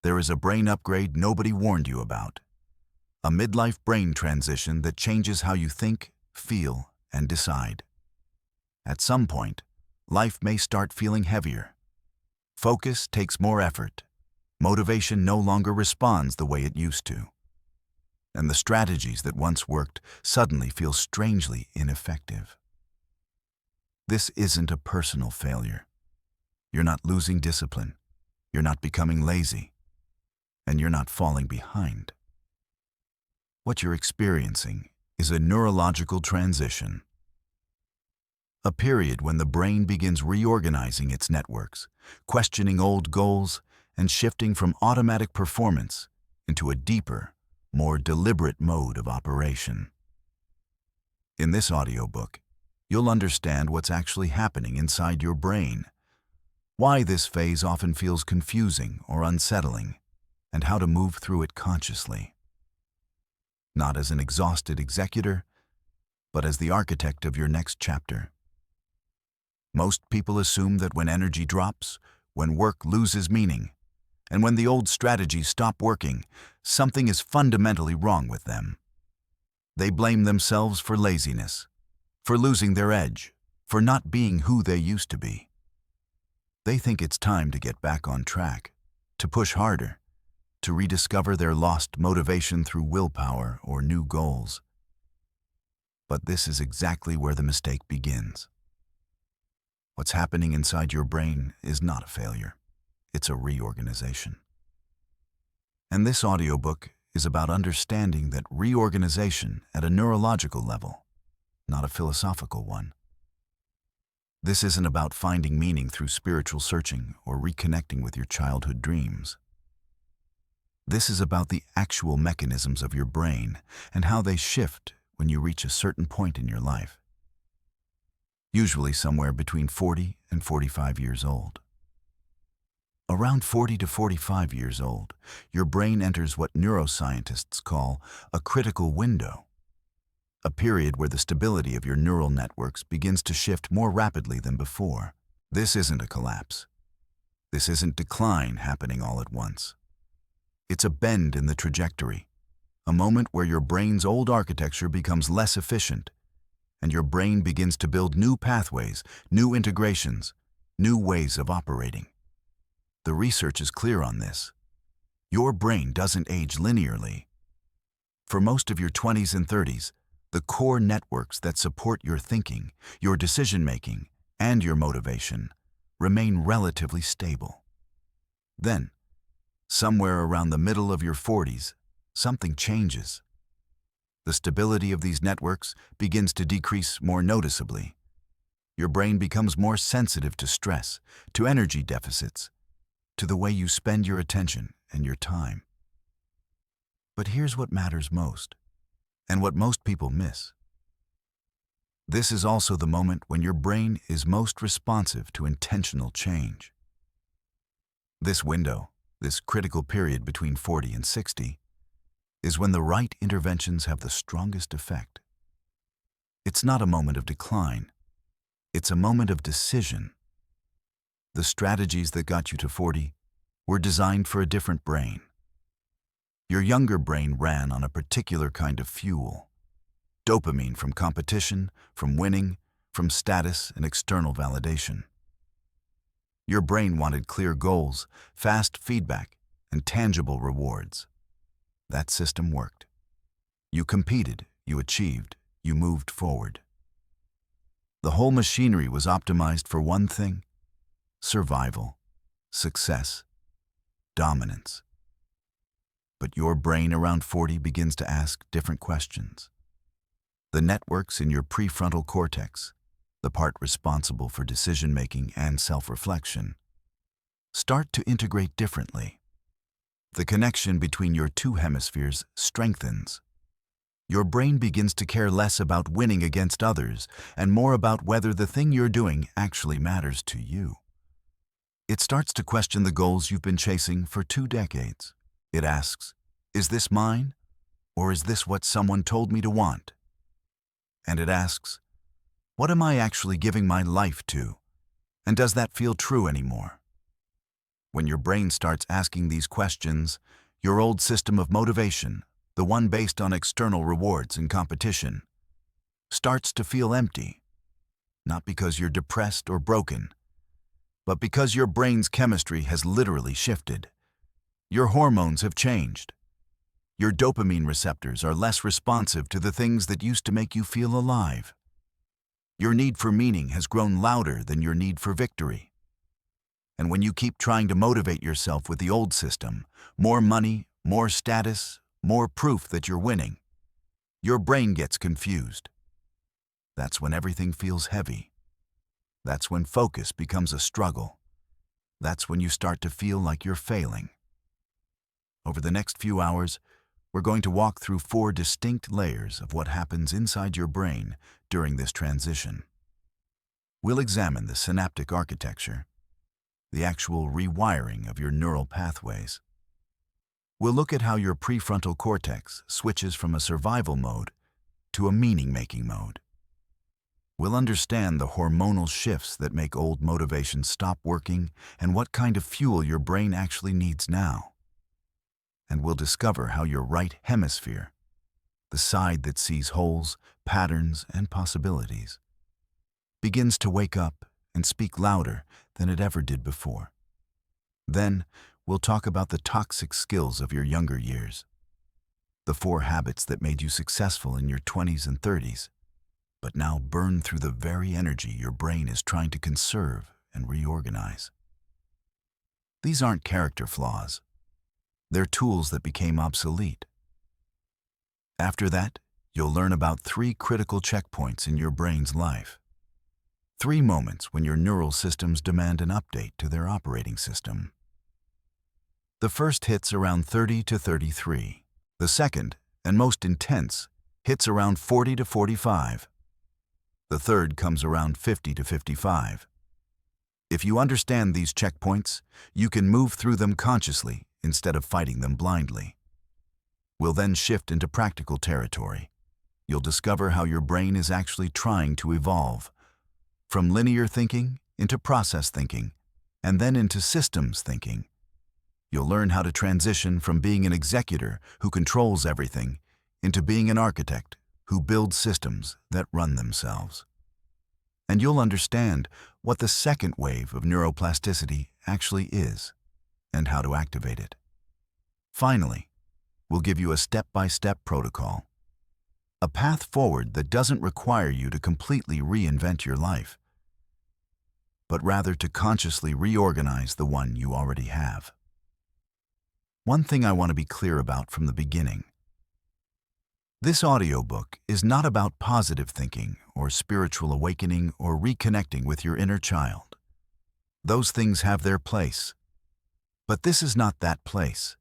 there is a brain upgrade nobody warned you about. A midlife brain transition that changes how you think, feel, and decide. At some point, life may start feeling heavier. Focus takes more effort. Motivation no longer responds the way it used to. And the strategies that once worked suddenly feel strangely ineffective. This isn't a personal failure. You're not losing discipline. You're not becoming lazy. And you're not falling behind. What you're experiencing is a neurological transition. A period when the brain begins reorganizing its networks, questioning old goals, and shifting from automatic performance into a deeper, more deliberate mode of operation. In this audiobook, you'll understand what's actually happening inside your brain, why this phase often feels confusing or unsettling, and how to move through it consciously. Not as an exhausted executor, but as the architect of your next chapter. Most people assume that when energy drops, when work loses meaning, and when the old strategies stop working, something is fundamentally wrong with them. They blame themselves for laziness, for losing their edge, for not being who they used to be. They think it's time to get back on track, to push harder, to rediscover their lost motivation through willpower or new goals. But this is exactly where the mistake begins. What's happening inside your brain is not a failure. It's a reorganization. And this audiobook is about understanding that reorganization at a neurological level, not a philosophical one. This isn't about finding meaning through spiritual searching or reconnecting with your childhood dreams. This is about the actual mechanisms of your brain and how they shift when you reach a certain point in your life. Usually somewhere between 40 and 45 years old. Around 40 to 45 years old, your brain enters what neuroscientists call a critical window, a period where the stability of your neural networks begins to shift more rapidly than before. This isn't a collapse. This isn't decline happening all at once. It's a bend in the trajectory, a moment where your brain's old architecture becomes less efficient, and your brain begins to build new pathways, new integrations, new ways of operating. The research is clear on this. Your brain doesn't age linearly. For most of your 20s and 30s, the core networks that support your thinking, your decision-making, and your motivation remain relatively stable. Then, somewhere around the middle of your 40s, something changes. The stability of these networks begins to decrease more noticeably. Your brain becomes more sensitive to stress, to energy deficits, to the way you spend your attention and your time. But here's what matters most, and what most people miss. This is also the moment when your brain is most responsive to intentional change. This window, this critical period between 40 and 60, is when the right interventions have the strongest effect. It's not a moment of decline. It's a moment of decision. The strategies that got you to 40 were designed for a different brain. Your younger brain ran on a particular kind of fuel. Dopamine from competition, from winning, from status and external validation. Your brain wanted clear goals, fast feedback, and tangible rewards. That system worked. You competed, you achieved, you moved forward. The whole machinery was optimized for one thing: survival, success, dominance. But your brain around 40 begins to ask different questions. The networks in your prefrontal cortex, the part responsible for decision-making and self-reflection, start to integrate differently. The connection between your two hemispheres strengthens. Your brain begins to care less about winning against others and more about whether the thing you're doing actually matters to you. It starts to question the goals you've been chasing for 2 decades. It asks, is this mine, or is this what someone told me to want? And it asks, what am I actually giving my life to, and does that feel true anymore? When your brain starts asking these questions, your old system of motivation, the one based on external rewards and competition, starts to feel empty. Not because you're depressed or broken, but because your brain's chemistry has literally shifted. Your hormones have changed. Your dopamine receptors are less responsive to the things that used to make you feel alive. Your need for meaning has grown louder than your need for victory. And when you keep trying to motivate yourself with the old system, more money, more status, more proof that you're winning, your brain gets confused. That's when everything feels heavy. That's when focus becomes a struggle. That's when you start to feel like you're failing. Over the next few hours, we're going to walk through 4 distinct layers of what happens inside your brain during this transition. We'll examine the synaptic architecture, the actual rewiring of your neural pathways. We'll look at how your prefrontal cortex switches from a survival mode to a meaning-making mode. We'll understand the hormonal shifts that make old motivations stop working and what kind of fuel your brain actually needs now. And we'll discover how your right hemisphere, the side that sees holes, patterns, and possibilities, begins to wake up and speak louder than it ever did before. Then, we'll talk about the toxic skills of your younger years, the 4 habits that made you successful in your 20s and 30s, but now burn through the very energy your brain is trying to conserve and reorganize. These aren't character flaws. They're tools that became obsolete. After that, you'll learn about 3 critical checkpoints in your brain's life. 3 moments when your neural systems demand an update to their operating system. The first hits around 30 to 33. The second, and most intense, hits around 40 to 45. The third comes around 50 to 55. If you understand these checkpoints, you can move through them consciously instead of fighting them blindly. We'll then shift into practical territory. You'll discover how your brain is actually trying to evolve, from linear thinking into process thinking, and then into systems thinking. You'll learn how to transition from being an executor who controls everything into being an architect who builds systems that run themselves. And you'll understand what the second wave of neuroplasticity actually is and how to activate it. Finally, we'll give you a step-by-step protocol, a path forward that doesn't require you to completely reinvent your life, but rather to consciously reorganize the one you already have. One thing I want to be clear about from the beginning. This audiobook is not about positive thinking or spiritual awakening or reconnecting with your inner child. Those things have their place. But this is not that place.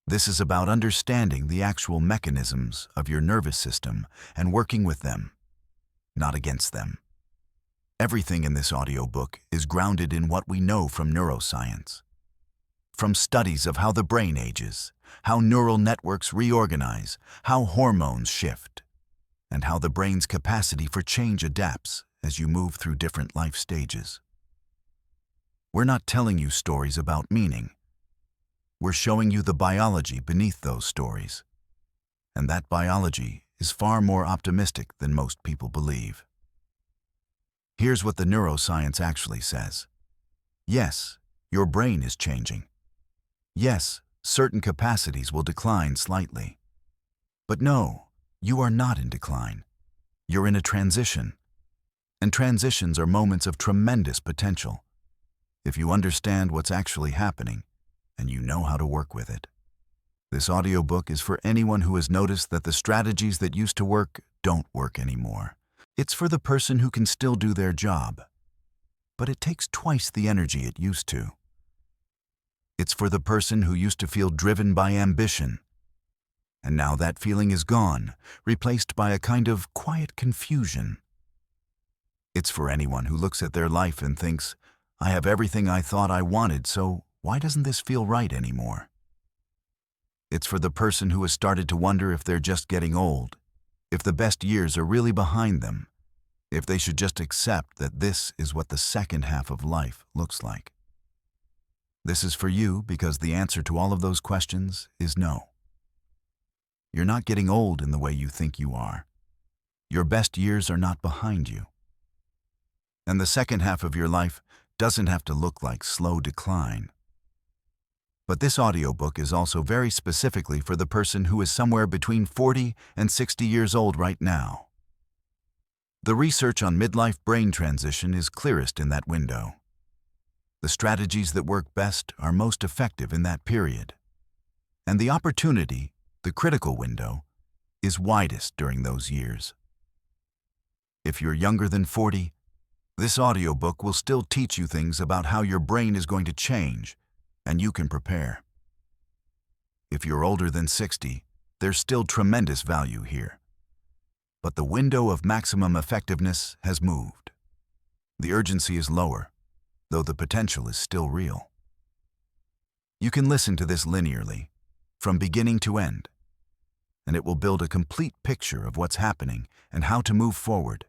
This is about understanding the actual mechanisms of your nervous system and working with them, not against them. Everything in this audiobook is grounded in what we know from neuroscience. From studies of how the brain ages, how neural networks reorganize, how hormones shift, and how the brain's capacity for change adapts as you move through different life stages. We're not telling you stories about meaning. We're showing you the biology beneath those stories. And that biology is far more optimistic than most people believe. Here's what the neuroscience actually says. Yes, your brain is changing. Yes, certain capacities will decline slightly. But no, you are not in decline. You're in a transition. And transitions are moments of tremendous potential, if you understand what's actually happening and you know how to work with it. This audiobook is for anyone who has noticed that the strategies that used to work don't work anymore. It's for the person who can still do their job, but it takes twice the energy it used to. It's for the person who used to feel driven by ambition, and now that feeling is gone, replaced by a kind of quiet confusion. It's for anyone who looks at their life and thinks, I have everything I thought I wanted, so why doesn't this feel right anymore? It's for the person who has started to wonder if they're just getting old, if the best years are really behind them, if they should just accept that this is what the second half of life looks like. This is for you because the answer to all of those questions is no. You're not getting old in the way you think you are. Your best years are not behind you. And the second half of your life doesn't have to look like slow decline. But this audiobook is also very specifically for the person who is somewhere between 40 and 60 years old right now. The research on midlife brain transition is clearest in that window. The strategies that work best are most effective in that period. And the opportunity, the critical window, is widest during those years. If you're younger than 40, this audiobook will still teach you things about how your brain is going to change, and you can prepare. If you're older than 60, there's still tremendous value here. But the window of maximum effectiveness has moved. The urgency is lower, though the potential is still real. You can listen to this linearly, from beginning to end, and it will build a complete picture of what's happening and how to move forward.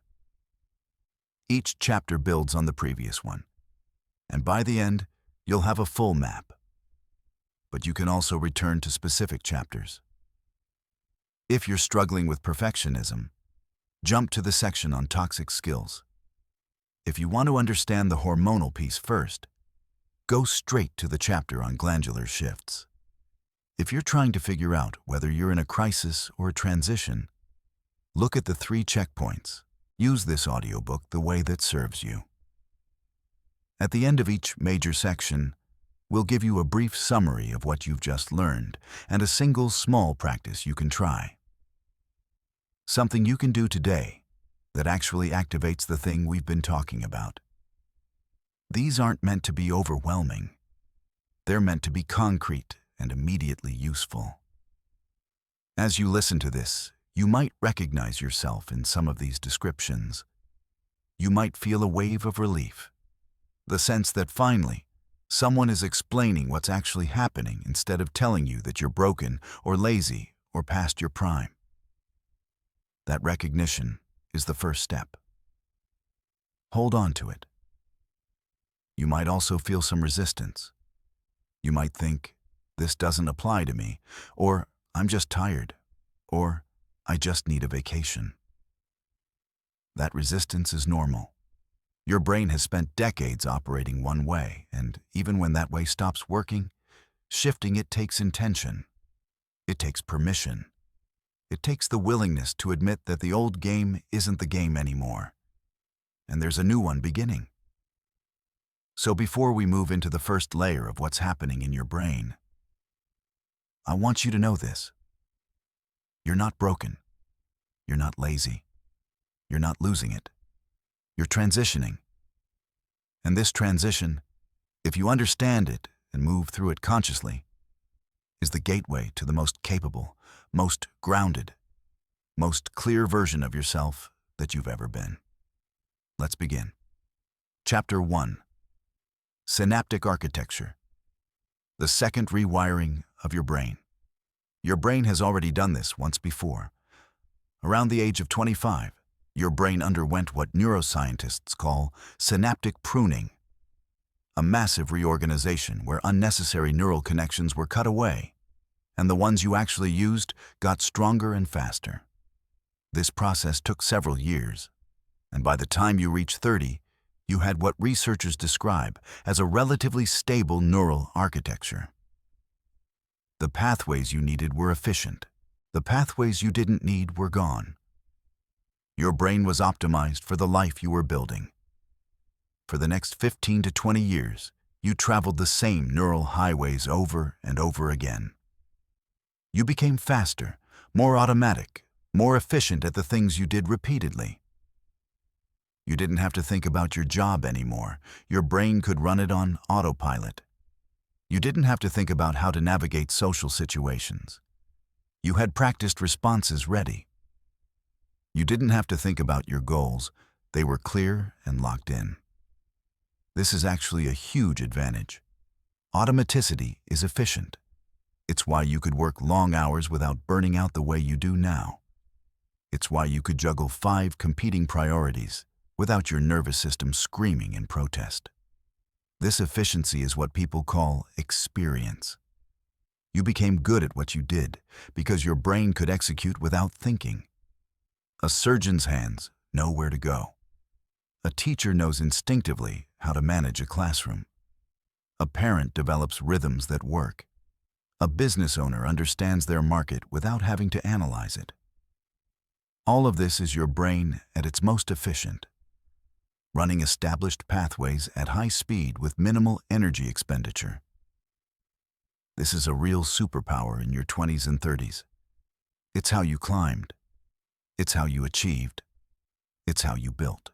Each chapter builds on the previous one, and by the end, you'll have a full map. But you can also return to specific chapters. If you're struggling with perfectionism, jump to the section on toxic skills. If you want to understand the hormonal piece first, go straight to the chapter on glandular shifts. If you're trying to figure out whether you're in a crisis or a transition, look at the 3 checkpoints. Use this audiobook the way that serves you. At the end of each major section, we'll give you a brief summary of what you've just learned and a single small practice you can try. Something you can do today that actually activates the thing we've been talking about. These aren't meant to be overwhelming. They're meant to be concrete and immediately useful. As you listen to this, you might recognize yourself in some of these descriptions. You might feel a wave of relief, the sense that finally, someone is explaining what's actually happening instead of telling you that you're broken or lazy or past your prime. That recognition is the first step. Hold on to it. You might also feel some resistance. You might think, this doesn't apply to me, or I'm just tired, or I just need a vacation. That resistance is normal. Your brain has spent decades operating one way, and even when that way stops working, shifting it takes intention. It takes permission. It takes the willingness to admit that the old game isn't the game anymore, and there's a new one beginning. So before we move into the first layer of what's happening in your brain, I want you to know this. You're not broken. You're not lazy. You're not losing it. You're transitioning. And this transition, if you understand it and move through it consciously, is the gateway to the most capable, most grounded, most clear version of yourself that you've ever been. Let's begin. Chapter 1. Synaptic Architecture. The second rewiring of your brain. Your brain has already done this once before. Around the age of 25, your brain underwent what neuroscientists call synaptic pruning, a massive reorganization where unnecessary neural connections were cut away, and the ones you actually used got stronger and faster. This process took several years, and by the time you reached 30, you had what researchers describe as a relatively stable neural architecture. The pathways you needed were efficient. The pathways you didn't need were gone. Your brain was optimized for the life you were building. For the next 15 to 20 years, you traveled the same neural highways over and over again. You became faster, more automatic, more efficient at the things you did repeatedly. You didn't have to think about your job anymore. Your brain could run it on autopilot. You didn't have to think about how to navigate social situations. You had practiced responses ready. You didn't have to think about your goals. They were clear and locked in. This is actually a huge advantage. Automaticity is efficient. It's why you could work long hours without burning out the way you do now. It's why you could juggle 5 competing priorities without your nervous system screaming in protest. This efficiency is what people call experience. You became good at what you did because your brain could execute without thinking. A surgeon's hands know where to go. A teacher knows instinctively how to manage a classroom. A parent develops rhythms that work. A business owner understands their market without having to analyze it. All of this is your brain at its most efficient, running established pathways at high speed with minimal energy expenditure. This is a real superpower in your 20s and 30s. It's how you climbed. It's how you achieved. It's how you built.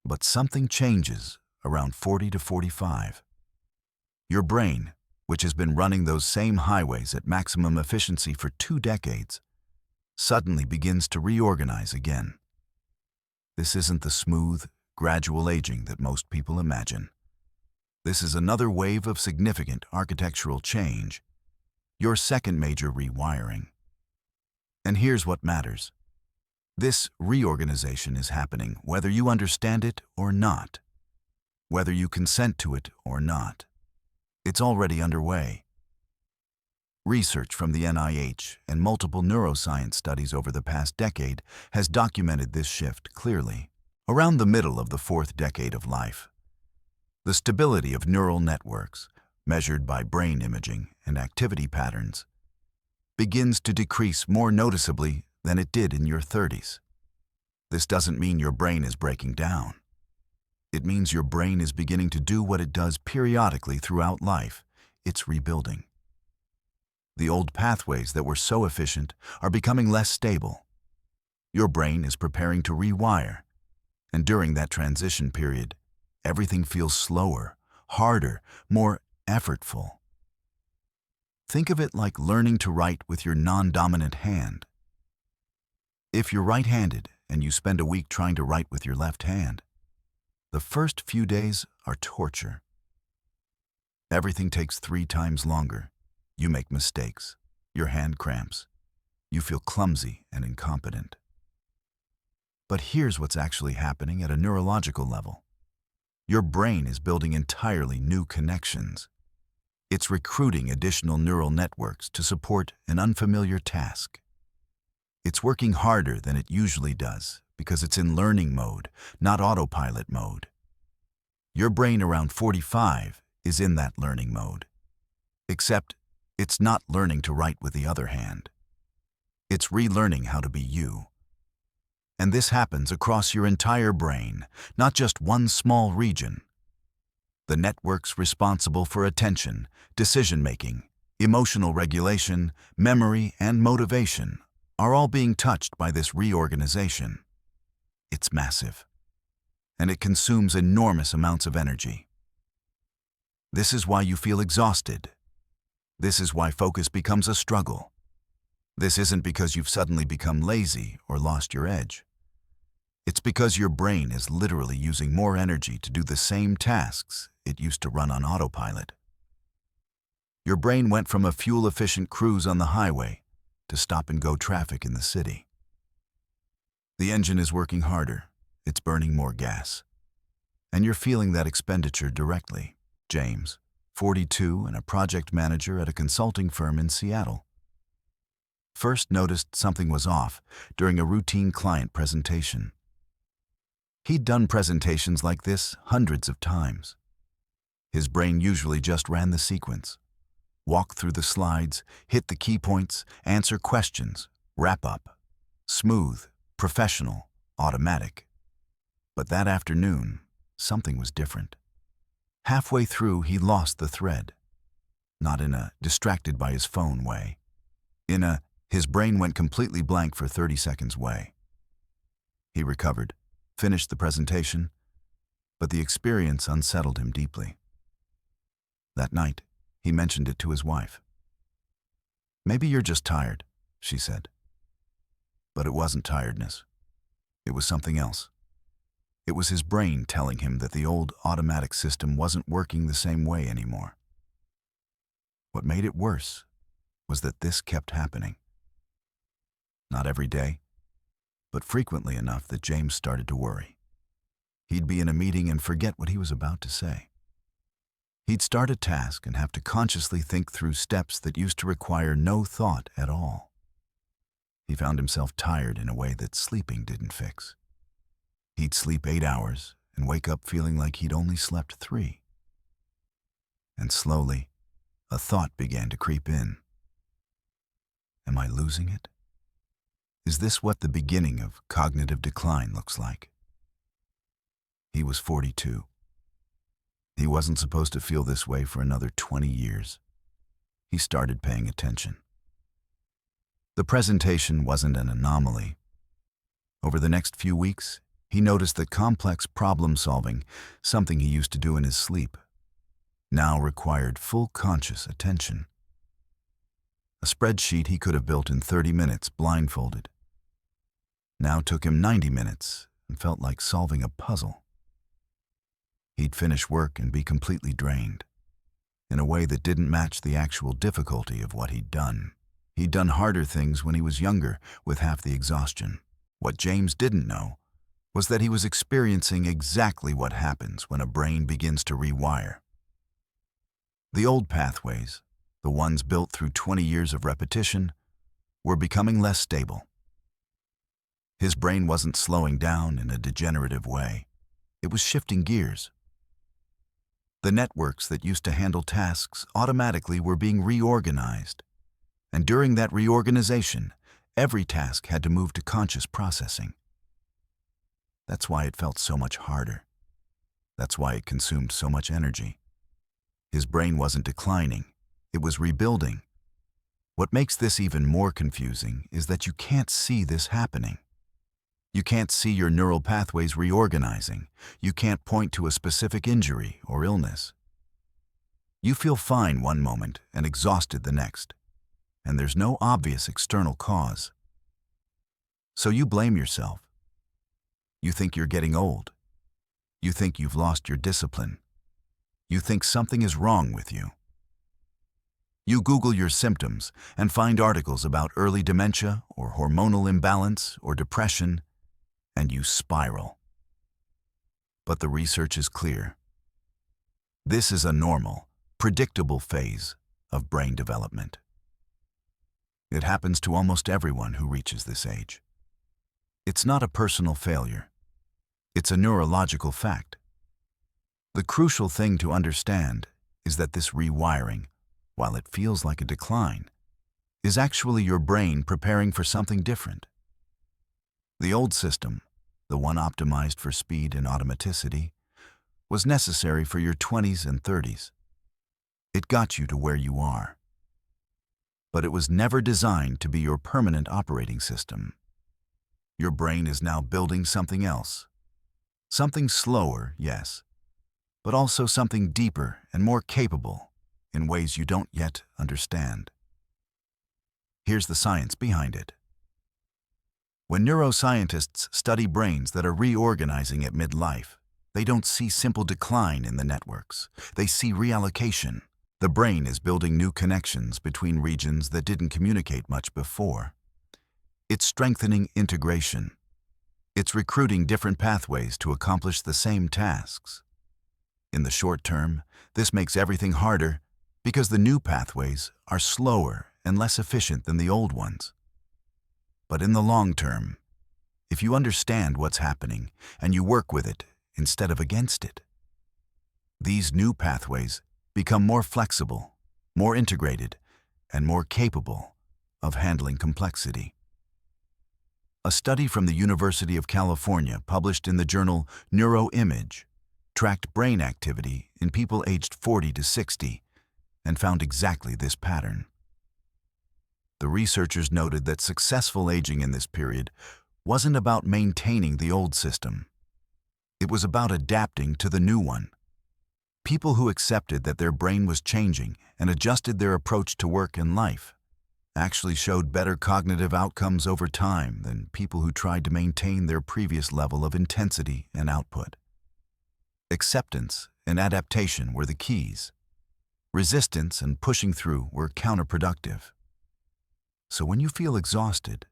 But something changes around 40 to 45. Your brain, which has been running those same highways at maximum efficiency for 2 decades, suddenly begins to reorganize again. This isn't the smooth, gradual aging that most people imagine. This is another wave of significant architectural change, your second major rewiring. And here's what matters. This reorganization is happening whether you understand it or not, whether you consent to it or not. It's already underway. Research from the NIH and multiple neuroscience studies over the past decade has documented this shift clearly. Around the middle of the 4th decade of life, the stability of neural networks, measured by brain imaging and activity patterns, begins to decrease more noticeably than it did in your 30s. This doesn't mean your brain is breaking down. It means your brain is beginning to do what it does periodically throughout life. It's rebuilding. The old pathways that were so efficient are becoming less stable. Your brain is preparing to rewire, and during that transition period, everything feels slower, harder, more effortful. Think of it like learning to write with your non-dominant hand. If you're right-handed and you spend a week trying to write with your left hand, the first few days are torture. Everything takes 3 times longer. You make mistakes. Your hand cramps. You feel clumsy and incompetent. But here's what's actually happening at a neurological level. Your brain is building entirely new connections. It's recruiting additional neural networks to support an unfamiliar task. It's working harder than it usually does because it's in learning mode, not autopilot mode. Your brain around 45 is in that learning mode. Except it's not learning to write with the other hand. It's relearning how to be you. And this happens across your entire brain, not just one small region. The networks responsible for attention, decision-making, emotional regulation, memory, and motivation are all being touched by this reorganization. It's massive, and it consumes enormous amounts of energy. This is why you feel exhausted. This is why focus becomes a struggle. This isn't because you've suddenly become lazy or lost your edge. It's because your brain is literally using more energy to do the same tasks it used to run on autopilot. Your brain went from a fuel-efficient cruise on the highway to stop-and-go traffic in the city. The engine is working harder, it's burning more gas. And you're feeling that expenditure directly. James, 42 and a project manager at a consulting firm in Seattle, first noticed something was off during a routine client presentation. He'd done presentations like this hundreds of times. His brain usually just ran the sequence. Walk through the slides, hit the key points, answer questions, wrap up. Smooth, professional, automatic. But that afternoon, something was different. Halfway through, he lost the thread. Not in a distracted by his phone way. In a his brain went completely blank for 30 seconds way. He recovered, finished the presentation, but the experience unsettled him deeply. That night, he mentioned it to his wife. "Maybe you're just tired," she said. But it wasn't tiredness. It was something else. It was his brain telling him that the old automatic system wasn't working the same way anymore. What made it worse was that this kept happening. Not every day, but frequently enough that James started to worry. He'd be in a meeting and forget what he was about to say. He'd start a task and have to consciously think through steps that used to require no thought at all. He found himself tired in a way that sleeping didn't fix. He'd sleep 8 hours and wake up feeling like he'd only slept 3. And slowly, a thought began to creep in. Am I losing it? Is this what the beginning of cognitive decline looks like? He was 42. He wasn't supposed to feel this way for another 20 years. He started paying attention. The presentation wasn't an anomaly. Over the next few weeks, he noticed that complex problem-solving, something he used to do in his sleep, now required full conscious attention. A spreadsheet he could have built in 30 minutes blindfolded now took him 90 minutes and felt like solving a puzzle. He'd finish work and be completely drained, in a way that didn't match the actual difficulty of what he'd done. He'd done harder things when he was younger with half the exhaustion. What James didn't know was that he was experiencing exactly what happens when a brain begins to rewire. The old pathways, the ones built through 20 years of repetition, were becoming less stable. His brain wasn't slowing down in a degenerative way. It was shifting gears. The networks that used to handle tasks automatically were being reorganized. And during that reorganization, every task had to move to conscious processing. That's why it felt so much harder. That's why it consumed so much energy. His brain wasn't declining, it was rebuilding. What makes this even more confusing is that you can't see this happening. You can't see your neural pathways reorganizing. You can't point to a specific injury or illness. You feel fine one moment and exhausted the next, and there's no obvious external cause. So you blame yourself. You think you're getting old. You think you've lost your discipline. You think something is wrong with you. You Google your symptoms and find articles about early dementia or hormonal imbalance or depression, and you spiral. But the research is clear. This is a normal, predictable phase of brain development. It happens to almost everyone who reaches this age. It's not a personal failure. It's a neurological fact. The crucial thing to understand is that this rewiring, while it feels like a decline, is actually your brain preparing for something different. The old system, the one optimized for speed and automaticity, was necessary for your 20s and 30s. It got you to where you are. But it was never designed to be your permanent operating system. Your brain is now building something else. Something slower, yes, but also something deeper and more capable in ways you don't yet understand. Here's the science behind it. When neuroscientists study brains that are reorganizing at midlife, they don't see simple decline in the networks. They see reallocation. The brain is building new connections between regions that didn't communicate much before. It's strengthening integration. It's recruiting different pathways to accomplish the same tasks. In the short term, this makes everything harder because the new pathways are slower and less efficient than the old ones. But in the long term, if you understand what's happening and you work with it instead of against it, these new pathways become more flexible, more integrated, and more capable of handling complexity. A study from the University of California published in the journal Neuroimage tracked brain activity in people aged 40 to 60 and found exactly this pattern. The researchers noted that successful aging in this period wasn't about maintaining the old system. It was about adapting to the new one. People who accepted that their brain was changing and adjusted their approach to work and life actually showed better cognitive outcomes over time than people who tried to maintain their previous level of intensity and output. Acceptance and adaptation were the keys. Resistance and pushing through were counterproductive. So when you feel exhausted,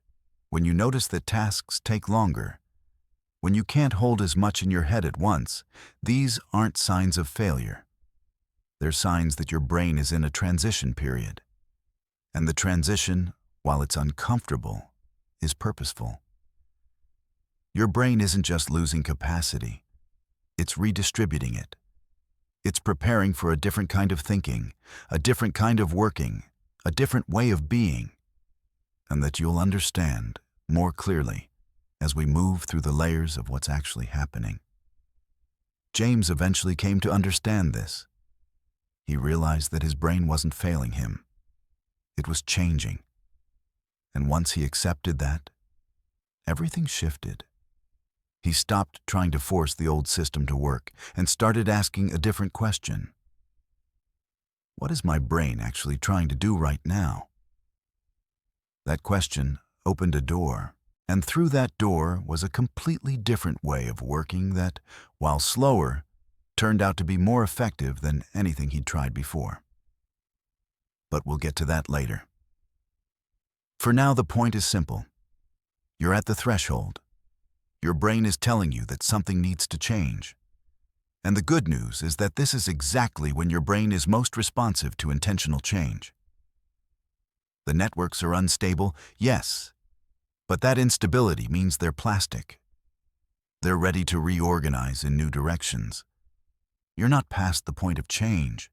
when you notice that tasks take longer, when you can't hold as much in your head at once, these aren't signs of failure. They're signs that your brain is in a transition period. And the transition, while it's uncomfortable, is purposeful. Your brain isn't just losing capacity, it's redistributing it. It's preparing for a different kind of thinking, a different kind of working, a different way of being, and that you'll understand more clearly as we move through the layers of what's actually happening. James eventually came to understand this. He realized that his brain wasn't failing him. It was changing. And once he accepted that, everything shifted. He stopped trying to force the old system to work and started asking a different question. What is my brain actually trying to do right now? That question opened a door, and through that door was a completely different way of working that, while slower, turned out to be more effective than anything he'd tried before. But we'll get to that later. For now, the point is simple. You're at the threshold. Your brain is telling you that something needs to change. And the good news is that this is exactly when your brain is most responsive to intentional change. The networks are unstable, yes, but that instability means they're plastic. They're ready to reorganize in new directions. You're not past the point of change.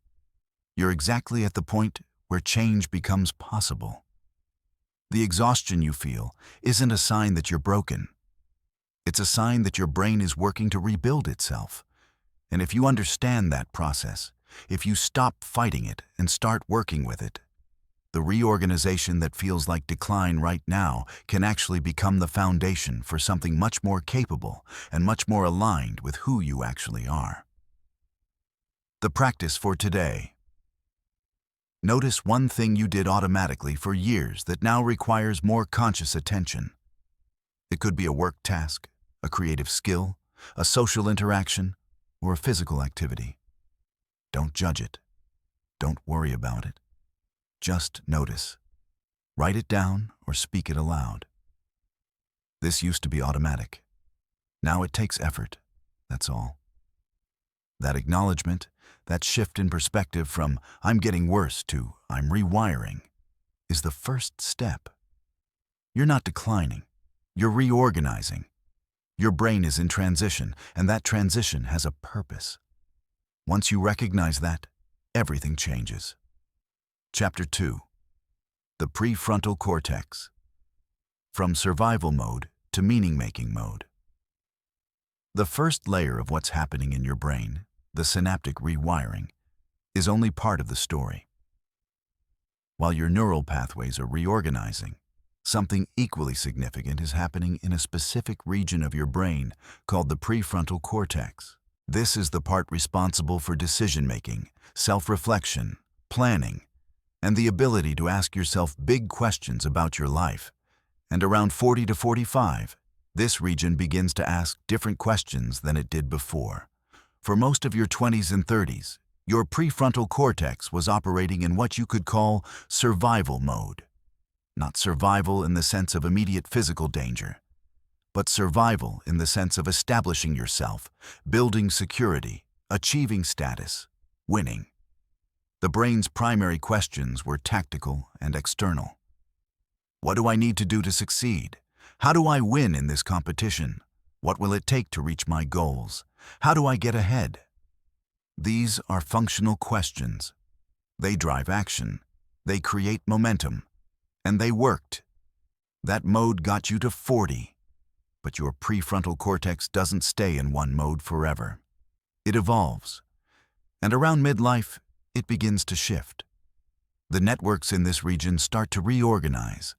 You're exactly at the point where change becomes possible. The exhaustion you feel isn't a sign that you're broken. It's a sign that your brain is working to rebuild itself. And if you understand that process, if you stop fighting it and start working with it, the reorganization that feels like decline right now can actually become the foundation for something much more capable and much more aligned with who you actually are. The practice for today. Notice one thing you did automatically for years that now requires more conscious attention. It could be a work task, a creative skill, a social interaction, or a physical activity. Don't judge it. Don't worry about it. Just notice. Write it down or speak it aloud. This used to be automatic. Now it takes effort, that's all. That acknowledgement, that shift in perspective from "I'm getting worse" to "I'm rewiring" is the first step. You're not declining. You're reorganizing. Your brain is in transition, and that transition has a purpose. Once you recognize that, everything changes. Chapter 2. The Prefrontal Cortex. From survival mode to meaning-making mode. The first layer of what's happening in your brain, the synaptic rewiring, is only part of the story. While your neural pathways are reorganizing, something equally significant is happening in a specific region of your brain called the prefrontal cortex. This is the part responsible for decision-making, self-reflection, planning, and the ability to ask yourself big questions about your life. And around 40 to 45, this region begins to ask different questions than it did before. For most of your 20s and 30s, your prefrontal cortex was operating in what you could call survival mode. Not survival in the sense of immediate physical danger, but survival in the sense of establishing yourself, building security, achieving status, winning. The brain's primary questions were tactical and external. What do I need to do to succeed? How do I win in this competition? What will it take to reach my goals? How do I get ahead? These are functional questions. They drive action. They create momentum. And they worked. That mode got you to 40. But your prefrontal cortex doesn't stay in one mode forever. It evolves. And around midlife, it begins to shift. The networks in this region start to reorganize,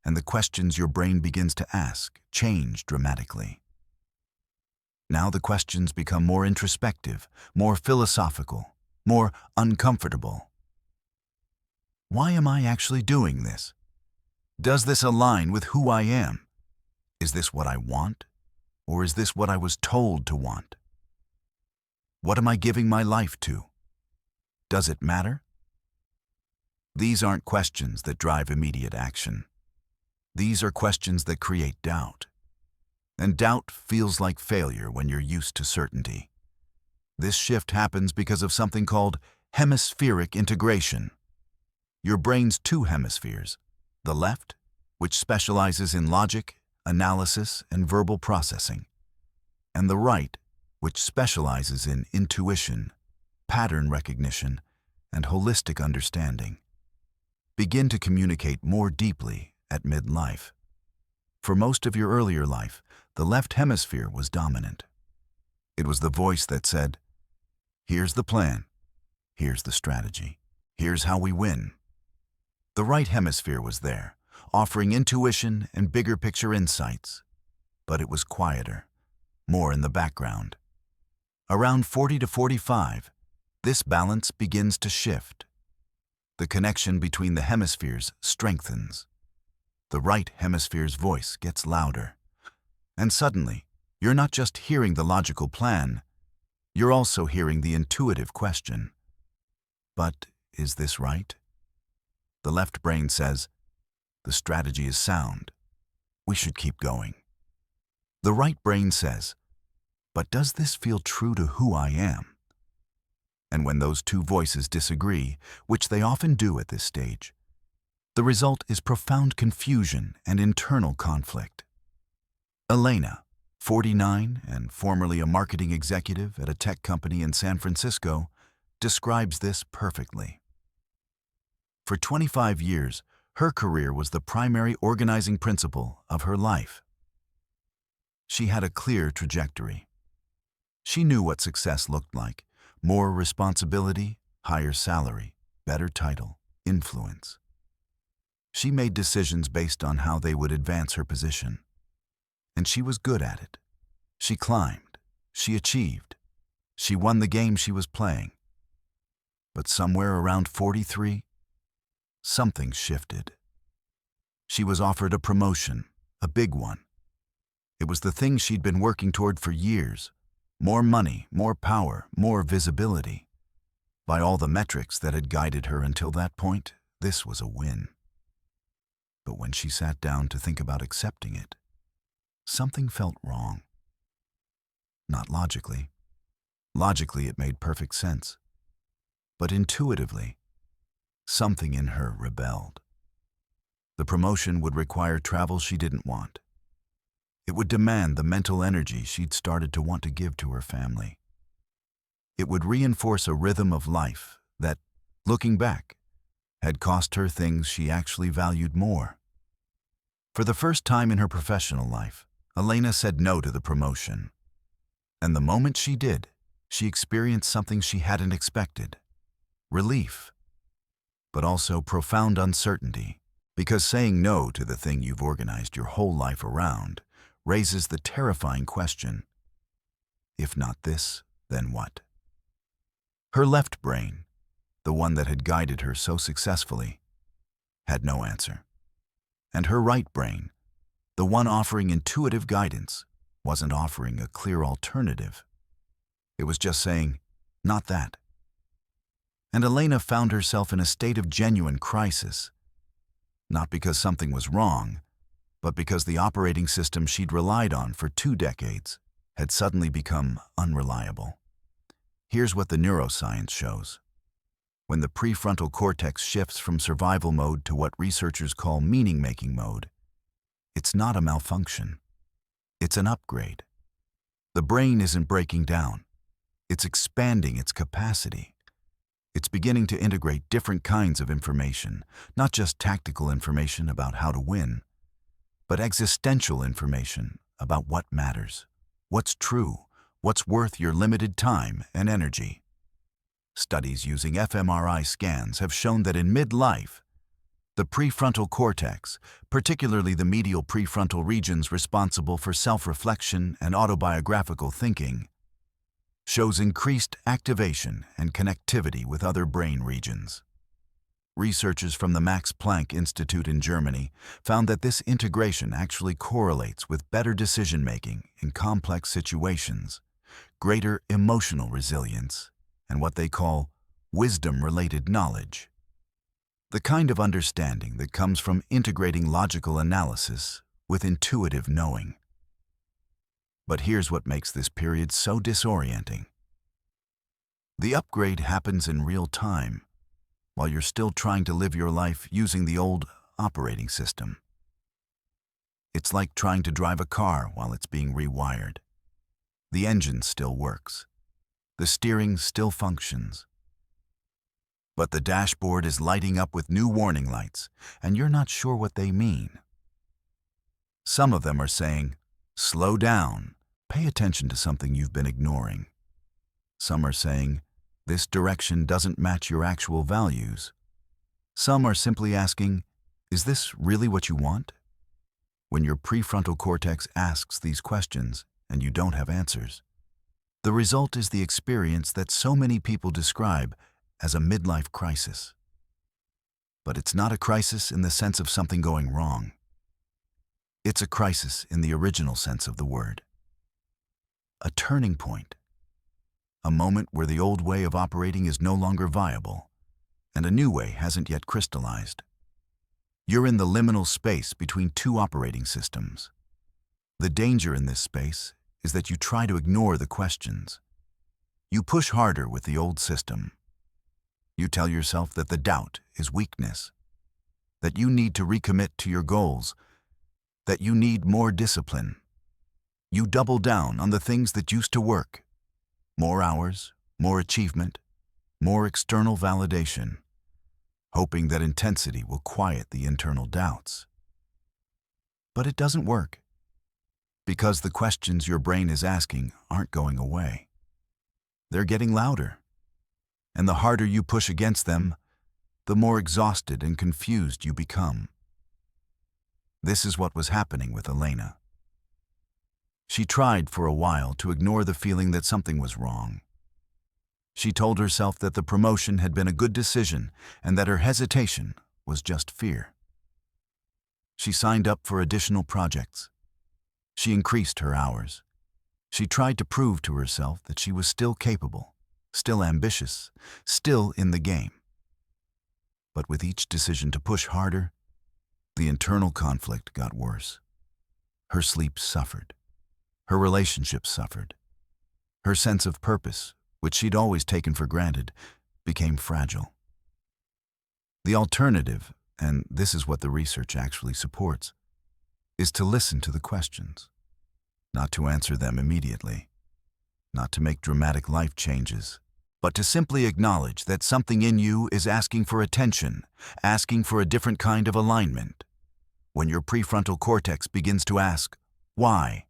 and the questions your brain begins to ask change dramatically. Now the questions become more introspective, more philosophical, more uncomfortable. Why am I actually doing this? Does this align with who I am? Is this what I want, or is this what I was told to want? What am I giving my life to? Does it matter? These aren't questions that drive immediate action. These are questions that create doubt. And doubt feels like failure when you're used to certainty. This shift happens because of something called Hemispheric integration. Your brain's two hemispheres, the left, which specializes in logic, analysis, and verbal processing, and the right, which specializes in intuition, pattern recognition, and holistic understanding, begin to communicate more deeply at midlife. For most of your earlier life, the left hemisphere was dominant. It was the voice that said, "Here's the plan. Here's the strategy. Here's how we win." The right hemisphere was there, offering intuition and bigger picture insights, but it was quieter, more in the background. Around 40 to 45, this balance begins to shift. The connection between the hemispheres strengthens. The right hemisphere's voice gets louder. And suddenly, you're not just hearing the logical plan, you're also hearing the intuitive question. But is this right? The left brain says, the strategy is sound. We should keep going. The right brain says, but does this feel true to who I am? And when those two voices disagree, which they often do at this stage, the result is profound confusion and internal conflict. Elena, 49 and formerly a marketing executive at a tech company in San Francisco, describes this perfectly. For 25 years, her career was the primary organizing principle of her life. She had a clear trajectory. She knew what success looked like: more responsibility, higher salary, better title, influence. She made decisions based on how they would advance her position. And she was good at it. She climbed. She achieved. She won the game she was playing. But somewhere around 43, something shifted. She was offered a promotion, a big one. It was the thing she'd been working toward for years: more money, more power, more visibility. By all the metrics that had guided her until that point, this was a win. But when she sat down to think about accepting it, something felt wrong. Not logically. Logically, it made perfect sense. But intuitively, something in her rebelled. The promotion would require travel she didn't want. It would demand the mental energy she'd started to want to give to her family. It would reinforce a rhythm of life that, looking back, had cost her things she actually valued more. For the first time in her professional life, Elena said no to the promotion. And the moment she did, she experienced something she hadn't expected: relief, but also profound uncertainty, because saying no to the thing you've organized your whole life around raises the terrifying question: if not this, then what? Her left brain, the one that had guided her so successfully, had no answer. And her right brain, the one offering intuitive guidance, wasn't offering a clear alternative. It was just saying, not that. And Elena found herself in a state of genuine crisis, not because something was wrong, but because the operating system she'd relied on for 2 decades had suddenly become unreliable. Here's what the neuroscience shows. When the prefrontal cortex shifts from survival mode to what researchers call meaning-making mode, it's not a malfunction. It's an upgrade. The brain isn't breaking down. It's expanding its capacity. It's beginning to integrate different kinds of information, not just tactical information about how to win, but existential information about what matters, what's true, what's worth your limited time and energy. Studies using fMRI scans have shown that in midlife, the prefrontal cortex, particularly the medial prefrontal regions responsible for self-reflection and autobiographical thinking, shows increased activation and connectivity with other brain regions. Researchers from the Max Planck Institute in Germany found that this integration actually correlates with better decision-making in complex situations, greater emotional resilience, and what they call wisdom-related knowledge. The kind of understanding that comes from integrating logical analysis with intuitive knowing. But here's what makes this period so disorienting. The upgrade happens in real time, while you're still trying to live your life using the old operating system. It's like trying to drive a car while it's being rewired. The engine still works. The steering still functions. But the dashboard is lighting up with new warning lights, and you're not sure what they mean. Some of them are saying, "Slow down, pay attention to something you've been ignoring." Some are saying, "This direction doesn't match your actual values." Some are simply asking, "Is this really what you want?" When your prefrontal cortex asks these questions and you don't have answers, the result is the experience that so many people describe as a midlife crisis. But it's not a crisis in the sense of something going wrong. It's a crisis in the original sense of the word. A turning point. A moment where the old way of operating is no longer viable, and a new way hasn't yet crystallized. You're in the liminal space between two operating systems. The danger in this space is that you try to ignore the questions. You push harder with the old system. You tell yourself that the doubt is weakness, that you need to recommit to your goals, that you need more discipline. You double down on the things that used to work. More hours, more achievement, more external validation, hoping that intensity will quiet the internal doubts. But it doesn't work, because the questions your brain is asking aren't going away. They're getting louder, and the harder you push against them, the more exhausted and confused you become. This is what was happening with Elena. She tried for a while to ignore the feeling that something was wrong. She told herself that the promotion had been a good decision and that her hesitation was just fear. She signed up for additional projects. She increased her hours. She tried to prove to herself that she was still capable, still ambitious, still in the game. But with each decision to push harder, the internal conflict got worse. Her sleep suffered. Her relationships suffered. Her sense of purpose, which she'd always taken for granted, became fragile. The alternative, and this is what the research actually supports, is to listen to the questions, not to answer them immediately, not to make dramatic life changes, but to simply acknowledge that something in you is asking for attention, asking for a different kind of alignment. When your prefrontal cortex begins to ask, "Why?"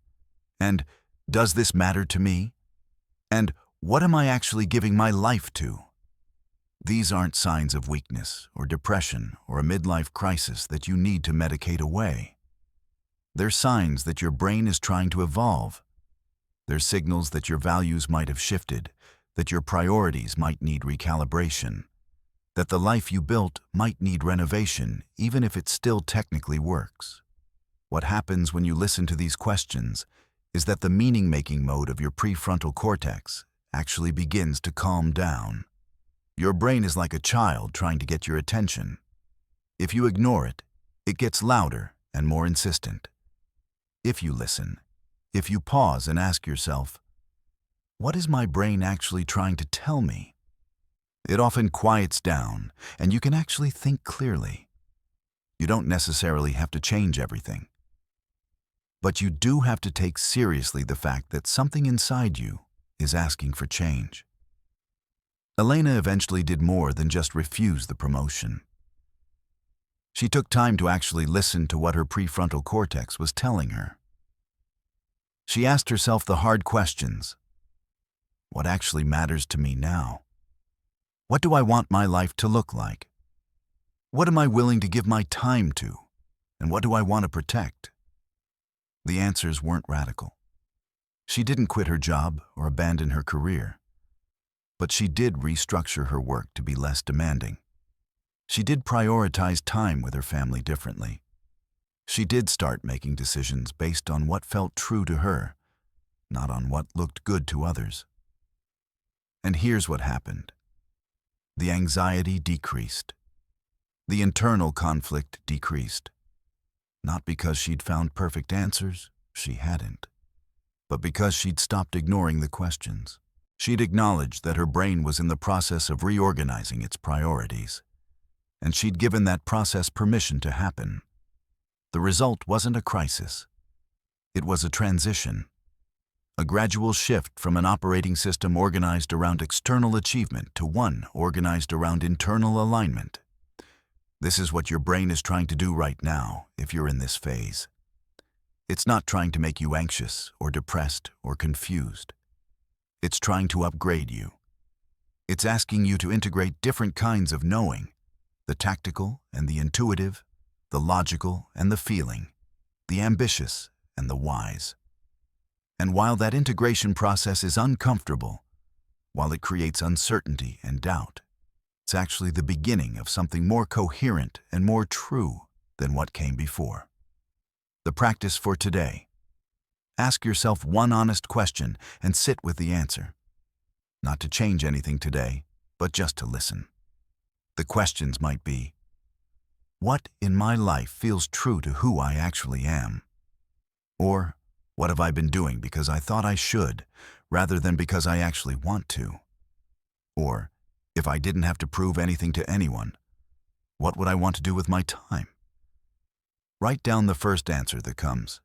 and "Does this matter to me?" and "What am I actually giving my life to?" These aren't signs of weakness or depression or a midlife crisis that you need to medicate away. They're signs that your brain is trying to evolve. They're signals that your values might have shifted, that your priorities might need recalibration, that the life you built might need renovation, even if it still technically works. What happens when you listen to these questions is that the meaning-making mode of your prefrontal cortex actually begins to calm down. Your brain is like a child trying to get your attention. If you ignore it, it gets louder and more insistent. If you listen, if you pause and ask yourself, "What is my brain actually trying to tell me?" it often quiets down, and you can actually think clearly. You don't necessarily have to change everything. But you do have to take seriously the fact that something inside you is asking for change. Elena eventually did more than just refuse the promotion. She took time to actually listen to what her prefrontal cortex was telling her. She asked herself the hard questions. What actually matters to me now? What do I want my life to look like? What am I willing to give my time to? And what do I want to protect? The answers weren't radical. She didn't quit her job or abandon her career. But she did restructure her work to be less demanding. She did prioritize time with her family differently. She did start making decisions based on what felt true to her, not on what looked good to others. And here's what happened. The anxiety decreased. The internal conflict decreased. Not because she'd found perfect answers, she hadn't, but because she'd stopped ignoring the questions. She'd acknowledged that her brain was in the process of reorganizing its priorities, and she'd given that process permission to happen. The result wasn't a crisis. It was a transition, a gradual shift from an operating system organized around external achievement to one organized around internal alignment. This is what your brain is trying to do right now if you're in this phase. It's not trying to make you anxious or depressed or confused. It's trying to upgrade you. It's asking you to integrate different kinds of knowing, the tactical and the intuitive, the logical and the feeling, the ambitious and the wise. And while that integration process is uncomfortable, while it creates uncertainty and doubt, it's actually the beginning of something more coherent and more true than what came before. The practice for today. Ask yourself one honest question and sit with the answer. Not to change anything today, but just to listen. The questions might be, what in my life feels true to who I actually am? Or, what have I been doing because I thought I should, rather than because I actually want to? Or, if I didn't have to prove anything to anyone, what would I want to do with my time? Write down the first answer that comes.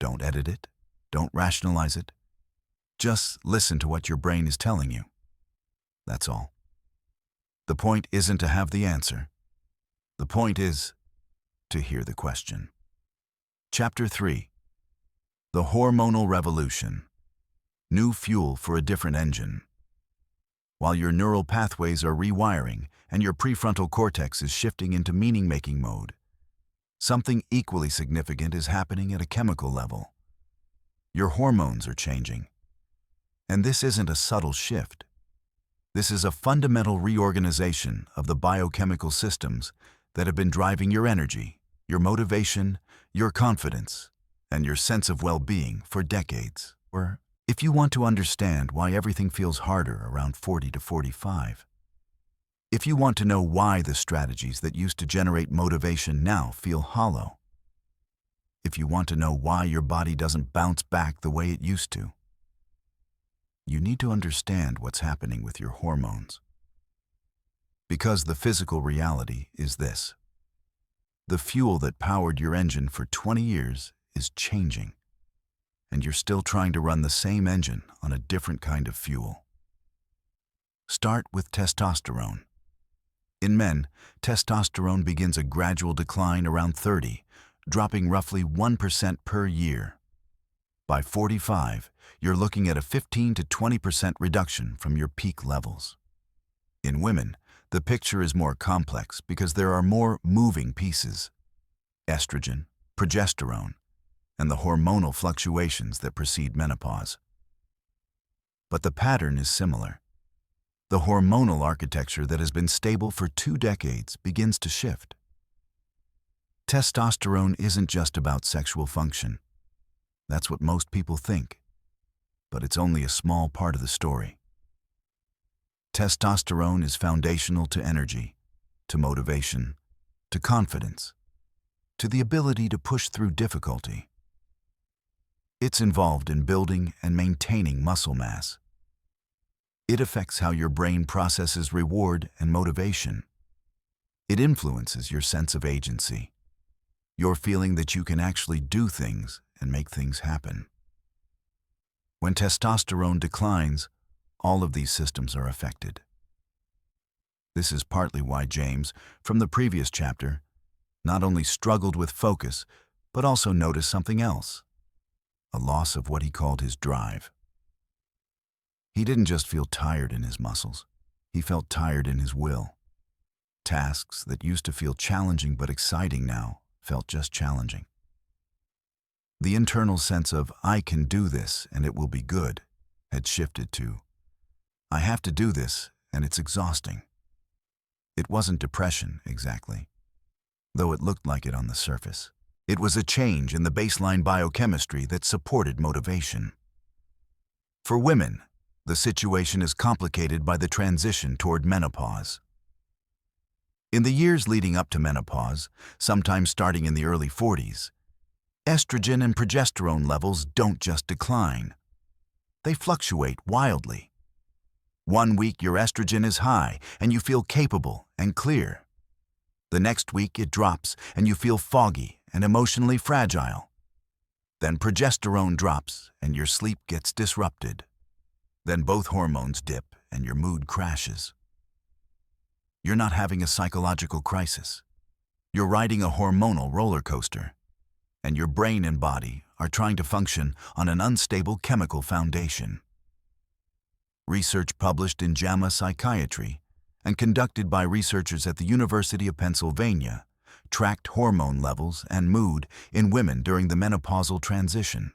Don't edit it. Don't rationalize it. Just listen to what your brain is telling you. That's all. The point isn't to have the answer. The point is to hear the question. Chapter 3. The Hormonal Revolution. New fuel for a different engine. While your neural pathways are rewiring and your prefrontal cortex is shifting into meaning-making mode, something equally significant is happening at a chemical level. Your hormones are changing. And this isn't a subtle shift. This is a fundamental reorganization of the biochemical systems that have been driving your energy, your motivation, your confidence, and your sense of well-being for decades. Or, if you want to understand why everything feels harder around 40 to 45, if you want to know why the strategies that used to generate motivation now feel hollow, if you want to know why your body doesn't bounce back the way it used to, you need to understand what's happening with your hormones. Because the physical reality is this. The fuel that powered your engine for 20 years is changing, and you're still trying to run the same engine on a different kind of fuel. Start with testosterone. In men, testosterone begins a gradual decline around 30, dropping roughly 1% per year. By 45, you're looking at a 15 to 20% reduction from your peak levels. In women, the picture is more complex because there are more moving pieces: estrogen, progesterone, and the hormonal fluctuations that precede menopause. But the pattern is similar. The hormonal architecture that has been stable for 2 decades begins to shift. Testosterone isn't just about sexual function. That's what most people think. But it's only a small part of the story. Testosterone is foundational to energy, to motivation, to confidence, to the ability to push through difficulty. It's involved in building and maintaining muscle mass. It affects how your brain processes reward and motivation. It influences your sense of agency, your feeling that you can actually do things and make things happen. When testosterone declines, all of these systems are affected. This is partly why James, from the previous chapter, not only struggled with focus, but also noticed something else: a loss of what he called his drive. He didn't just feel tired in his muscles, he felt tired in his will. Tasks that used to feel challenging but exciting now felt just challenging. The internal sense of, I can do this and it will be good, had shifted to, I have to do this and it's exhausting. It wasn't depression, exactly, though it looked like it on the surface. It was a change in the baseline biochemistry that supported motivation. For women, the situation is complicated by the transition toward menopause. In the years leading up to menopause, sometimes starting in the early 40s, estrogen and progesterone levels don't just decline. They fluctuate wildly, One week your estrogen is high and you feel capable and clear. The next week it drops and you feel foggy and emotionally fragile. Then progesterone drops and your sleep gets disrupted. Then both hormones dip and your mood crashes. You're not having a psychological crisis. You're riding a hormonal roller coaster, and your brain and body are trying to function on an unstable chemical foundation. Research published in JAMA Psychiatry and conducted by researchers at the University of Pennsylvania tracked hormone levels and mood in women during the menopausal transition.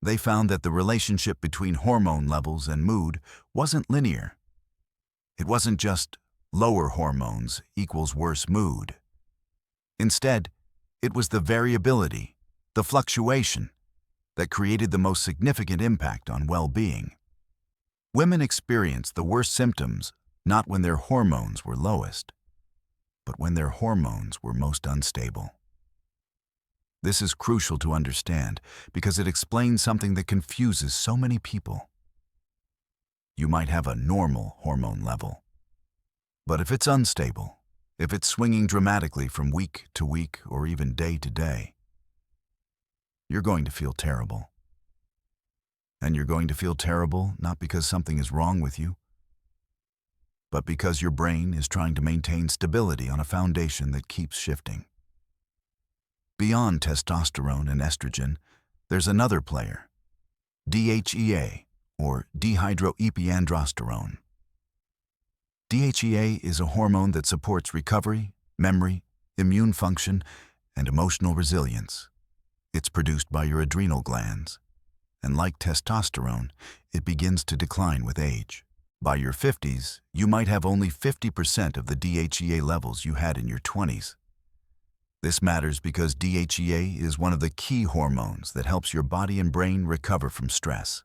They found that the relationship between hormone levels and mood wasn't linear. It wasn't just lower hormones equals worse mood. Instead, it was the variability, the fluctuation, that created the most significant impact on well-being. Women experienced the worst symptoms not when their hormones were lowest, but when their hormones were most unstable. This is crucial to understand because it explains something that confuses so many people. You might have a normal hormone level, but if it's unstable, if it's swinging dramatically from week to week or even day to day, you're going to feel terrible. And you're going to feel terrible not because something is wrong with you, but because your brain is trying to maintain stability on a foundation that keeps shifting. Beyond testosterone and estrogen, there's another player, DHEA, or dehydroepiandrosterone. DHEA is a hormone that supports recovery, memory, immune function, and emotional resilience. It's produced by your adrenal glands, and like testosterone, it begins to decline with age. By your 50s, you might have only 50% of the DHEA levels you had in your 20s. This matters because DHEA is one of the key hormones that helps your body and brain recover from stress.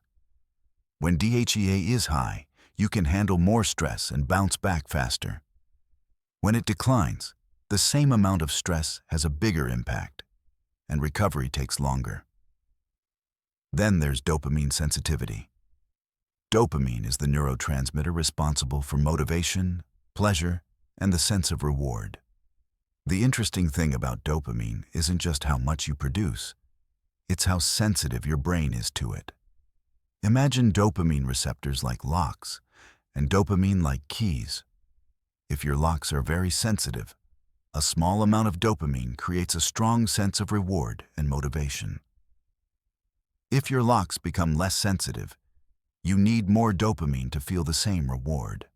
When DHEA is high, you can handle more stress and bounce back faster. When it declines, the same amount of stress has a bigger impact, and recovery takes longer. Then there's dopamine sensitivity. Dopamine is the neurotransmitter responsible for motivation, pleasure, and the sense of reward. The interesting thing about dopamine isn't just how much you produce, it's how sensitive your brain is to it. Imagine dopamine receptors like locks and dopamine like keys. If your locks are very sensitive, a small amount of dopamine creates a strong sense of reward and motivation. If your locks become less sensitive, you need more dopamine to feel the same reward.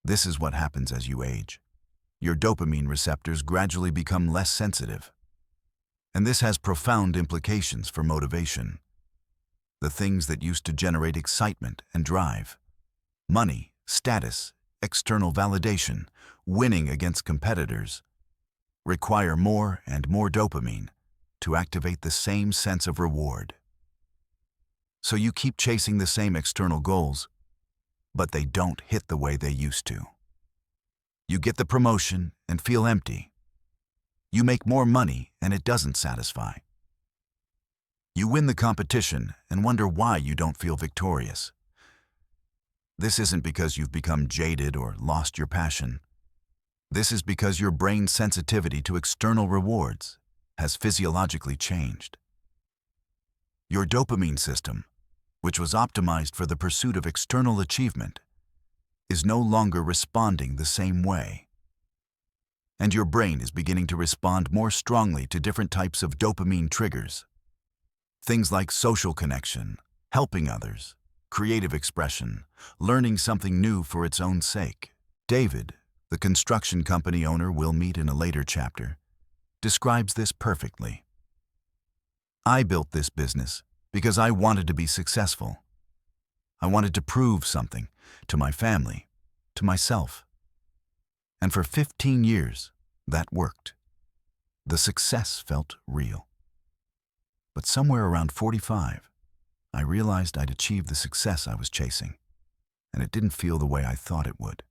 This is what happens as you age. Your dopamine receptors gradually become less sensitive. And this has profound implications for motivation. The things that used to generate excitement and drive, money, status, external validation, winning against competitors, require more and more dopamine to activate the same sense of reward. So you keep chasing the same external goals, but they don't hit the way they used to. You get the promotion and feel empty. You make more money and it doesn't satisfy. You win the competition and wonder why you don't feel victorious. This isn't because you've become jaded or lost your passion. This is because your brain's sensitivity to external rewards has physiologically changed. Your dopamine system, which was optimized for the pursuit of external achievement, is no longer responding the same way. And your brain is beginning to respond more strongly to different types of dopamine triggers. Things like social connection, helping others, creative expression, learning something new for its own sake. David, the construction company owner we'll meet in a later chapter, describes this perfectly. I built this business because I wanted to be successful. I wanted to prove something to my family, to myself. And for 15 years, that worked. The success felt real. But somewhere around 45, I realized I'd achieved the success I was chasing, and it didn't feel the way I thought it would.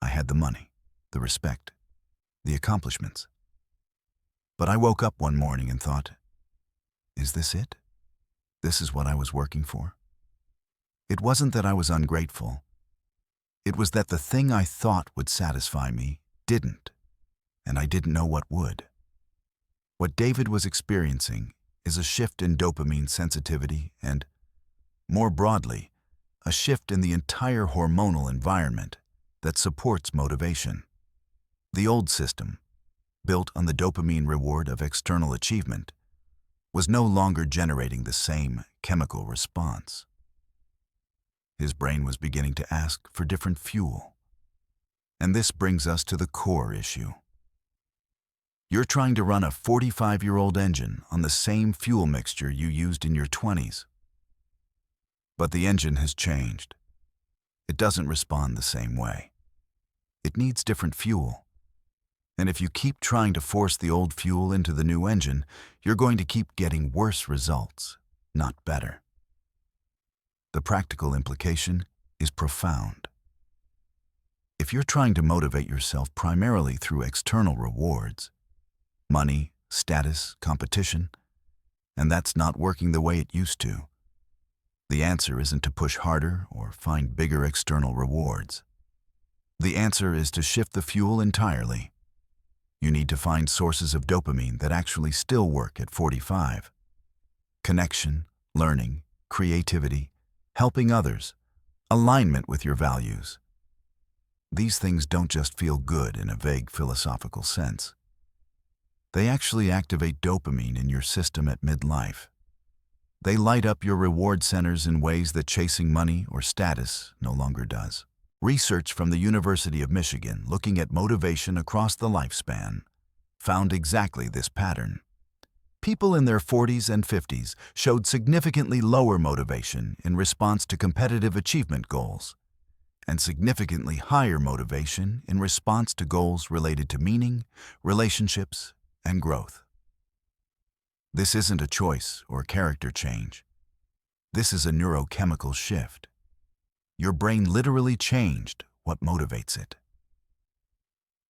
I had the money, the respect, the accomplishments. But I woke up one morning and thought, is this it? This is what I was working for? It wasn't that I was ungrateful. It was that the thing I thought would satisfy me didn't, and I didn't know what would. What David was experiencing is a shift in dopamine sensitivity and, more broadly, a shift in the entire hormonal environment that supports motivation. The old system, built on the dopamine reward of external achievement, was no longer generating the same chemical response. His brain was beginning to ask for different fuel. And this brings us to the core issue. You're trying to run a 45-year-old engine on the same fuel mixture you used in your 20s. But the engine has changed. It doesn't respond the same way. It needs different fuel. And if you keep trying to force the old fuel into the new engine, you're going to keep getting worse results, not better. The practical implication is profound. If you're trying to motivate yourself primarily through external rewards, money, status, competition, and that's not working the way it used to, the answer isn't to push harder or find bigger external rewards. The answer is to shift the fuel entirely. You need to find sources of dopamine that actually still work at 45. Connection, learning, creativity, helping others, alignment with your values. These things don't just feel good in a vague philosophical sense. They actually activate dopamine in your system at midlife. They light up your reward centers in ways that chasing money or status no longer does. Research from the University of Michigan looking at motivation across the lifespan found exactly this pattern. People in their 40s and 50s showed significantly lower motivation in response to competitive achievement goals, and significantly higher motivation in response to goals related to meaning, relationships, and growth. This isn't a choice or character change. This is a neurochemical shift. Your brain literally changed what motivates it.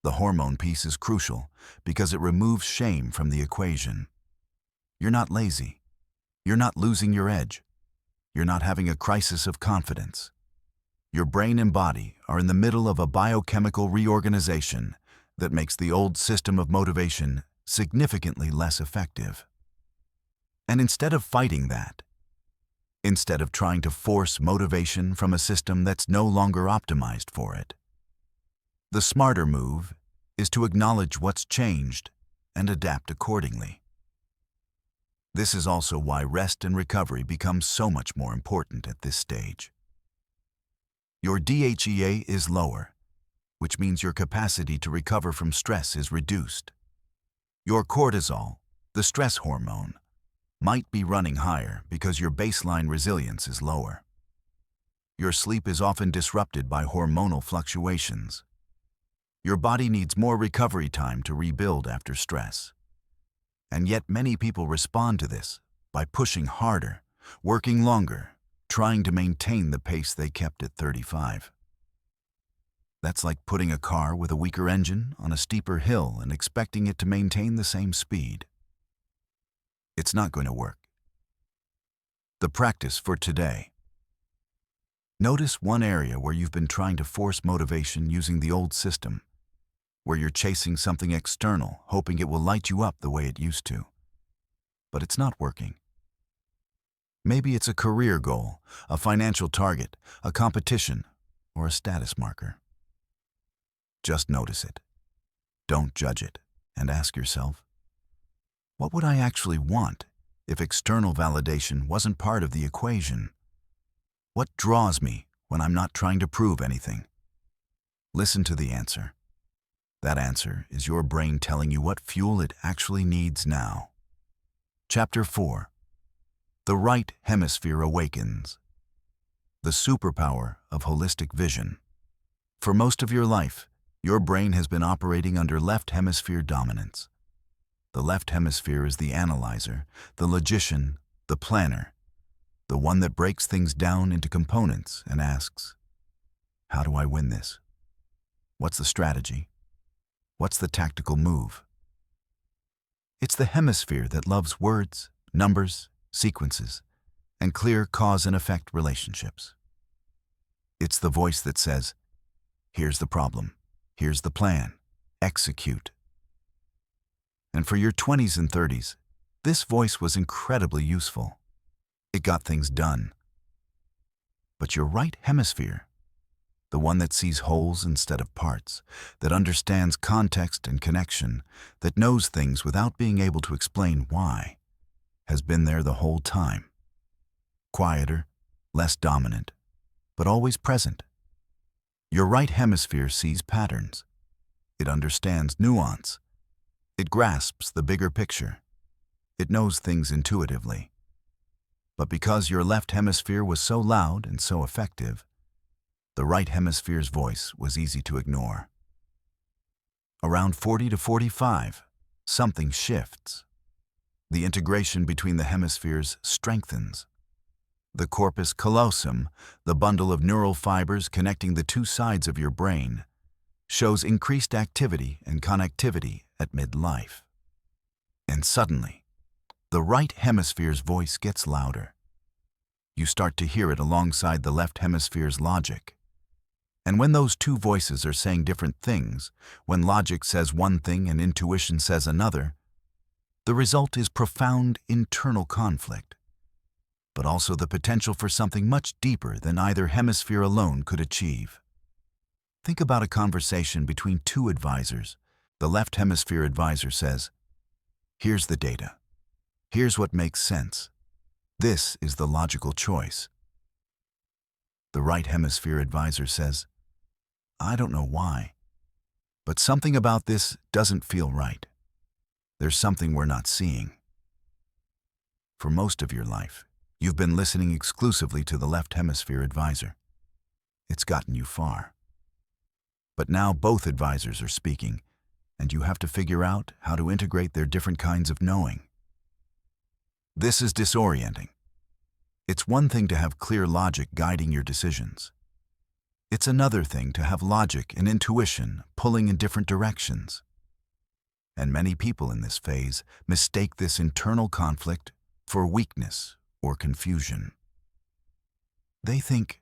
The hormone piece is crucial because it removes shame from the equation. You're not lazy. You're not losing your edge. You're not having a crisis of confidence. Your brain and body are in the middle of a biochemical reorganization that makes the old system of motivation significantly less effective. And instead of fighting that, instead of trying to force motivation from a system that's no longer optimized for it, the smarter move is to acknowledge what's changed and adapt accordingly. This is also why rest and recovery becomes so much more important at this stage. Your DHEA is lower, which means your capacity to recover from stress is reduced. Your cortisol, the stress hormone, might be running higher because your baseline resilience is lower. Your sleep is often disrupted by hormonal fluctuations. Your body needs more recovery time to rebuild after stress. And yet many people respond to this by pushing harder, working longer, trying to maintain the pace they kept at 35. That's like putting a car with a weaker engine on a steeper hill and expecting it to maintain the same speed. It's not going to work. The practice for today. Notice one area where you've been trying to force motivation using the old system, where you're chasing something external, hoping it will light you up the way it used to. But it's not working. Maybe it's a career goal, a financial target, a competition, or a status marker. Just notice it. Don't judge it, and ask yourself, what would I actually want if external validation wasn't part of the equation? What draws me when I'm not trying to prove anything? Listen to the answer. That answer is your brain telling you what fuel it actually needs now. Chapter 4. The Right Hemisphere Awakens. The Superpower of Holistic Vision. For most of your life, your brain has been operating under left hemisphere dominance. The left hemisphere is the analyzer, the logician, the planner, the one that breaks things down into components and asks, how do I win this? What's the strategy? What's the tactical move? It's the hemisphere that loves words, numbers, sequences, and clear cause and effect relationships. It's the voice that says, here's the problem, here's the plan, execute. And for your 20s and 30s, this voice was incredibly useful. It got things done. But your right hemisphere, the one that sees wholes instead of parts, that understands context and connection, that knows things without being able to explain why, has been there the whole time. Quieter, less dominant, but always present. Your right hemisphere sees patterns. It understands nuance. It grasps the bigger picture. It knows things intuitively. But because your left hemisphere was so loud and so effective, the right hemisphere's voice was easy to ignore. Around 40 to 45, something shifts. The integration between the hemispheres strengthens. The corpus callosum, the bundle of neural fibers connecting the two sides of your brain, shows increased activity and connectivity at midlife. And suddenly, the right hemisphere's voice gets louder. You start to hear it alongside the left hemisphere's logic. And when those two voices are saying different things, when logic says one thing and intuition says another, the result is profound internal conflict, but also the potential for something much deeper than either hemisphere alone could achieve. Think about a conversation between two advisors. The left hemisphere advisor says, here's the data. Here's what makes sense. This is the logical choice. The right hemisphere advisor says, I don't know why, but something about this doesn't feel right. There's something we're not seeing. For most of your life, you've been listening exclusively to the left hemisphere advisor. It's gotten you far. But now both advisors are speaking, and you have to figure out how to integrate their different kinds of knowing. This is disorienting. It's one thing to have clear logic guiding your decisions. It's another thing to have logic and intuition pulling in different directions. And many people in this phase mistake this internal conflict for weakness or confusion. They think,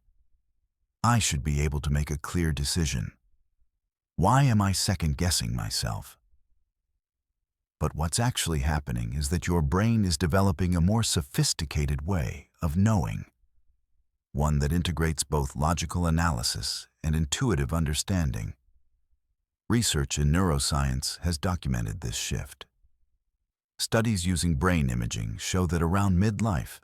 I should be able to make a clear decision. Why am I second-guessing myself? But what's actually happening is that your brain is developing a more sophisticated way of knowing, one that integrates both logical analysis and intuitive understanding. Research in neuroscience has documented this shift. Studies using brain imaging show that around midlife,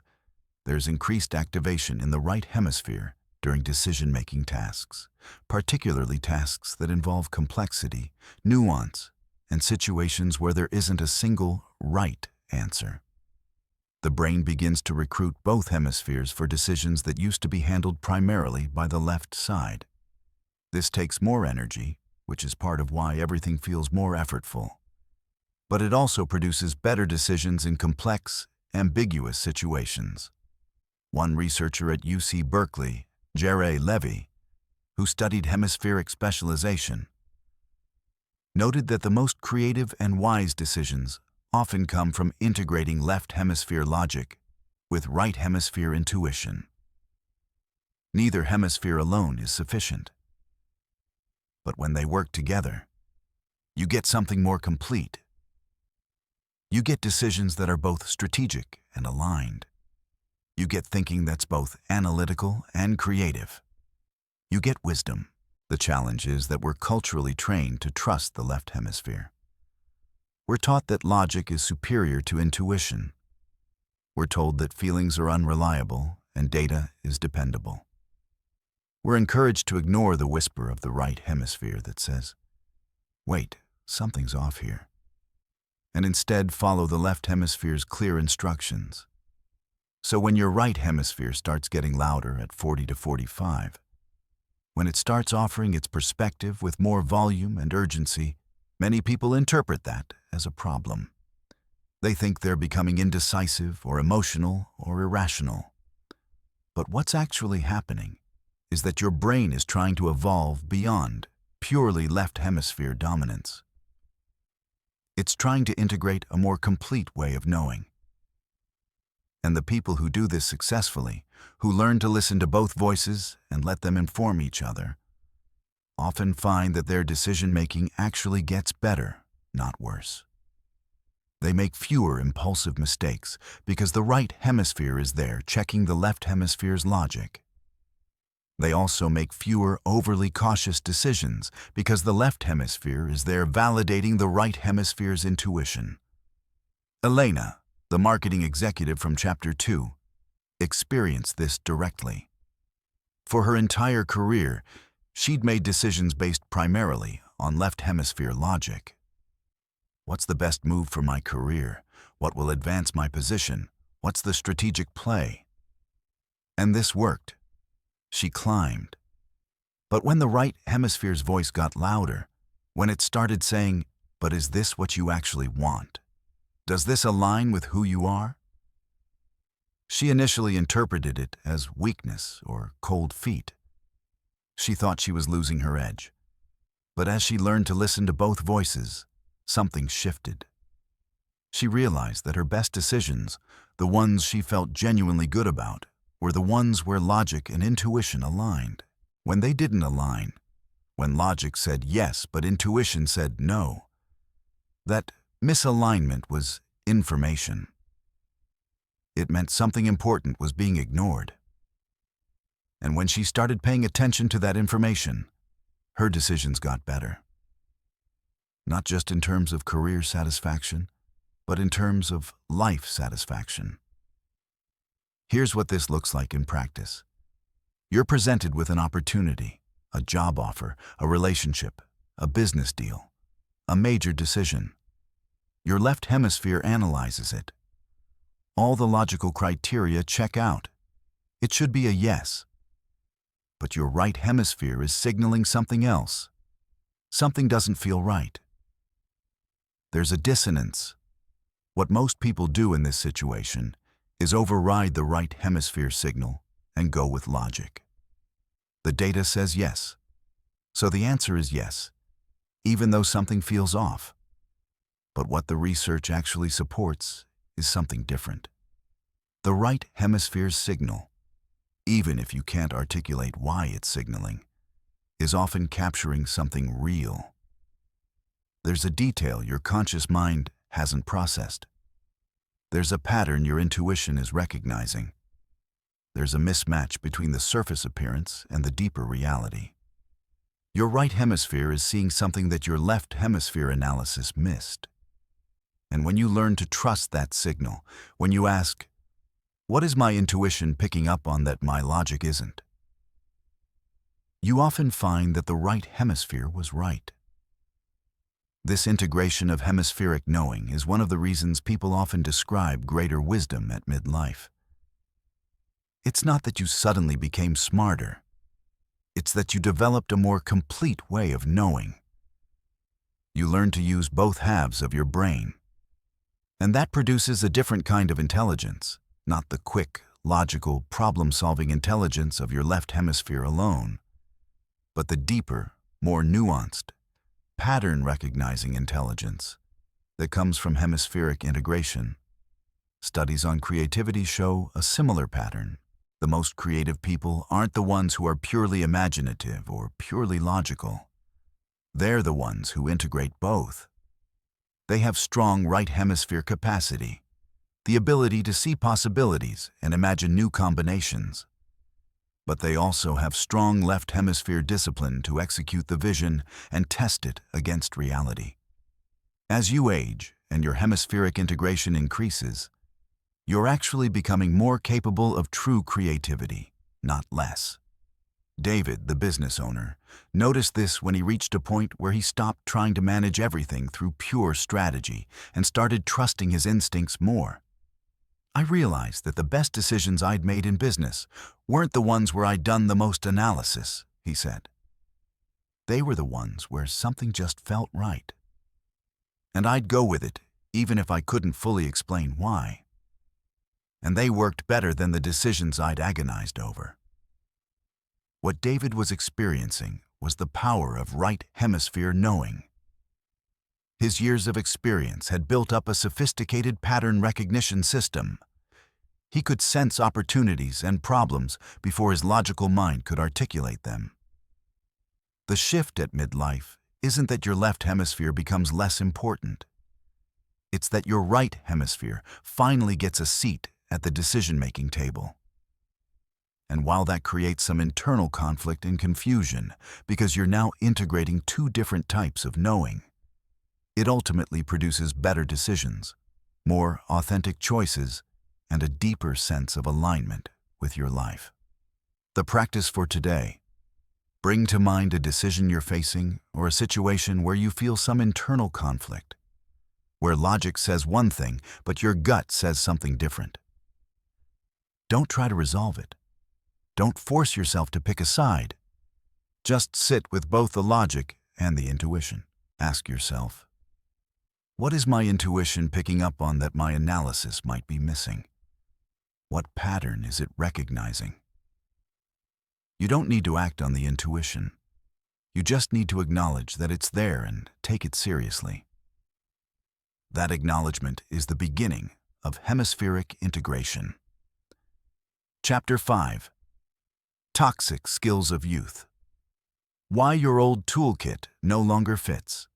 there's increased activation in the right hemisphere during decision-making tasks, particularly tasks that involve complexity, nuance, and situations where there isn't a single right answer. The brain begins to recruit both hemispheres for decisions that used to be handled primarily by the left side. This takes more energy, which is part of why everything feels more effortful. But it also produces better decisions in complex, ambiguous situations. One researcher at UC Berkeley, Jerry Levy, who studied hemispheric specialization, noted that the most creative and wise decisions often come from integrating left hemisphere logic with right hemisphere intuition. Neither hemisphere alone is sufficient. But when they work together, you get something more complete. You get decisions that are both strategic and aligned. You get thinking that's both analytical and creative. You get wisdom. The challenge is that we're culturally trained to trust the left hemisphere. We're taught that logic is superior to intuition. We're told that feelings are unreliable and data is dependable. We're encouraged to ignore the whisper of the right hemisphere that says, wait, something's off here, and instead follow the left hemisphere's clear instructions. So when your right hemisphere starts getting louder at 40 to 45, when it starts offering its perspective with more volume and urgency, many people interpret that as a problem. They think they're becoming indecisive or emotional or irrational. But what's actually happening is that your brain is trying to evolve beyond purely left hemisphere dominance. It's trying to integrate a more complete way of knowing. And the people who do this successfully, who learn to listen to both voices and let them inform each other, often find that their decision-making actually gets better, not worse. They make fewer impulsive mistakes because the right hemisphere is there checking the left hemisphere's logic. They also make fewer overly cautious decisions because the left hemisphere is there validating the right hemisphere's intuition. Elena, the marketing executive from Chapter 2, experienced this directly. For her entire career, she'd made decisions based primarily on left hemisphere logic. What's the best move for my career? What will advance my position? What's the strategic play? And this worked. She climbed. But when the right hemisphere's voice got louder, when it started saying, "But is this what you actually want? Does this align with who you are?" She initially interpreted it as weakness or cold feet. She thought she was losing her edge. But as she learned to listen to both voices, something shifted. She realized that her best decisions, the ones she felt genuinely good about, were the ones where logic and intuition aligned. When they didn't align, when logic said yes but intuition said no, that misalignment was information. It meant something important was being ignored. And when she started paying attention to that information, her decisions got better. Not just in terms of career satisfaction, but in terms of life satisfaction. Here's what this looks like in practice. You're presented with an opportunity, a job offer, a relationship, a business deal, a major decision. Your left hemisphere analyzes it. All the logical criteria check out. It should be a yes. But your right hemisphere is signaling something else. Something doesn't feel right. There's a dissonance. What most people do in this situation is override the right hemisphere signal and go with logic. The data says yes, so the answer is yes, even though something feels off. But what the research actually supports is something different. The right hemisphere's signal, even if you can't articulate why it's signaling, is often capturing something real. There's a detail your conscious mind hasn't processed. There's a pattern your intuition is recognizing. There's a mismatch between the surface appearance and the deeper reality. Your right hemisphere is seeing something that your left hemisphere analysis missed. And when you learn to trust that signal, when you ask, "What is my intuition picking up on that my logic isn't?" you often find that the right hemisphere was right. This integration of hemispheric knowing is one of the reasons people often describe greater wisdom at midlife. It's not that you suddenly became smarter. It's that you developed a more complete way of knowing. You learned to use both halves of your brain. And that produces a different kind of intelligence, not the quick, logical, problem-solving intelligence of your left hemisphere alone, but the deeper, more nuanced, pattern-recognizing intelligence that comes from hemispheric integration. Studies on creativity show a similar pattern. The most creative people aren't the ones who are purely imaginative or purely logical. They're the ones who integrate both. They have strong right hemisphere capacity, the ability to see possibilities and imagine new combinations. But they also have strong left hemisphere discipline to execute the vision and test it against reality. As you age and your hemispheric integration increases, you're actually becoming more capable of true creativity, not less. David, the business owner, noticed this when he reached a point where he stopped trying to manage everything through pure strategy and started trusting his instincts more. I realized that the best decisions I'd made in business weren't the ones where I'd done the most analysis, he said. They were the ones where something just felt right. And I'd go with it, even if I couldn't fully explain why. And they worked better than the decisions I'd agonized over. What David was experiencing was the power of right hemisphere knowing. His years of experience had built up a sophisticated pattern recognition system. He could sense opportunities and problems before his logical mind could articulate them. The shift at midlife isn't that your left hemisphere becomes less important. It's that your right hemisphere finally gets a seat at the decision-making table. And while that creates some internal conflict and confusion, because you're now integrating two different types of knowing, it ultimately produces better decisions, more authentic choices, and a deeper sense of alignment with your life. The practice for today: bring to mind a decision you're facing or a situation where you feel some internal conflict, where logic says one thing, but your gut says something different. Don't try to resolve it. Don't force yourself to pick a side. Just sit with both the logic and the intuition. Ask yourself, what is my intuition picking up on that my analysis might be missing? What pattern is it recognizing? You don't need to act on the intuition. You just need to acknowledge that it's there and take it seriously. That acknowledgement is the beginning of hemispheric integration. Chapter 5. Toxic Skills of Youth. Why your old toolkit no longer fits.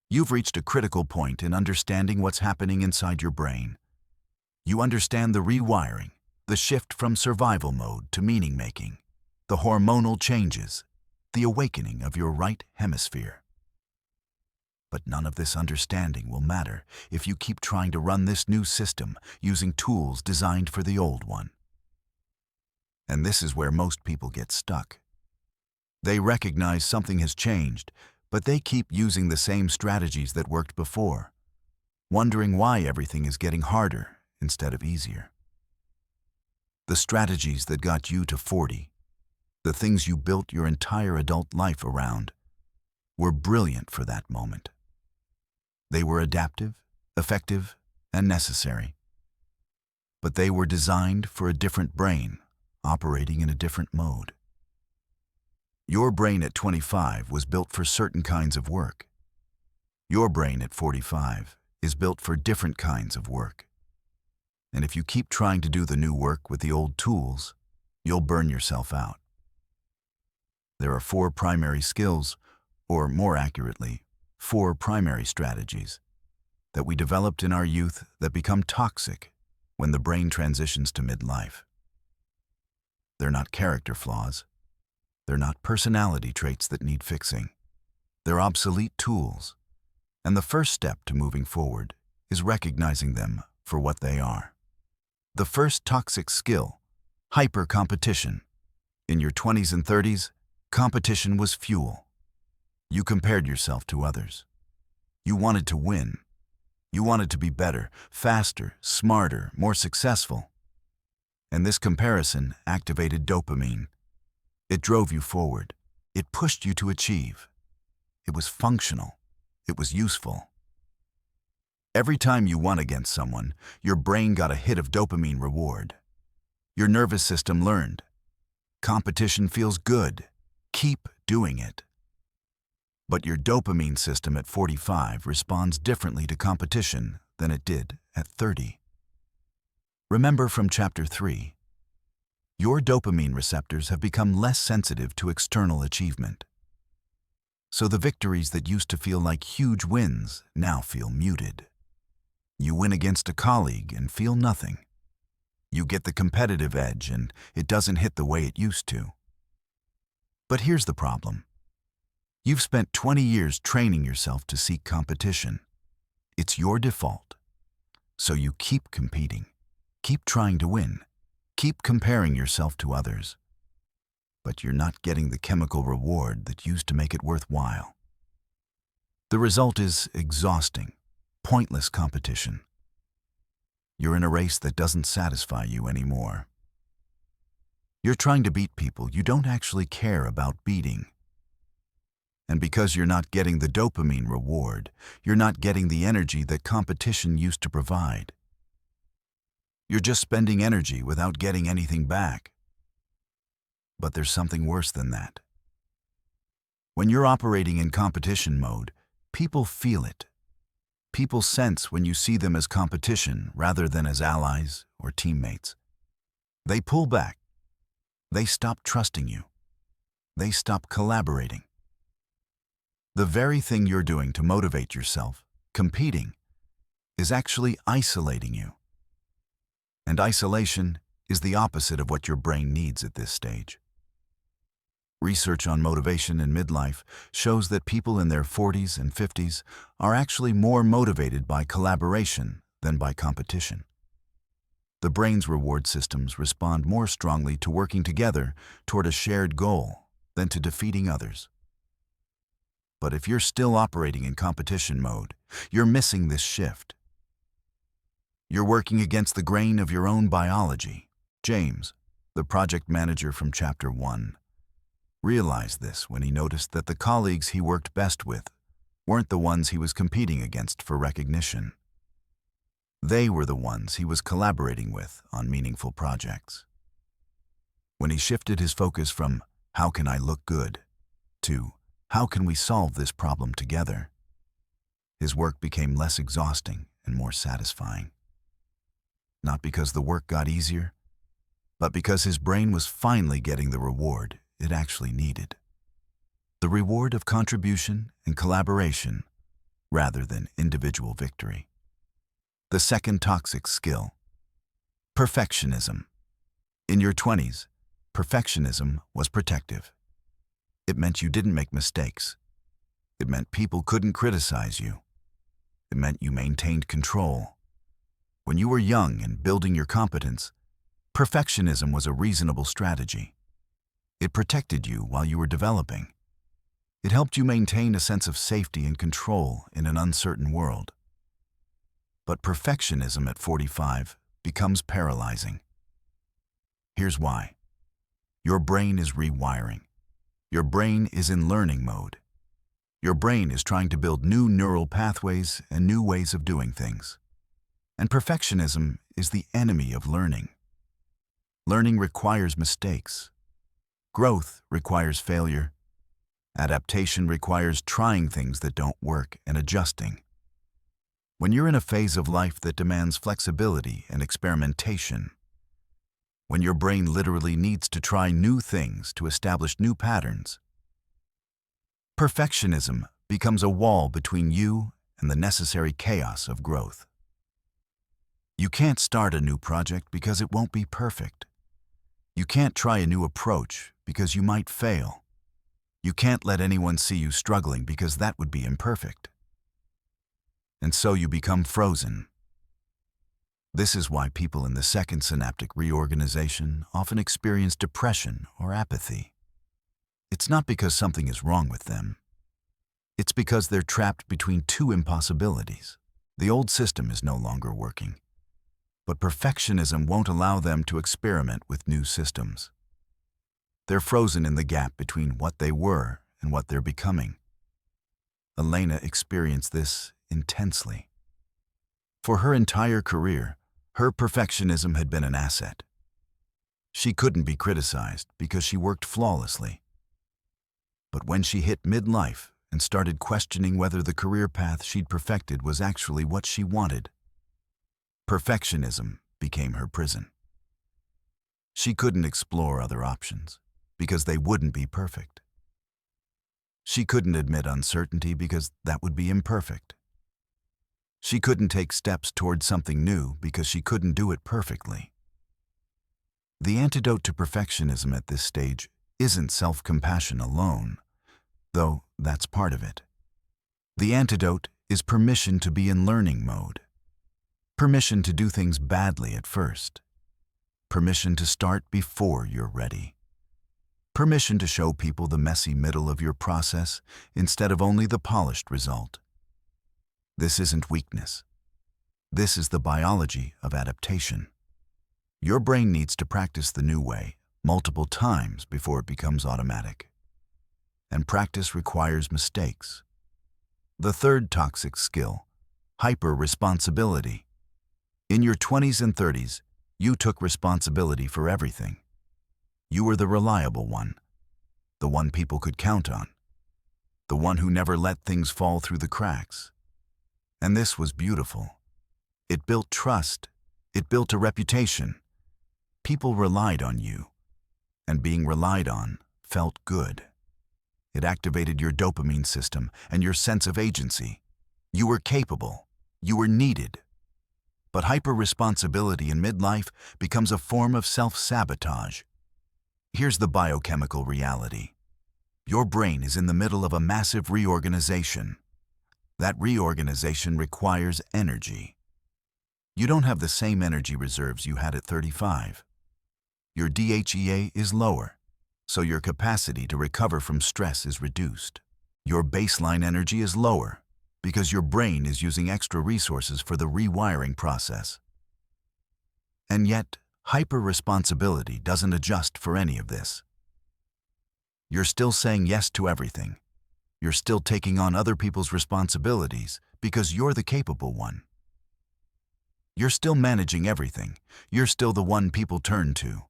You've reached a critical point in understanding what's happening inside your brain. You understand the rewiring, the shift from survival mode to meaning-making, the hormonal changes, the awakening of your right hemisphere. But none of this understanding will matter if you keep trying to run this new system using tools designed for the old one. And this is where most people get stuck. They recognize something has changed, but they keep using the same strategies that worked before, wondering why everything is getting harder instead of easier. The strategies that got you to 40, the things you built your entire adult life around, were brilliant for that moment. They were adaptive, effective, and necessary. But they were designed for a different brain, operating in a different mode. Your brain at 25 was built for certain kinds of work. Your brain at 45 is built for different kinds of work. And if you keep trying to do the new work with the old tools, you'll burn yourself out. There are 4 primary skills, or more accurately, 4 primary strategies, that we developed in our youth that become toxic when the brain transitions to midlife. They're not character flaws. They're not personality traits that need fixing. They're obsolete tools. And the first step to moving forward is recognizing them for what they are. The first toxic skill: hyper-competition. In your 20s and 30s, competition was fuel. You compared yourself to others. You wanted to win. You wanted to be better, faster, smarter, more successful. And this comparison activated dopamine. It drove you forward. It pushed you to achieve. It was functional. It was useful. Every time you won against someone, your brain got a hit of dopamine reward. Your nervous system learned. Competition feels good. Keep doing it. But your dopamine system at 45 responds differently to competition than it did at 30. Remember from Chapter 3, your dopamine receptors have become less sensitive to external achievement. So the victories that used to feel like huge wins now feel muted. You win against a colleague and feel nothing. You get the competitive edge and it doesn't hit the way it used to. But here's the problem. You've spent 20 years training yourself to seek competition. It's your default. So you keep competing. Keep trying to win. Keep comparing yourself to others. But you're not getting the chemical reward that used to make it worthwhile. The result is exhausting, pointless competition. You're in a race that doesn't satisfy you anymore. You're trying to beat people you don't actually care about beating. And because you're not getting the dopamine reward, you're not getting the energy that competition used to provide. You're just spending energy without getting anything back. But there's something worse than that. When you're operating in competition mode, people feel it. People sense when you see them as competition rather than as allies or teammates. They pull back. They stop trusting you. They stop collaborating. The very thing you're doing to motivate yourself, competing, is actually isolating you. And isolation is the opposite of what your brain needs at this stage. Research on motivation in midlife shows that people in their 40s and 50s are actually more motivated by collaboration than by competition. The brain's reward systems respond more strongly to working together toward a shared goal than to defeating others. But if you're still operating in competition mode, you're missing this shift. You're working against the grain of your own biology. James, the project manager from Chapter 1, realized this when he noticed that the colleagues he worked best with weren't the ones he was competing against for recognition. They were the ones he was collaborating with on meaningful projects. When he shifted his focus from "how can I look good" to "how can we solve this problem together," his work became less exhausting and more satisfying. Not because the work got easier, but because his brain was finally getting the reward it actually needed. The reward of contribution and collaboration rather than individual victory. The second toxic skill, perfectionism. In your 20s, perfectionism was protective. It meant you didn't make mistakes. It meant people couldn't criticize you. It meant you maintained control. When you were young and building your competence, perfectionism was a reasonable strategy. It protected you while you were developing. It helped you maintain a sense of safety and control in an uncertain world. But perfectionism at 45 becomes paralyzing. Here's why. Your brain is rewiring. Your brain is in learning mode. Your brain is trying to build new neural pathways and new ways of doing things. And perfectionism is the enemy of learning. Learning requires mistakes. Growth requires failure. Adaptation requires trying things that don't work and adjusting. When you're in a phase of life that demands flexibility and experimentation, when your brain literally needs to try new things to establish new patterns, perfectionism becomes a wall between you and the necessary chaos of growth. You can't start a new project because it won't be perfect. You can't try a new approach because you might fail. You can't let anyone see you struggling because that would be imperfect. And so you become frozen. This is why people in the second synaptic reorganization often experience depression or apathy. It's not because something is wrong with them. It's because they're trapped between two impossibilities. The old system is no longer working, but perfectionism won't allow them to experiment with new systems. They're frozen in the gap between what they were and what they're becoming. Elena experienced this intensely. For her entire career, her perfectionism had been an asset. She couldn't be criticized because she worked flawlessly. But when she hit midlife and started questioning whether the career path she'd perfected was actually what she wanted, perfectionism became her prison. She couldn't explore other options because they wouldn't be perfect. She couldn't admit uncertainty because that would be imperfect. She couldn't take steps toward something new because she couldn't do it perfectly. The antidote to perfectionism at this stage isn't self-compassion alone, though that's part of it. The antidote is permission to be in learning mode. Permission to do things badly at first. Permission to start before you're ready. Permission to show people the messy middle of your process instead of only the polished result. This isn't weakness. This is the biology of adaptation. Your brain needs to practice the new way multiple times before it becomes automatic. And practice requires mistakes. The third toxic skill, hyper-responsibility. In your 20s and 30s, you took responsibility for everything. You were the reliable one, the one people could count on, the one who never let things fall through the cracks. And this was beautiful. It built trust. It built a reputation. People relied on you, and being relied on felt good. It activated your dopamine system and your sense of agency. You were capable. You were needed. But hyper-responsibility in midlife becomes a form of self-sabotage. Here's the biochemical reality. Your brain is in the middle of a massive reorganization. That reorganization requires energy. You don't have the same energy reserves you had at 35. Your DHEA is lower, so your capacity to recover from stress is reduced. Your baseline energy is lower because your brain is using extra resources for the rewiring process. And yet, hyper-responsibility doesn't adjust for any of this. You're still saying yes to everything. You're still taking on other people's responsibilities because you're the capable one. You're still managing everything. You're still the one people turn to.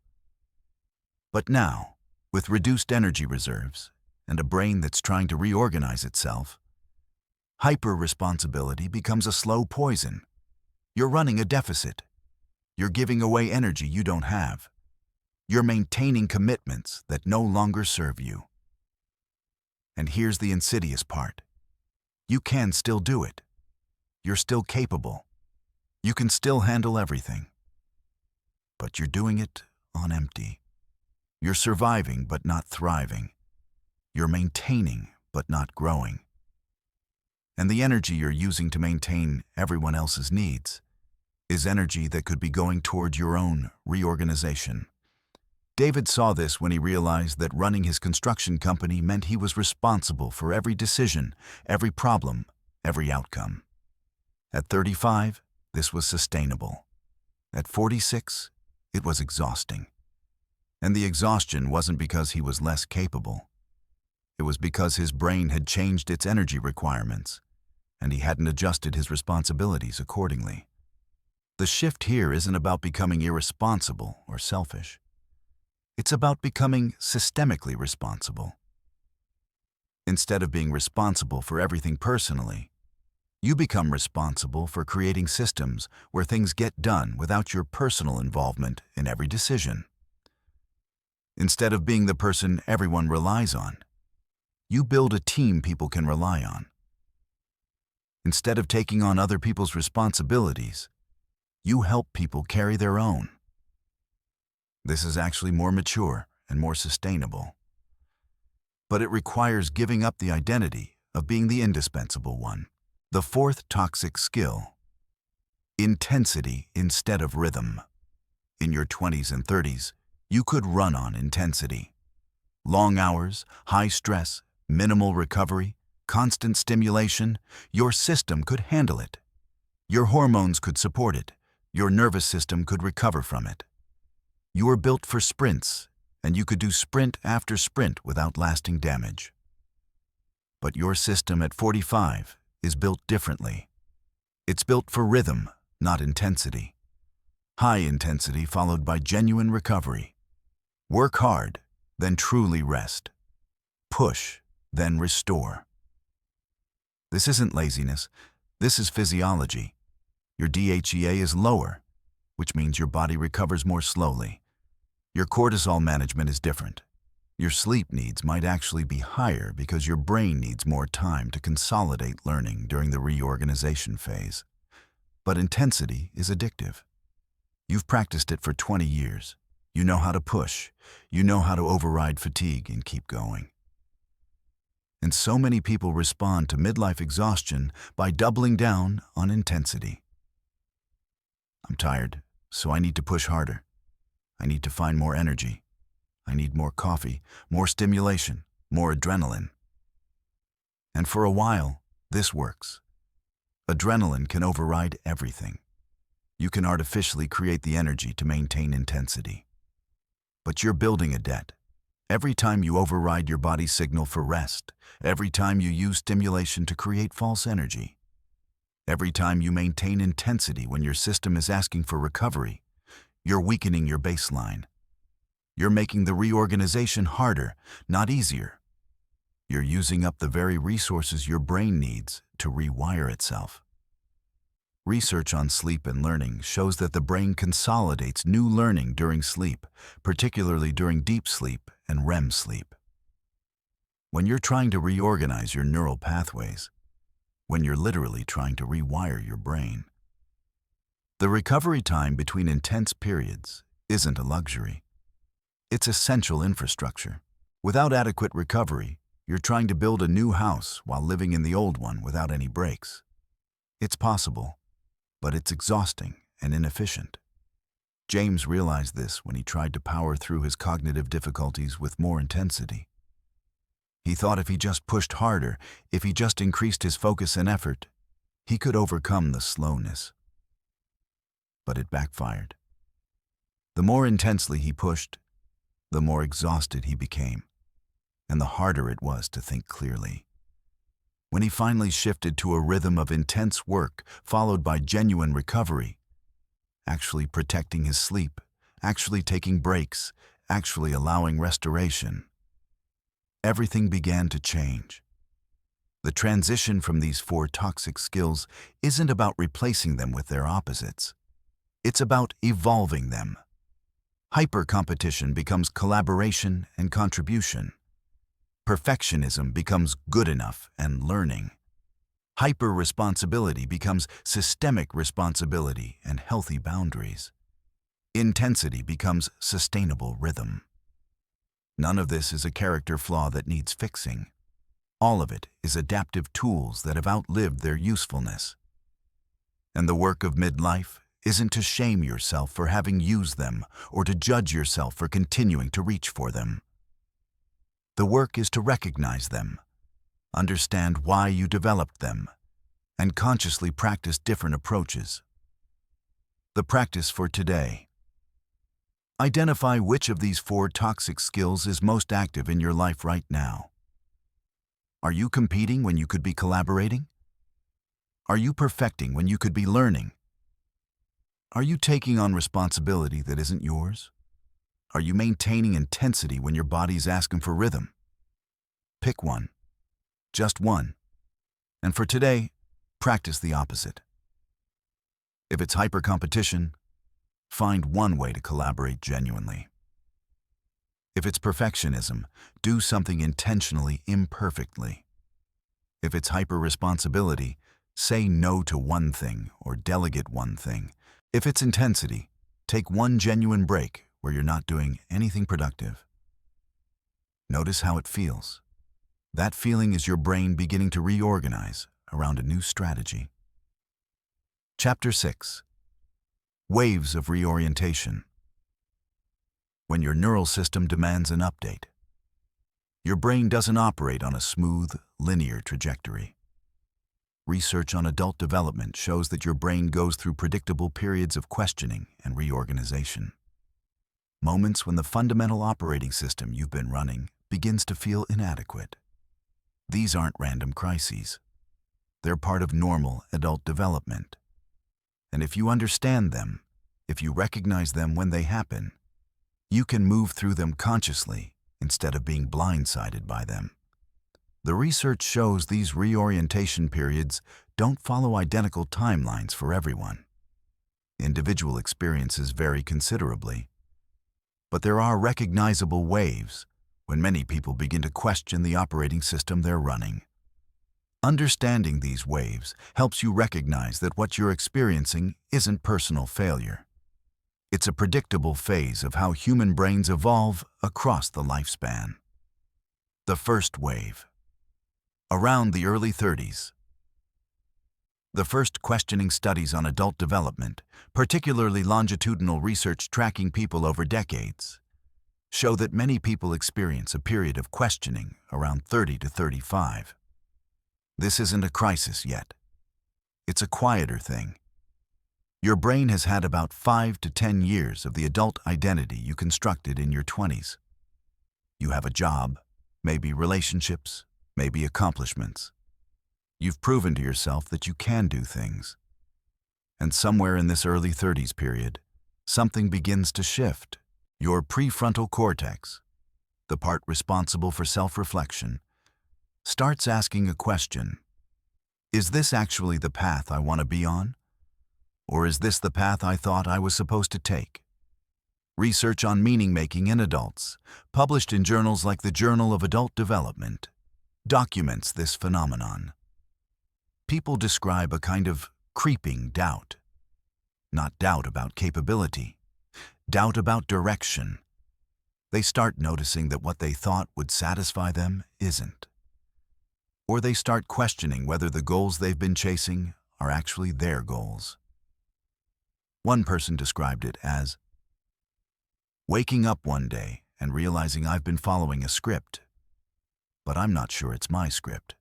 But now, with reduced energy reserves and a brain that's trying to reorganize itself, hyper-responsibility becomes a slow poison. You're running a deficit. You're giving away energy you don't have. You're maintaining commitments that no longer serve you. And here's the insidious part. You can still do it. You're still capable. You can still handle everything. But you're doing it on empty. You're surviving but not thriving. You're maintaining but not growing. And the energy you're using to maintain everyone else's needs is energy that could be going toward your own reorganization. David saw this when he realized that running his construction company meant he was responsible for every decision, every problem, every outcome. At 35, this was sustainable. At 46, it was exhausting. And the exhaustion wasn't because he was less capable. It was because his brain had changed its energy requirements, and he hadn't adjusted his responsibilities accordingly. The shift here isn't about becoming irresponsible or selfish. It's about becoming systemically responsible. Instead of being responsible for everything personally, you become responsible for creating systems where things get done without your personal involvement in every decision. Instead of being the person everyone relies on, you build a team people can rely on. Instead of taking on other people's responsibilities, you help people carry their own. This is actually more mature and more sustainable. But it requires giving up the identity of being the indispensable one. The fourth toxic skill: intensity instead of rhythm. In your 20s and 30s, you could run on intensity. Long hours, high stress, minimal recovery, constant stimulation, your system could handle it. Your hormones could support it. Your nervous system could recover from it. You were built for sprints, and you could do sprint after sprint without lasting damage. But your system at 45 is built differently. It's built for rhythm, not intensity. High intensity followed by genuine recovery. Work hard, then truly rest. Push, then restore. This isn't laziness. This is physiology. Your DHEA is lower, which means your body recovers more slowly. Your cortisol management is different. Your sleep needs might actually be higher because your brain needs more time to consolidate learning during the reorganization phase. But intensity is addictive. You've practiced it for 20 years. You know how to push. You know how to override fatigue and keep going. And so many people respond to midlife exhaustion by doubling down on intensity. I'm tired, so I need to push harder. I need to find more energy. I need more coffee, more stimulation, more adrenaline. And for a while, this works. Adrenaline can override everything. You can artificially create the energy to maintain intensity. But you're building a debt. Every time you override your body's signal for rest, every time you use stimulation to create false energy, every time you maintain intensity when your system is asking for recovery, you're weakening your baseline. You're making the reorganization harder, not easier. You're using up the very resources your brain needs to rewire itself. Research on sleep and learning shows that the brain consolidates new learning during sleep, particularly during deep sleep and REM sleep. When you're trying to reorganize your neural pathways, when you're literally trying to rewire your brain, the recovery time between intense periods isn't a luxury. It's essential infrastructure. Without adequate recovery, you're trying to build a new house while living in the old one without any breaks. It's possible, but it's exhausting and inefficient. James realized this when he tried to power through his cognitive difficulties with more intensity. He thought if he just pushed harder, if he just increased his focus and effort, he could overcome the slowness. But it backfired. The more intensely he pushed, the more exhausted he became, and the harder it was to think clearly. When he finally shifted to a rhythm of intense work followed by genuine recovery, actually protecting his sleep, actually taking breaks, actually allowing restoration, everything began to change. The transition from these 4 toxic skills isn't about replacing them with their opposites. It's about evolving them. Hyper-competition becomes collaboration and contribution. Perfectionism becomes good enough and learning. Hyper-responsibility becomes systemic responsibility and healthy boundaries. Intensity becomes sustainable rhythm. None of this is a character flaw that needs fixing. All of it is adaptive tools that have outlived their usefulness. And the work of midlife isn't to shame yourself for having used them or to judge yourself for continuing to reach for them. The work is to recognize them, understand why you developed them, and consciously practice different approaches. The practice for today. Identify which of these 4 toxic skills is most active in your life right now. Are you competing when you could be collaborating? Are you perfecting when you could be learning? Are you taking on responsibility that isn't yours? Are you maintaining intensity when your body's asking for rhythm? Pick one. Just one. And for today, practice the opposite. If it's hyper-competition, find one way to collaborate genuinely. If it's perfectionism, do something intentionally imperfectly. If it's hyper-responsibility, say no to one thing or delegate one thing. If it's intensity, take one genuine break where you're not doing anything productive. Notice how it feels. That feeling is your brain beginning to reorganize around a new strategy. Chapter 6. Waves of Reorientation. When your neural system demands an update. Your brain doesn't operate on a smooth, linear trajectory. Research on adult development shows that your brain goes through predictable periods of questioning and reorganization. Moments when the fundamental operating system you've been running begins to feel inadequate. These aren't random crises. They're part of normal adult development. And if you understand them, if you recognize them when they happen, you can move through them consciously instead of being blindsided by them. The research shows these reorientation periods don't follow identical timelines for everyone. Individual experiences vary considerably, but there are recognizable waves when many people begin to question the operating system they're running. Understanding these waves helps you recognize that what you're experiencing isn't personal failure. It's a predictable phase of how human brains evolve across the lifespan. The first wave. Around the early 30s. The first questioning studies on adult development, particularly longitudinal research tracking people over decades, show that many people experience a period of questioning around 30 to 35. This isn't a crisis yet. It's a quieter thing. Your brain has had about 5 to 10 years of the adult identity you constructed in your 20s. You have a job, maybe relationships, maybe accomplishments. You've proven to yourself that you can do things. And somewhere in this early 30s period, something begins to shift. Your prefrontal cortex, the part responsible for self-reflection, starts asking a question. Is this actually the path I want to be on? Or is this the path I thought I was supposed to take? Research on meaning-making in adults, published in journals like the Journal of Adult Development, documents this phenomenon. People describe a kind of creeping doubt. Not doubt about capability, doubt about direction. They start noticing that what they thought would satisfy them isn't. Or they start questioning whether the goals they've been chasing are actually their goals. One person described it as waking up one day and realizing I've been following a script, but I'm not sure it's my script.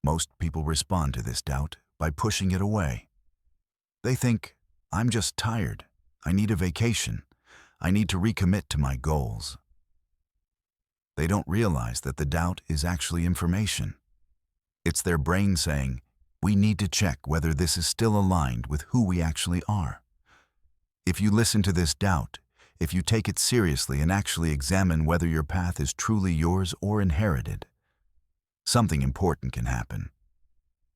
Most people respond to this doubt by pushing it away. They think, I'm just tired, I need a vacation, I need to recommit to my goals. They don't realize that the doubt is actually information. It's their brain saying, we need to check whether this is still aligned with who we actually are. If you listen to this doubt, if you take it seriously and actually examine whether your path is truly yours or inherited, something important can happen.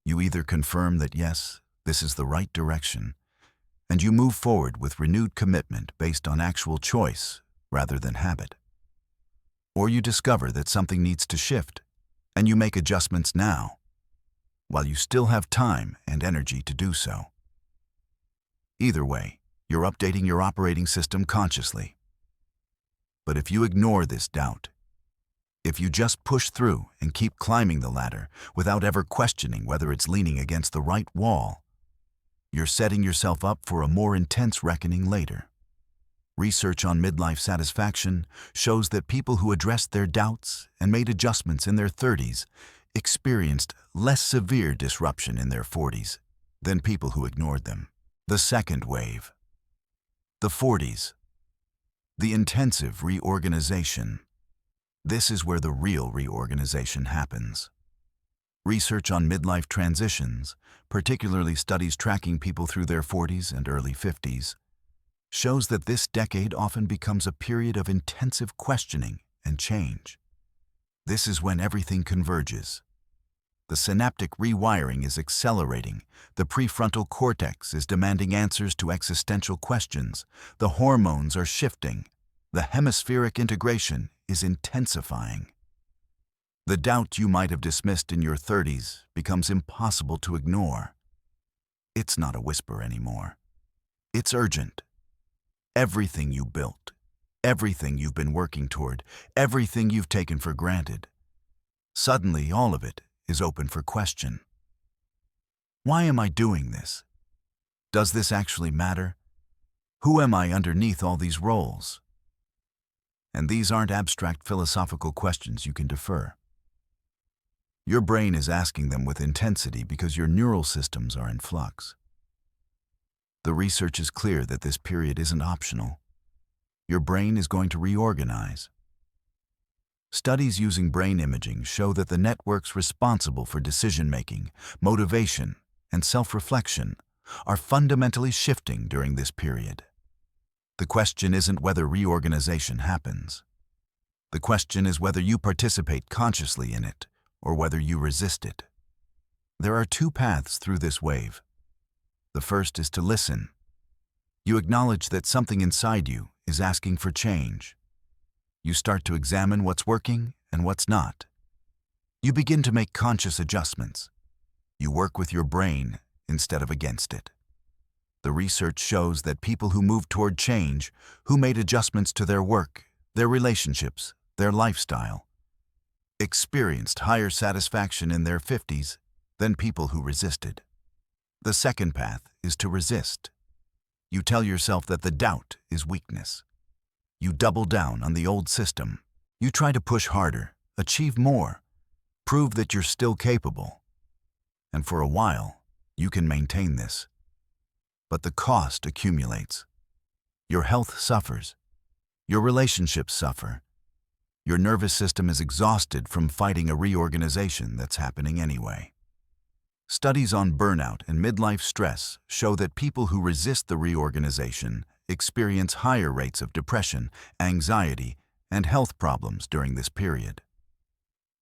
You either confirm that yes, this is the right direction, and you move forward with renewed commitment based on actual choice rather than habit. Or you discover that something needs to shift, and you make adjustments now, while you still have time and energy to do so. Either way, you're updating your operating system consciously. But if you ignore this doubt, if you just push through and keep climbing the ladder without ever questioning whether it's leaning against the right wall, you're setting yourself up for a more intense reckoning later. Research on midlife satisfaction shows that people who addressed their doubts and made adjustments in their 30s experienced less severe disruption in their 40s than people who ignored them. The second wave. The 40s. The intensive reorganization. This is where the real reorganization happens. Research on midlife transitions, particularly studies tracking people through their 40s and early 50s, shows that this decade often becomes a period of intensive questioning and change. This is when everything converges. The synaptic rewiring is accelerating, the prefrontal cortex is demanding answers to existential questions, the hormones are shifting, the hemispheric integration is intensifying. The doubt you might have dismissed in your 30s becomes impossible to ignore. It's not a whisper anymore. It's urgent. Everything you built, everything you've been working toward, everything you've taken for granted, suddenly all of it is open for question. Why am I doing this? Does this actually matter? Who am I underneath all these roles? And these aren't abstract philosophical questions you can defer. Your brain is asking them with intensity because your neural systems are in flux. The research is clear that this period isn't optional. Your brain is going to reorganize. Studies using brain imaging show that the networks responsible for decision-making, motivation, and self-reflection are fundamentally shifting during this period. The question isn't whether reorganization happens. The question is whether you participate consciously in it or whether you resist it. There are two paths through this wave. The first is to listen. You acknowledge that something inside you is asking for change. You start to examine what's working and what's not. You begin to make conscious adjustments. You work with your brain instead of against it. The research shows that people who moved toward change, who made adjustments to their work, their relationships, their lifestyle, experienced higher satisfaction in their 50s than people who resisted. The second path is to resist. You tell yourself that the doubt is weakness. You double down on the old system. You try to push harder, achieve more, prove that you're still capable. And for a while, you can maintain this. But the cost accumulates. Your health suffers. Your relationships suffer. Your nervous system is exhausted from fighting a reorganization that's happening anyway. Studies on burnout and midlife stress show that people who resist the reorganization experience higher rates of depression, anxiety, and health problems during this period.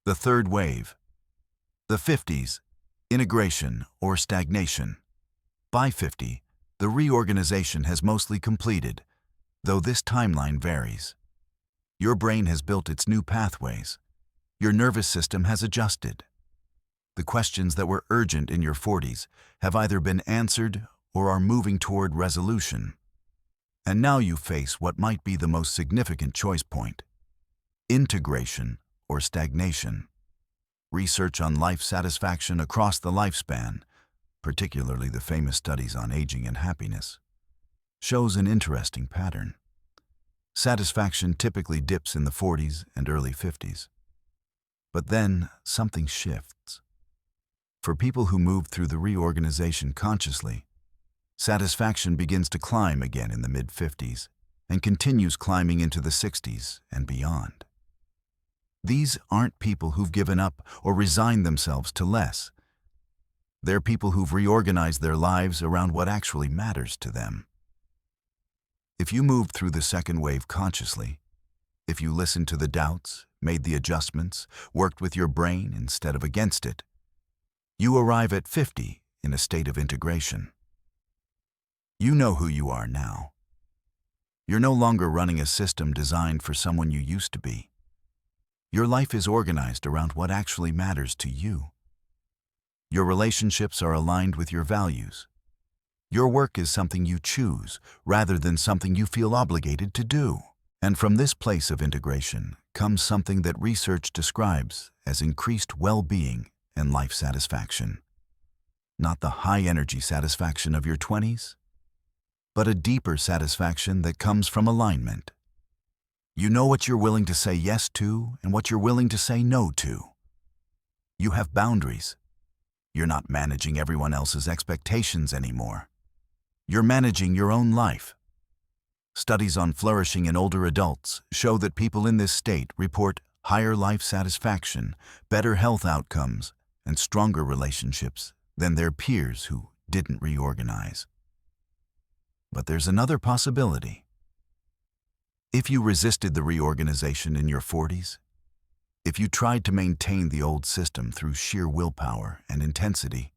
The third wave. The 50s, integration or stagnation. By 50, the reorganization has mostly completed, though this timeline varies. Your brain has built its new pathways. Your nervous system has adjusted. The questions that were urgent in your 40s have either been answered or are moving toward resolution. And now you face what might be the most significant choice point: integration or stagnation. Research on life satisfaction across the lifespan, particularly the famous studies on aging and happiness, shows an interesting pattern. Satisfaction typically dips in the 40s and early 50s. But then something shifts. For people who move through the reorganization consciously, satisfaction begins to climb again in the mid-50s and continues climbing into the 60s and beyond. These aren't people who've given up or resigned themselves to less. They're people who've reorganized their lives around what actually matters to them. If you moved through the second wave consciously, if you listened to the doubts, made the adjustments, worked with your brain instead of against it, you arrive at 50 in a state of integration. You know who you are now. You're no longer running a system designed for someone you used to be. Your life is organized around what actually matters to you. Your relationships are aligned with your values. Your work is something you choose rather than something you feel obligated to do. And from this place of integration comes something that research describes as increased well-being and life satisfaction. Not the high-energy satisfaction of your 20s, but a deeper satisfaction that comes from alignment. You know what you're willing to say yes to and what you're willing to say no to. You have boundaries. You're not managing everyone else's expectations anymore. You're managing your own life. Studies on flourishing in older adults show that people in this state report higher life satisfaction, better health outcomes, and stronger relationships than their peers who didn't reorganize. But there's another possibility. If you resisted the reorganization in your 40s, if you tried to maintain the old system through sheer willpower and intensity,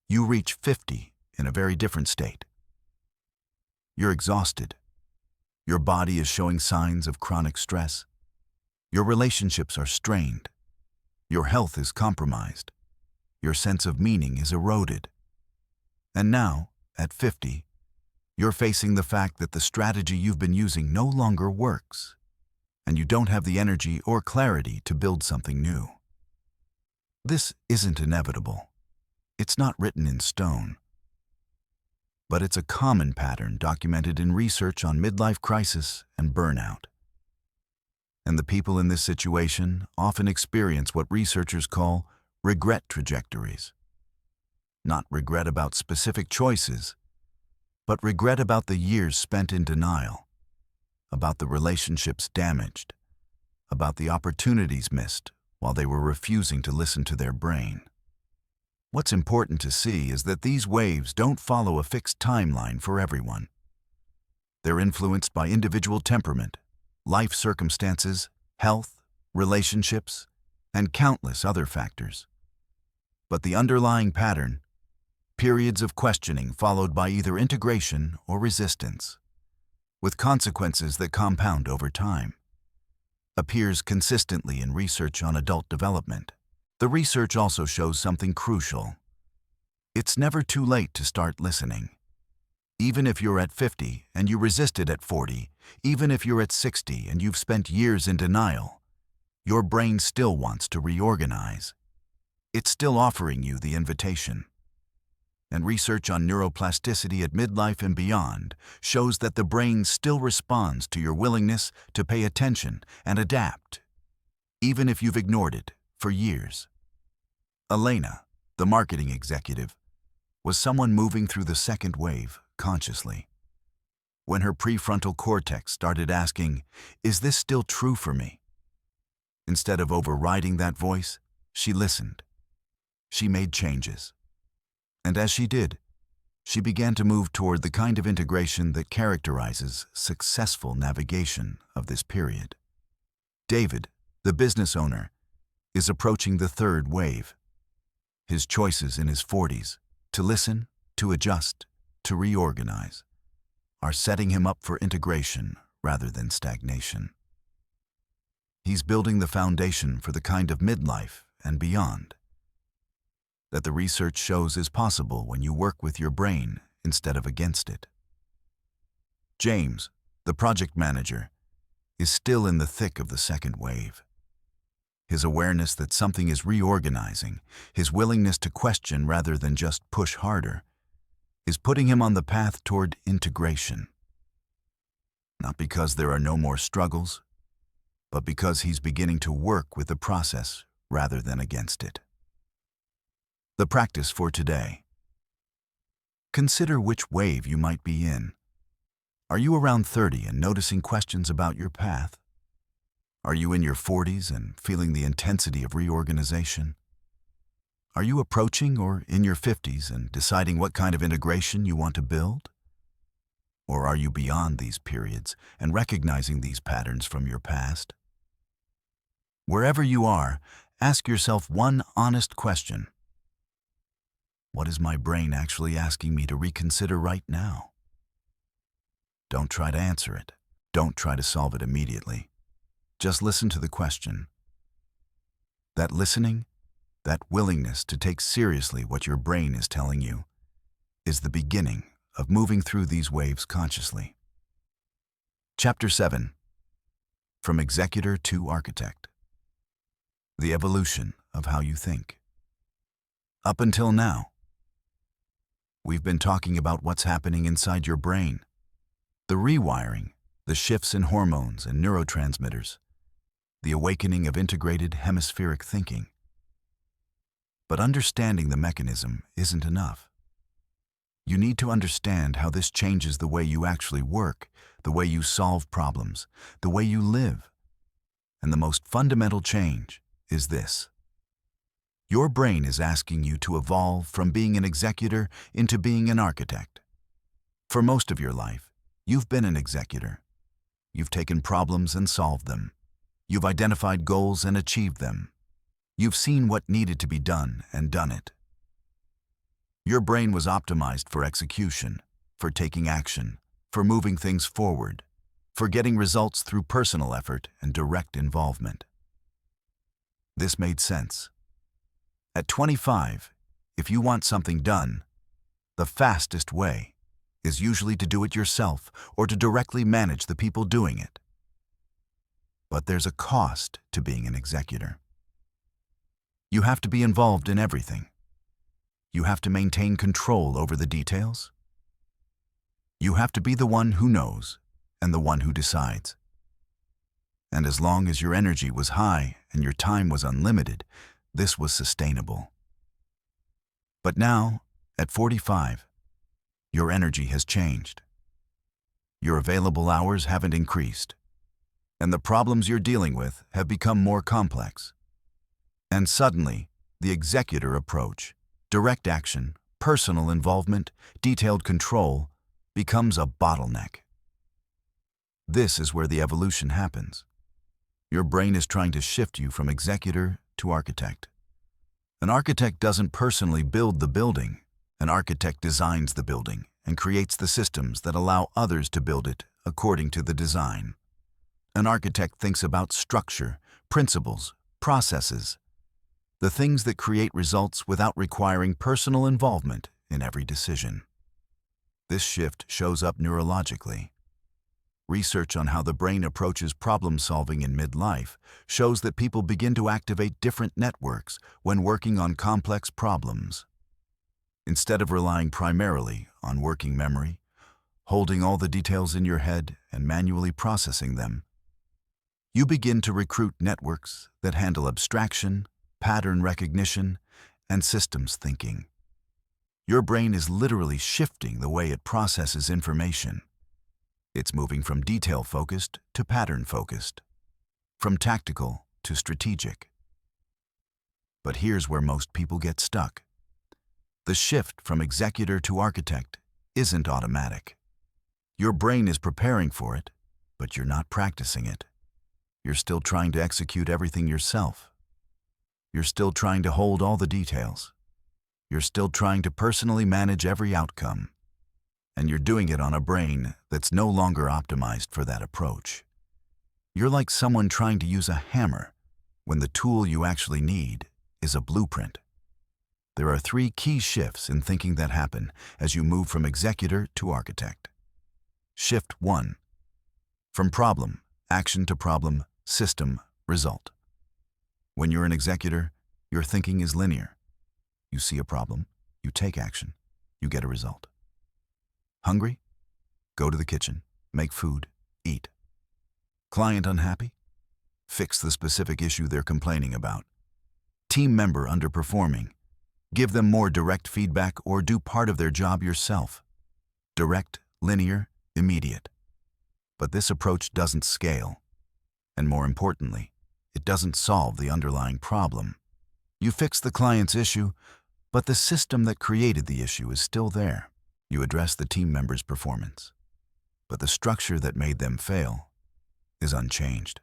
you reach 50 in a very different state. You're exhausted. Your body is showing signs of chronic stress. Your relationships are strained. Your health is compromised. Your sense of meaning is eroded. And now, at 50, you're facing the fact that the strategy you've been using no longer works, and you don't have the energy or clarity to build something new. This isn't inevitable. It's not written in stone. But it's a common pattern documented in research on midlife crisis and burnout. And the people in this situation often experience what researchers call regret trajectories. Not regret about specific choices, but regret about the years spent in denial, about the relationships damaged, about the opportunities missed while they were refusing to listen to their brain. What's important to see is that these waves don't follow a fixed timeline for everyone. They're influenced by individual temperament, life circumstances, health, relationships, and countless other factors. But the underlying pattern, periods of questioning followed by either integration or resistance, with consequences that compound over time, appears consistently in research on adult development. The research also shows something crucial. It's never too late to start listening. Even if you're at 50 and you resisted at 40, even if you're at 60 and you've spent years in denial, your brain still wants to reorganize. It's still offering you the invitation. And research on neuroplasticity at midlife and beyond shows that the brain still responds to your willingness to pay attention and adapt, even if you've ignored it for years. Elena, the marketing executive, was someone moving through the second wave consciously. When her prefrontal cortex started asking, "Is this still true for me?" Instead of overriding that voice, she listened. She made changes. And as she did, she began to move toward the kind of integration that characterizes successful navigation of this period. David, the business owner, is approaching the third wave. His choices in his 40s, to listen, to adjust, to reorganize, are setting him up for integration rather than stagnation. He's building the foundation for the kind of midlife and beyond that the research shows is possible when you work with your brain instead of against it. James, the project manager, is still in the thick of the second wave. His awareness that something is reorganizing, his willingness to question rather than just push harder, is putting him on the path toward integration. Not because there are no more struggles, but because he's beginning to work with the process rather than against it. The practice for today. Consider which wave you might be in. Are you around 30 and noticing questions about your path? Are you in your 40s and feeling the intensity of reorganization? Are you approaching or in your 50s and deciding what kind of integration you want to build? Or are you beyond these periods and recognizing these patterns from your past? Wherever you are, ask yourself one honest question. What is my brain actually asking me to reconsider right now? Don't try to answer it. Don't try to solve it immediately. Just listen to the question. That listening, that willingness to take seriously what your brain is telling you, is the beginning of moving through these waves consciously. Chapter 7. From Executor to Architect. The evolution of how you think. Up until now, we've been talking about what's happening inside your brain, the rewiring, the shifts in hormones and neurotransmitters, the awakening of integrated hemispheric thinking. But understanding the mechanism isn't enough. You need to understand how this changes the way you actually work, the way you solve problems, the way you live. And the most fundamental change is this. Your brain is asking you to evolve from being an executor into being an architect. For most of your life, you've been an executor. You've taken problems and solved them. You've identified goals and achieved them. You've seen what needed to be done and done it. Your brain was optimized for execution, for taking action, for moving things forward, for getting results through personal effort and direct involvement. This made sense. At 25, if you want something done, the fastest way is usually to do it yourself or to directly manage the people doing it. But there's a cost to being an executor. You have to be involved in everything. You have to maintain control over the details. You have to be the one who knows and the one who decides. And as long as your energy was high and your time was unlimited, this was sustainable. But now, at 45, your energy has changed. Your available hours haven't increased, and the problems you're dealing with have become more complex. And suddenly, the executor approach, direct action, personal involvement, detailed control, becomes a bottleneck. This is where the evolution happens. Your brain is trying to shift you from executor to architect. An architect doesn't personally build the building. An architect designs the building and creates the systems that allow others to build it according to the design. An architect thinks about structure, principles, processes, the things that create results without requiring personal involvement in every decision. This shift shows up neurologically. Research on how the brain approaches problem-solving in midlife shows that people begin to activate different networks when working on complex problems. Instead of relying primarily on working memory, holding all the details in your head and manually processing them, you begin to recruit networks that handle abstraction, pattern recognition, and systems thinking. Your brain is literally shifting the way it processes information. It's moving from detail-focused to pattern-focused, from tactical to strategic. But here's where most people get stuck. The shift from executor to architect isn't automatic. Your brain is preparing for it, but you're not practicing it. You're still trying to execute everything yourself. You're still trying to hold all the details. You're still trying to personally manage every outcome, and you're doing it on a brain that's no longer optimized for that approach. You're like someone trying to use a hammer when the tool you actually need is a blueprint. There are 3 key shifts in thinking that happen as you move from executor to architect. Shift 1. From problem, action to problem, system, result. When you're an executor, your thinking is linear. You see a problem, you take action, you get a result. Hungry? Go to the kitchen, make food, eat. Client unhappy? Fix the specific issue they're complaining about. Team member underperforming? Give them more direct feedback or do part of their job yourself. Direct, linear, immediate. But this approach doesn't scale. And more importantly, it doesn't solve the underlying problem. You fix the client's issue, but the system that created the issue is still there. You address the team member's performance, but the structure that made them fail is unchanged.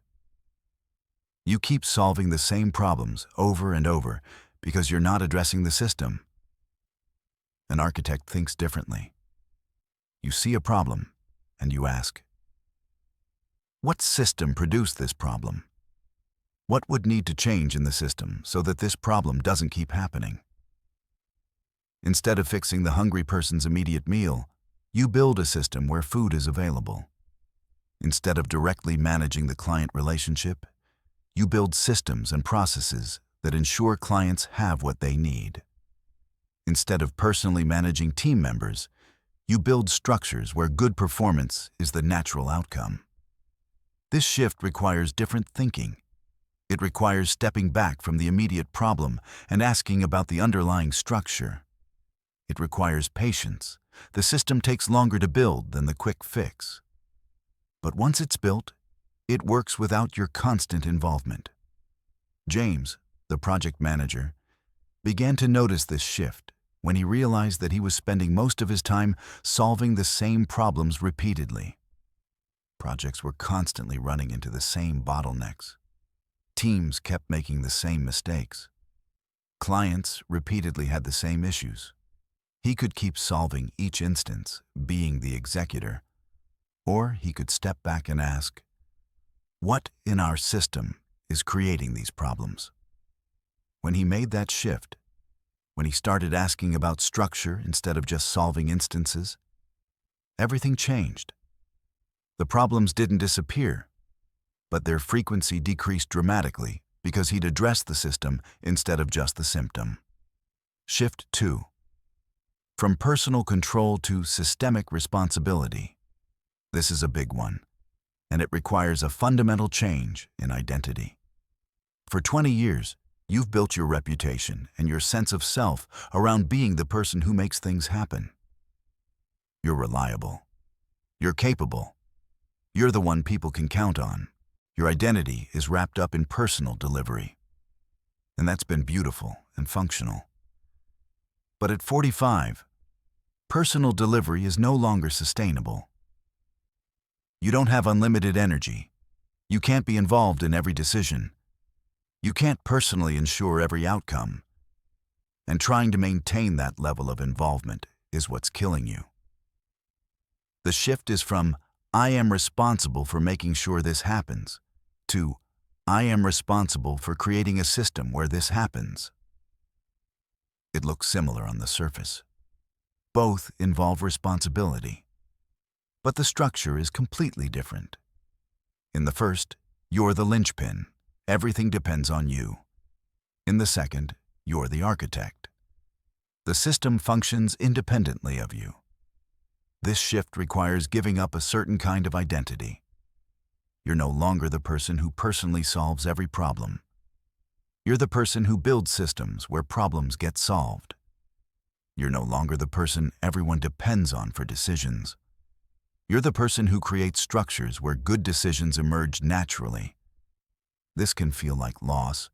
You keep solving the same problems over and over because you're not addressing the system. An architect thinks differently. You see a problem and you ask, what system produced this problem? What would need to change in the system so that this problem doesn't keep happening? Instead of fixing the hungry person's immediate meal, you build a system where food is available. Instead of directly managing the client relationship, you build systems and processes that ensure clients have what they need. Instead of personally managing team members, you build structures where good performance is the natural outcome. This shift requires different thinking. It requires stepping back from the immediate problem and asking about the underlying structure. It requires patience. The system takes longer to build than the quick fix. But once it's built, it works without your constant involvement. James, the project manager, began to notice this shift when he realized that he was spending most of his time solving the same problems repeatedly. Projects were constantly running into the same bottlenecks. Teams kept making the same mistakes. Clients repeatedly had the same issues. He could keep solving each instance, being the executor, or he could step back and ask, what in our system is creating these problems? When he made that shift, when he started asking about structure instead of just solving instances, everything changed. The problems didn't disappear, but their frequency decreased dramatically because he'd addressed the system instead of just the symptom. Shift 2. From personal control to systemic responsibility. This is a big one, and it requires a fundamental change in identity. For 20 years, you've built your reputation and your sense of self around being the person who makes things happen. You're reliable. You're capable. You're the one people can count on. Your identity is wrapped up in personal delivery. And that's been beautiful and functional. But at 45, personal delivery is no longer sustainable. You don't have unlimited energy. You can't be involved in every decision. You can't personally ensure every outcome. And trying to maintain that level of involvement is what's killing you. The shift is from, I am responsible for making sure this happens, to, I am responsible for creating a system where this happens. It looks similar on the surface. Both involve responsibility. But the structure is completely different. In the first, you're the linchpin. Everything depends on you. In the second, you're the architect. The system functions independently of you. This shift requires giving up a certain kind of identity. You're no longer the person who personally solves every problem. You're the person who builds systems where problems get solved. You're no longer the person everyone depends on for decisions. You're the person who creates structures where good decisions emerge naturally. This can feel like loss.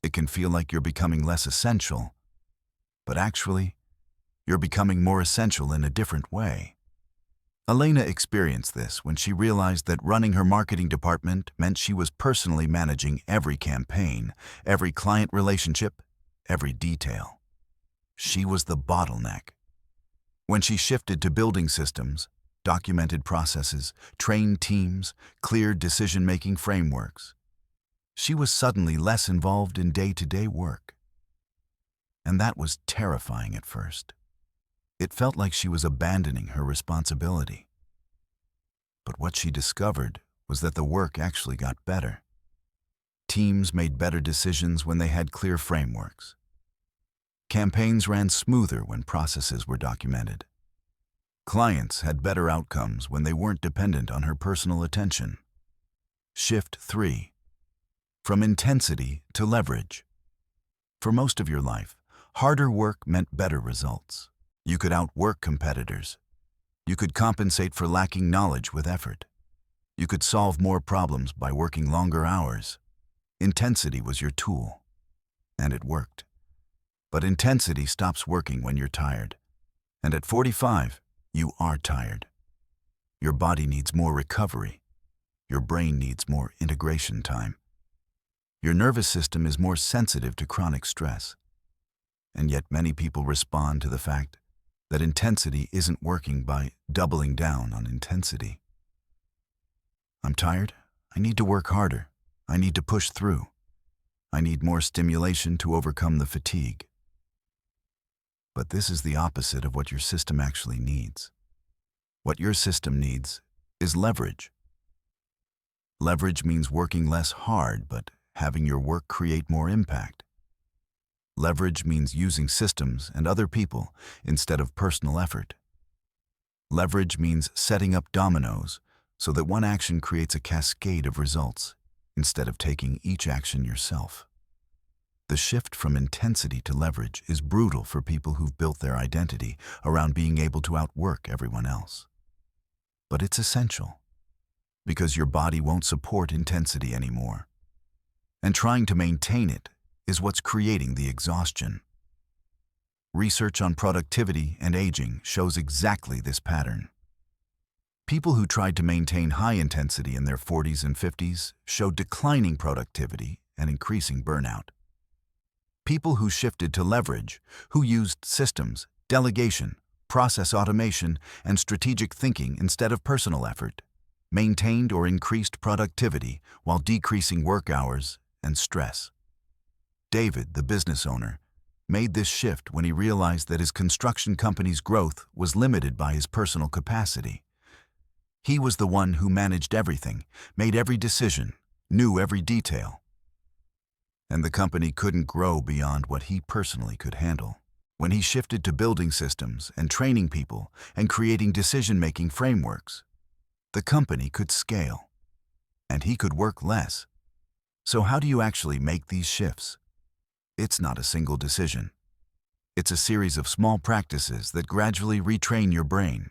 It can feel like you're becoming less essential. But actually, you're becoming more essential in a different way. Elena experienced this when she realized that running her marketing department meant she was personally managing every campaign, every client relationship, every detail. she was the bottleneck. When she shifted to building systems, documented processes, trained teams, clear decision-making frameworks, she was suddenly less involved in day-to-day work. And that was terrifying at first. It felt like she was abandoning her responsibility. But what she discovered was that the work actually got better. Teams made better decisions when they had clear frameworks. Campaigns ran smoother when processes were documented. Clients had better outcomes when they weren't dependent on her personal attention. Shift 3. From intensity to leverage. For most of your life, harder work meant better results. You could outwork competitors. You could compensate for lacking knowledge with effort. You could solve more problems by working longer hours. Intensity was your tool, and it worked. But intensity stops working when you're tired. And at 45, you are tired. Your body needs more recovery. Your brain needs more integration time. Your nervous system is more sensitive to chronic stress. And yet many people respond to the fact that intensity isn't working by doubling down on intensity. I'm tired. I need to work harder. I need to push through. I need more stimulation to overcome the fatigue. But this is the opposite of what your system actually needs. What your system needs is leverage. Leverage means working less hard, but having your work create more impact. Leverage means using systems and other people instead of personal effort. Leverage means setting up dominoes so that one action creates a cascade of results instead of taking each action yourself. The shift from intensity to leverage is brutal for people who've built their identity around being able to outwork everyone else. But it's essential, because your body won't support intensity anymore. And trying to maintain it is what's creating the exhaustion. Research on productivity and aging shows exactly this pattern. People who tried to maintain high intensity in their 40s and 50s showed declining productivity and increasing burnout. People who shifted to leverage, who used systems, delegation, process automation, and strategic thinking instead of personal effort, maintained or increased productivity while decreasing work hours and stress. David, the business owner, made this shift when he realized that his construction company's growth was limited by his personal capacity. He was the one who managed everything, made every decision, knew every detail. And the company couldn't grow beyond what he personally could handle. When he shifted to building systems and training people and creating decision-making frameworks, the company could scale, and he could work less. So how do you actually make these shifts? It's not a single decision. It's a series of small practices that gradually retrain your brain.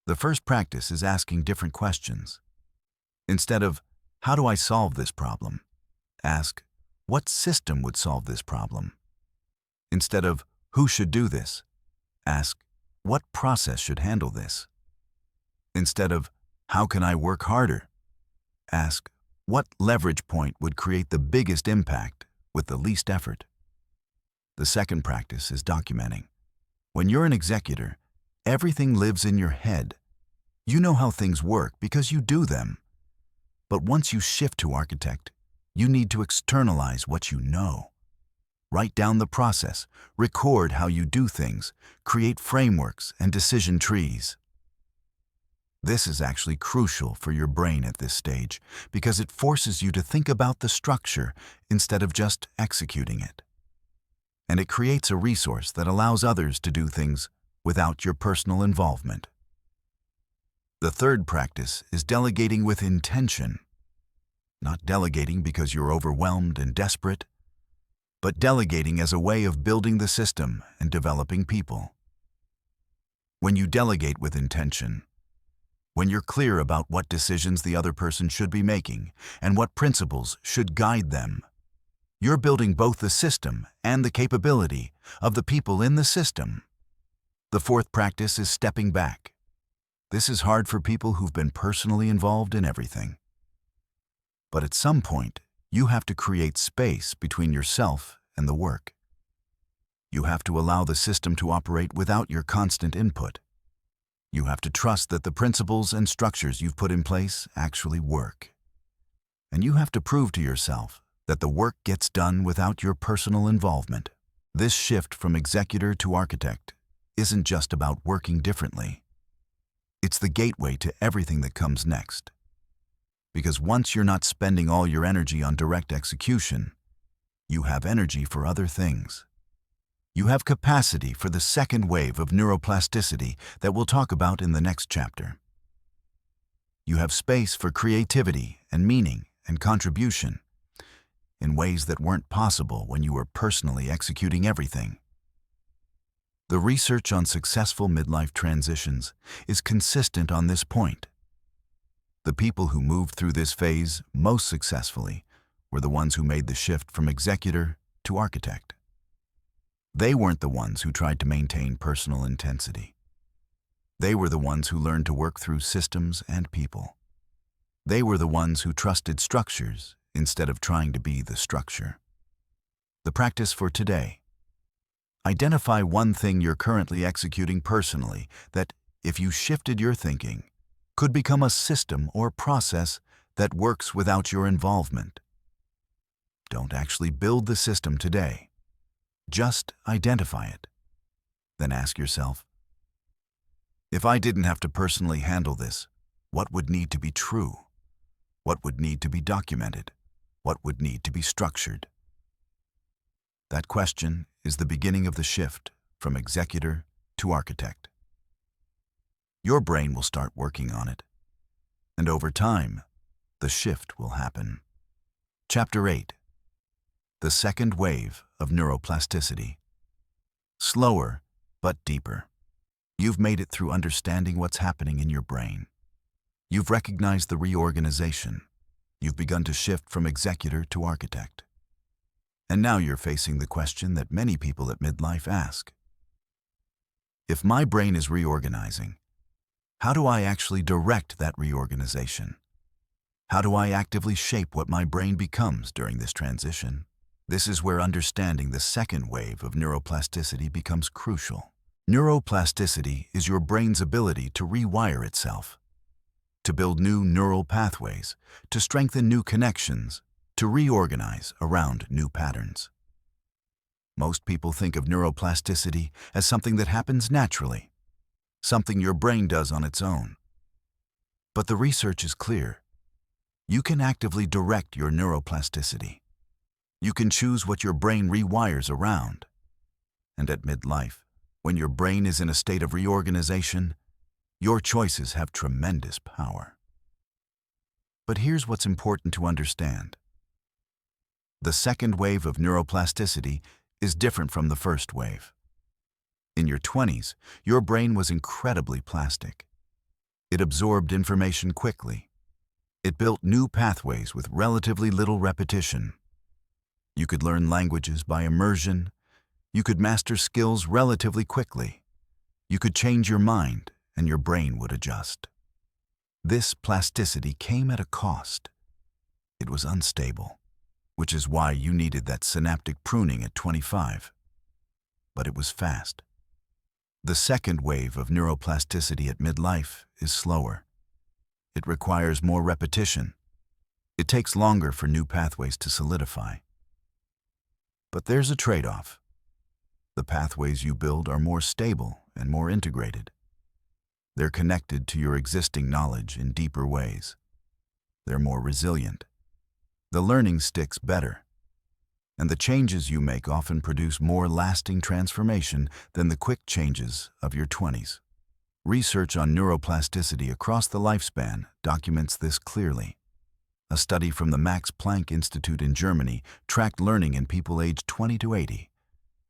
The first practice is asking different questions. Instead of, how do I solve this problem? Ask, what system would solve this problem? Instead of, who should do this? Ask, what process should handle this? Instead of, how can I work harder? Ask, what leverage point would create the biggest impact with the least effort? The second practice is documenting. When you're an executor, everything lives in your head. You know how things work because you do them. But once you shift to architect, you need to externalize what you know. Write down the process, record how you do things, create frameworks and decision trees. This is actually crucial for your brain at this stage because it forces you to think about the structure instead of just executing it. And it creates a resource that allows others to do things without your personal involvement. The third practice is delegating with intention. Not delegating because you're overwhelmed and desperate, but delegating as a way of building the system and developing people. When you delegate with intention, when you're clear about what decisions the other person should be making and what principles should guide them, you're building both the system and the capability of the people in the system. The fourth practice is stepping back. This is hard for people who've been personally involved in everything. But at some point, you have to create space between yourself and the work. You have to allow the system to operate without your constant input. You have to trust that the principles and structures you've put in place actually work. And you have to prove to yourself that the work gets done without your personal involvement. This shift from executor to architect isn't just about working differently. It's the gateway to everything that comes next. Because once you're not spending all your energy on direct execution, you have energy for other things. You have capacity for the second wave of neuroplasticity that we'll talk about in the next chapter. You have space for creativity and meaning and contribution in ways that weren't possible when you were personally executing everything. The research on successful midlife transitions is consistent on this point. The people who moved through this phase most successfully were the ones who made the shift from executor to architect. They weren't the ones who tried to maintain personal intensity. They were the ones who learned to work through systems and people. They were the ones who trusted structures instead of trying to be the structure. The practice for today. Identify one thing you're currently executing personally that, if you shifted your thinking, could become a system or process that works without your involvement. Don't actually build the system today. Just identify it. Then ask yourself, if I didn't have to personally handle this, what would need to be true? What would need to be documented? What would need to be structured? That question is the beginning of the shift from executor to architect. Your brain will start working on it, and over time, the shift will happen. Chapter 8. The second wave of neuroplasticity. Slower, but deeper. You've made it through understanding what's happening in your brain. You've recognized the reorganization. You've begun to shift from executor to architect. And now you're facing the question that many people at midlife ask. If my brain is reorganizing, how do I actually direct that reorganization? How do I actively shape what my brain becomes during this transition? This is where understanding the second wave of neuroplasticity becomes crucial. Neuroplasticity is your brain's ability to rewire itself, to build new neural pathways, to strengthen new connections, to reorganize around new patterns. Most people think of neuroplasticity as something that happens naturally, something your brain does on its own. But the research is clear. You can actively direct your neuroplasticity. You can choose what your brain rewires around. And at midlife, when your brain is in a state of reorganization, your choices have tremendous power. But here's what's important to understand. The second wave of neuroplasticity is different from the first wave. In your 20s, your brain was incredibly plastic. It absorbed information quickly. It built new pathways with relatively little repetition. You could learn languages by immersion. You could master skills relatively quickly. You could change your mind, and your brain would adjust. This plasticity came at a cost. It was unstable, which is why you needed that synaptic pruning at 25. But it was fast. The second wave of neuroplasticity at midlife is slower. It requires more repetition. It takes longer for new pathways to solidify. But there's a trade-off. The pathways you build are more stable and more integrated. They're connected to your existing knowledge in deeper ways. They're more resilient. The learning sticks better. And the changes you make often produce more lasting transformation than the quick changes of your 20s. Research on neuroplasticity across the lifespan documents this clearly. A study from the Max Planck Institute in Germany tracked learning in people aged 20 to 80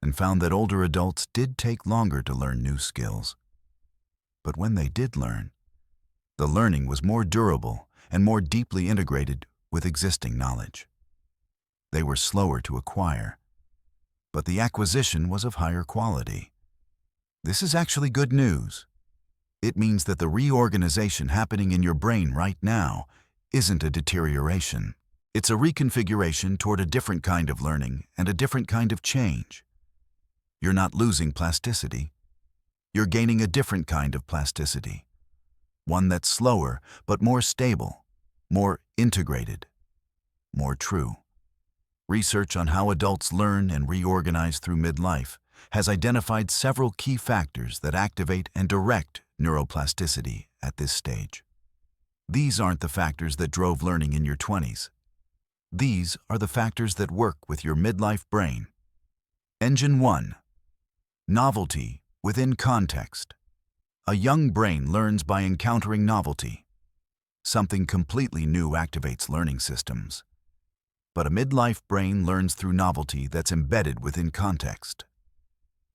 and found that older adults did take longer to learn new skills. But when they did learn, the learning was more durable and more deeply integrated with existing knowledge. They were slower to acquire, but the acquisition was of higher quality. This is actually good news. It means that the reorganization happening in your brain right now isn't a deterioration. It's a reconfiguration toward a different kind of learning and a different kind of change. You're not losing plasticity. You're gaining a different kind of plasticity, one that's slower but more stable, more integrated, more true. Research on how adults learn and reorganize through midlife has identified several key factors that activate and direct neuroplasticity at this stage. These aren't the factors that drove learning in your 20s. These are the factors that work with your midlife brain. Engine 1. Novelty within context. A young brain learns by encountering novelty. Something completely new activates learning systems. But a midlife brain learns through novelty that's embedded within context.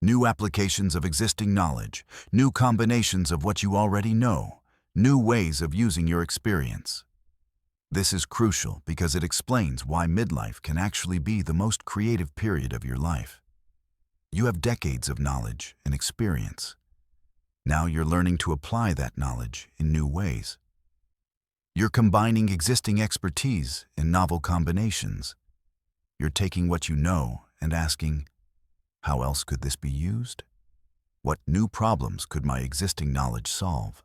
New applications of existing knowledge, new combinations of what you already know, new ways of using your experience. This is crucial because it explains why midlife can actually be the most creative period of your life. You have decades of knowledge and experience. Now you're learning to apply that knowledge in new ways. You're combining existing expertise in novel combinations. You're taking what you know and asking, how else could this be used? What new problems could my existing knowledge solve?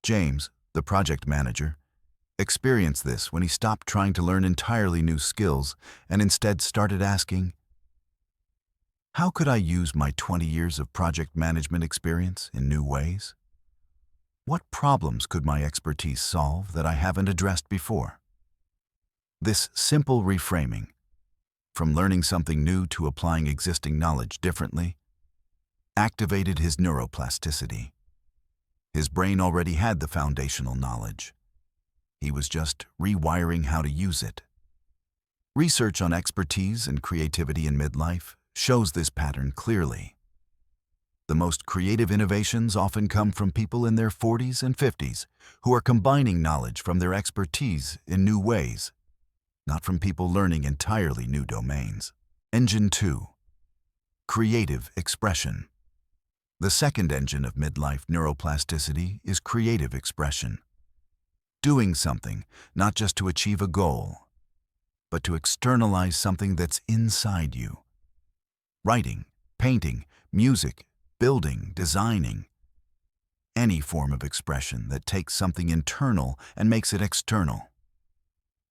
James, the project manager, experienced this when he stopped trying to learn entirely new skills and instead started asking, how could I use my 20 years of project management experience in new ways? What problems could my expertise solve that I haven't addressed before? This simple reframing, from learning something new to applying existing knowledge differently, activated his neuroplasticity. His brain already had the foundational knowledge. He was just rewiring how to use it. Research on expertise and creativity in midlife shows this pattern clearly. The most creative innovations often come from people in their 40s and 50s who are combining knowledge from their expertise in new ways, not from people learning entirely new domains. Engine 2. Creative expression. The second engine of midlife neuroplasticity is creative expression. Doing something not just to achieve a goal, but to externalize something that's inside you. Writing, painting, music, building, designing. Any form of expression that takes something internal and makes it external.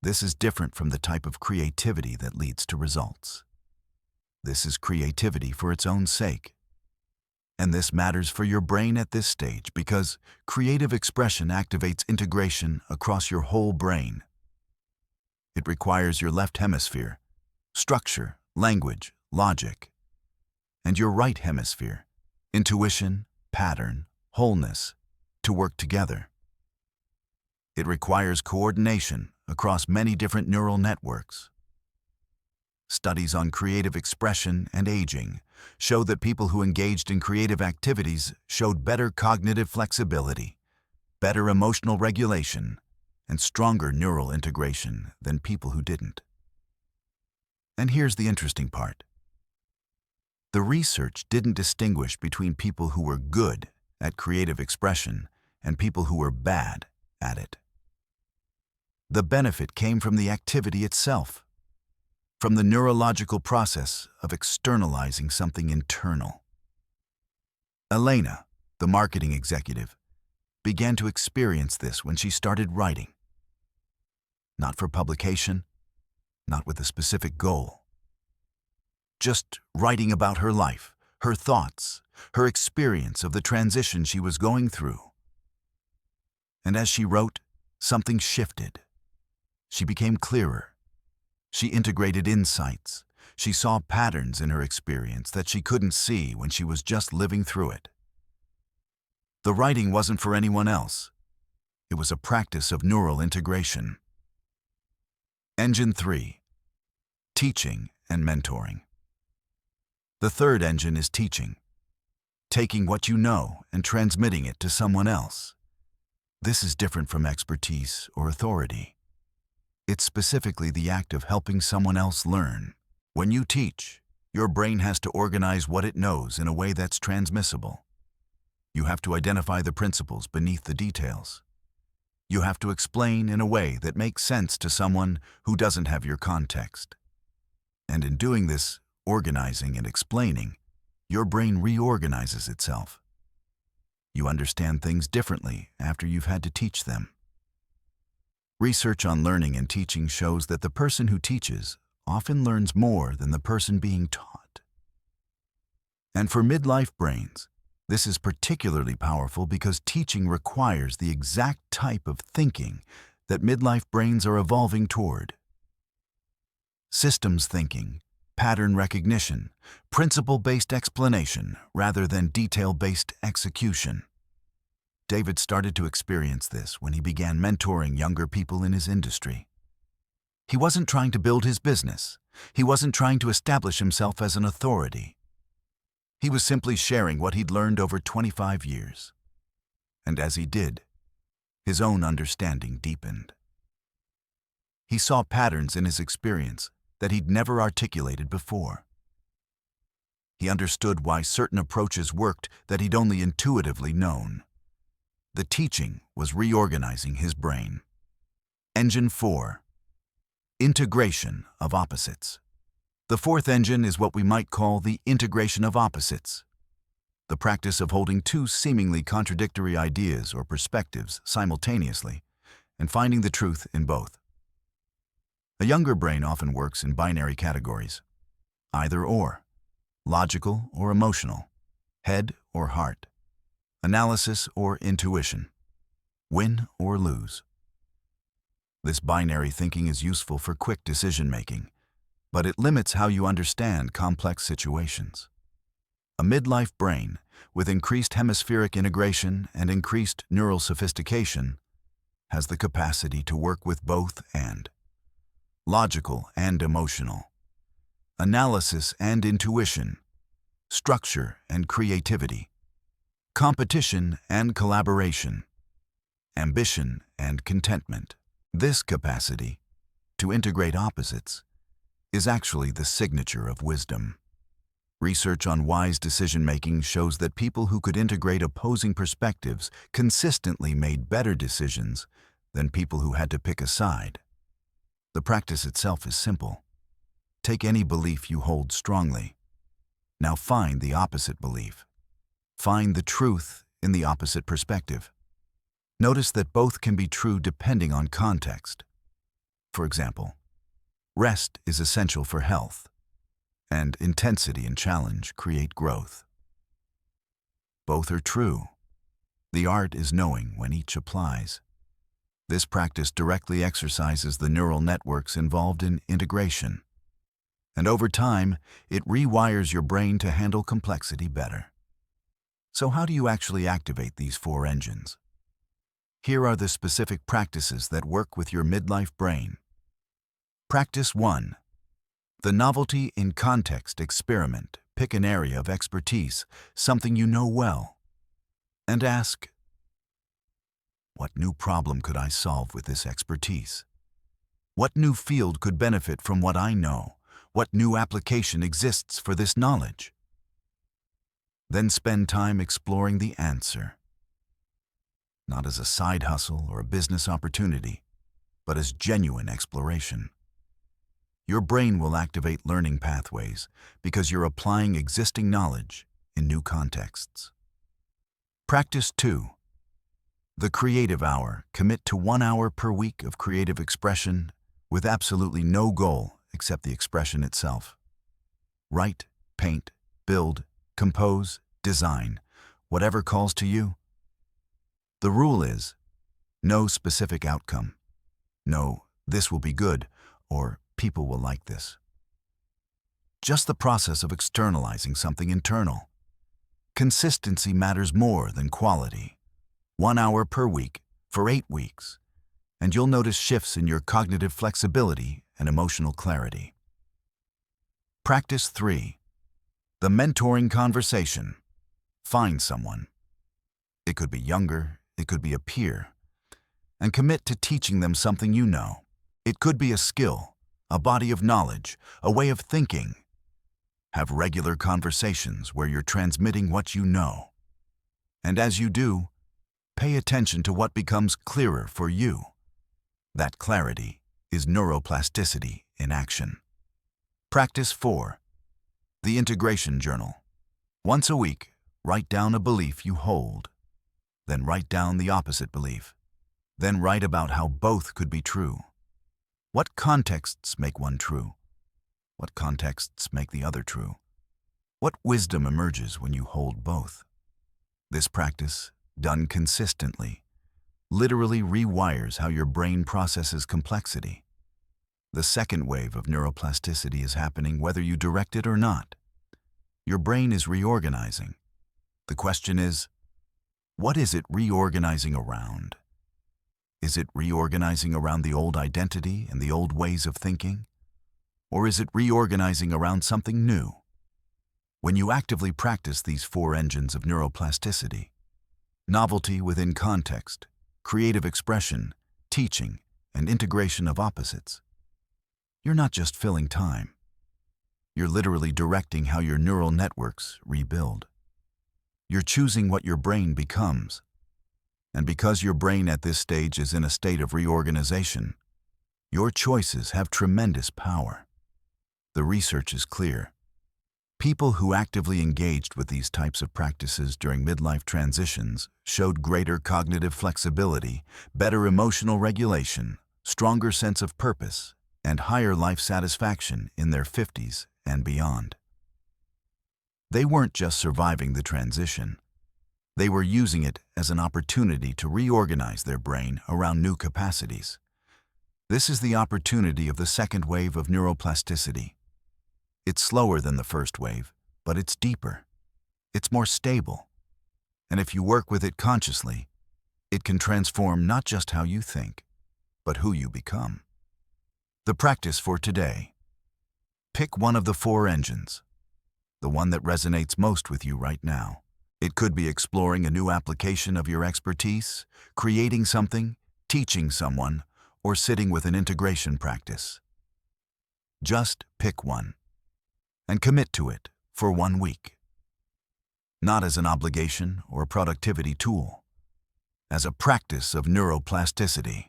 This is different from the type of creativity that leads to results. This is creativity for its own sake. And this matters for your brain at this stage because creative expression activates integration across your whole brain. It requires your left hemisphere, structure, language, logic, and your right hemisphere, intuition, pattern, wholeness, to work together. It requires coordination across many different neural networks. Studies on creative expression and aging show that people who engaged in creative activities showed better cognitive flexibility, better emotional regulation, and stronger neural integration than people who didn't. And here's the interesting part. The research didn't distinguish between people who were good at creative expression and people who were bad at it. The benefit came from the activity itself, from the neurological process of externalizing something internal. Elena, the marketing executive, began to experience this when she started writing. Not for publication, not with a specific goal. Just writing about her life, her thoughts, her experience of the transition she was going through. And as she wrote, something shifted. She became clearer. She integrated insights. She saw patterns in her experience that she couldn't see when she was just living through it. The writing wasn't for anyone else. It was a practice of neural integration. Engine 3. Teaching and mentoring. The third engine is teaching, taking what you know and transmitting it to someone else. This is different from expertise or authority. It's specifically the act of helping someone else learn. When you teach, your brain has to organize what it knows in a way that's transmissible. You have to identify the principles beneath the details. You have to explain in a way that makes sense to someone who doesn't have your context. And in doing this, organizing and explaining, your brain reorganizes itself. You understand things differently after you've had to teach them. Research on learning and teaching shows that the person who teaches often learns more than the person being taught. And for midlife brains, this is particularly powerful because teaching requires the exact type of thinking that midlife brains are evolving toward. Systems thinking, pattern recognition, principle-based explanation rather than detail-based execution. David started to experience this when he began mentoring younger people in his industry. He wasn't trying to build his business. He wasn't trying to establish himself as an authority. He was simply sharing what he'd learned over 25 years. And as he did, his own understanding deepened. He saw patterns in his experience that he'd never articulated before. He understood why certain approaches worked that he'd only intuitively known. The teaching was reorganizing his brain. Engine 4. Integration of opposites. The fourth engine is what we might call the integration of opposites, the practice of holding two seemingly contradictory ideas or perspectives simultaneously and finding the truth in both. A younger brain often works in binary categories, either or, logical or emotional, head or heart, analysis or intuition, win or lose. This binary thinking is useful for quick decision-making, but it limits how you understand complex situations. A midlife brain, with increased hemispheric integration and increased neural sophistication, has the capacity to work with both and logical and emotional, analysis and intuition, structure and creativity, competition and collaboration, ambition and contentment. This capacity to integrate opposites is actually the signature of wisdom. Research on wise decision-making shows that people who could integrate opposing perspectives consistently made better decisions than people who had to pick a side. The practice itself is simple. Take any belief you hold strongly. Now find the opposite belief. Find the truth in the opposite perspective. Notice that both can be true depending on context. For example, rest is essential for health, and intensity and challenge create growth. Both are true. The art is knowing when each applies. This practice directly exercises the neural networks involved in integration, and over time, it rewires your brain to handle complexity better. So how do you actually activate these four engines? Here are the specific practices that work with your midlife brain. Practice 1. The novelty in context experiment. Pick an area of expertise, something you know well, and ask, what new problem could I solve with this expertise? What new field could benefit from what I know? What new application exists for this knowledge? Then spend time exploring the answer. Not as a side hustle or a business opportunity, but as genuine exploration. Your brain will activate learning pathways because you're applying existing knowledge in new contexts. Practice 2. The creative hour. Commit to 1 hour per week of creative expression with absolutely no goal except the expression itself. Write, paint, build, compose, design, whatever calls to you. The rule is, no specific outcome. No, this will be good, or people will like this. Just the process of externalizing something internal. Consistency matters more than quality. 1 hour per week for 8 weeks, and you'll notice shifts in your cognitive flexibility and emotional clarity. Practice 3. The mentoring conversation. Find someone. It could be younger, it could be a peer, and commit to teaching them something you know. It could be a skill, a body of knowledge, a way of thinking. Have regular conversations where you're transmitting what you know. And as you do, pay attention to what becomes clearer for you. That clarity is neuroplasticity in action. Practice 4. The Integration Journal. Once a week, write down a belief you hold. Then write down the opposite belief. Then write about how both could be true. What contexts make one true? What contexts make the other true? What wisdom emerges when you hold both? This practice, done consistently, literally rewires how your brain processes complexity. The second wave of neuroplasticity is happening whether you direct it or not. Your brain is reorganizing. The question is, what is it reorganizing around? Is it reorganizing around the old identity and the old ways of thinking? Or is it reorganizing around something new? When you actively practice these four engines of neuroplasticity, novelty within context, creative expression, teaching, and integration of opposites, you're not just filling time. You're literally directing how your neural networks rebuild. You're choosing what your brain becomes. And because your brain at this stage is in a state of reorganization, your choices have tremendous power. The research is clear. People who actively engaged with these types of practices during midlife transitions showed greater cognitive flexibility, better emotional regulation, stronger sense of purpose, and higher life satisfaction in their 50s and beyond. They weren't just surviving the transition. They were using it as an opportunity to reorganize their brain around new capacities. This is the opportunity of the second wave of neuroplasticity. It's slower than the first wave, but it's deeper. It's more stable. And if you work with it consciously, it can transform not just how you think, but who you become. The practice for today. Pick one of the four engines, the one that resonates most with you right now. It could be exploring a new application of your expertise, creating something, teaching someone, or sitting with an integration practice. Just pick one and commit to it for 1 week. Not as an obligation or a productivity tool, as a practice of neuroplasticity.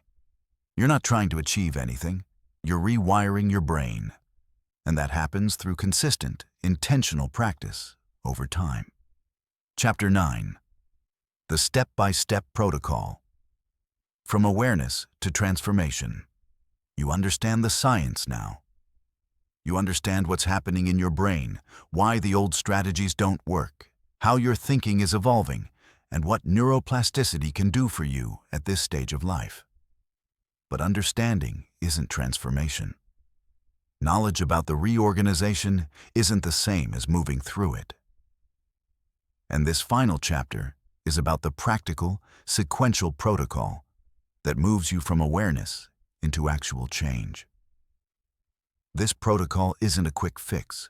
You're not trying to achieve anything, you're rewiring your brain. And that happens through consistent, intentional practice over time. Chapter 9. The Step-by-Step Protocol. From awareness to transformation. You understand the science now. You understand what's happening in your brain, why the old strategies don't work, how your thinking is evolving, and what neuroplasticity can do for you at this stage of life. But understanding isn't transformation. Knowledge about the reorganization isn't the same as moving through it. And this final chapter is about the practical, sequential protocol that moves you from awareness into actual change. This protocol isn't a quick fix.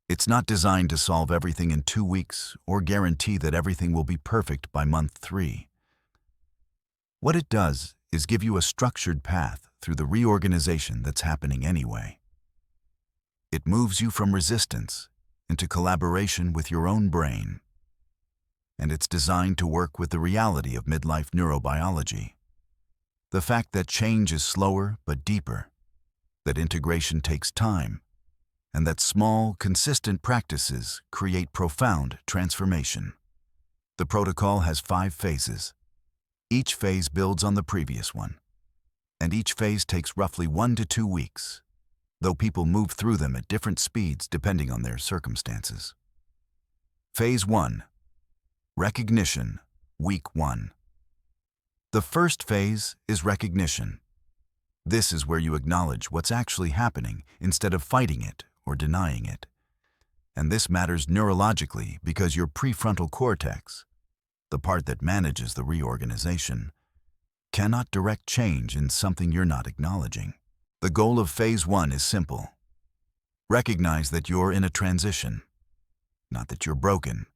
It's not designed to solve everything in 2 weeks or guarantee that everything will be perfect by month 3. What it does is give you a structured path through the reorganization that's happening anyway. It moves you from resistance into collaboration with your own brain. And it's designed to work with the reality of midlife neurobiology. The fact that change is slower but deeper, that integration takes time, and that small, consistent practices create profound transformation. The protocol has 5 phases. Each phase builds on the previous one, and each phase takes roughly 1 to 2 weeks, though people move through them at different speeds depending on their circumstances. Phase 1. Recognition, Week 1. The first phase is recognition. This is where you acknowledge what's actually happening instead of fighting it or denying it. And this matters neurologically because your prefrontal cortex, the part that manages the reorganization, cannot direct change in something you're not acknowledging. The goal of Phase 1 is simple. Recognize that you're in a transition, not that you're broken,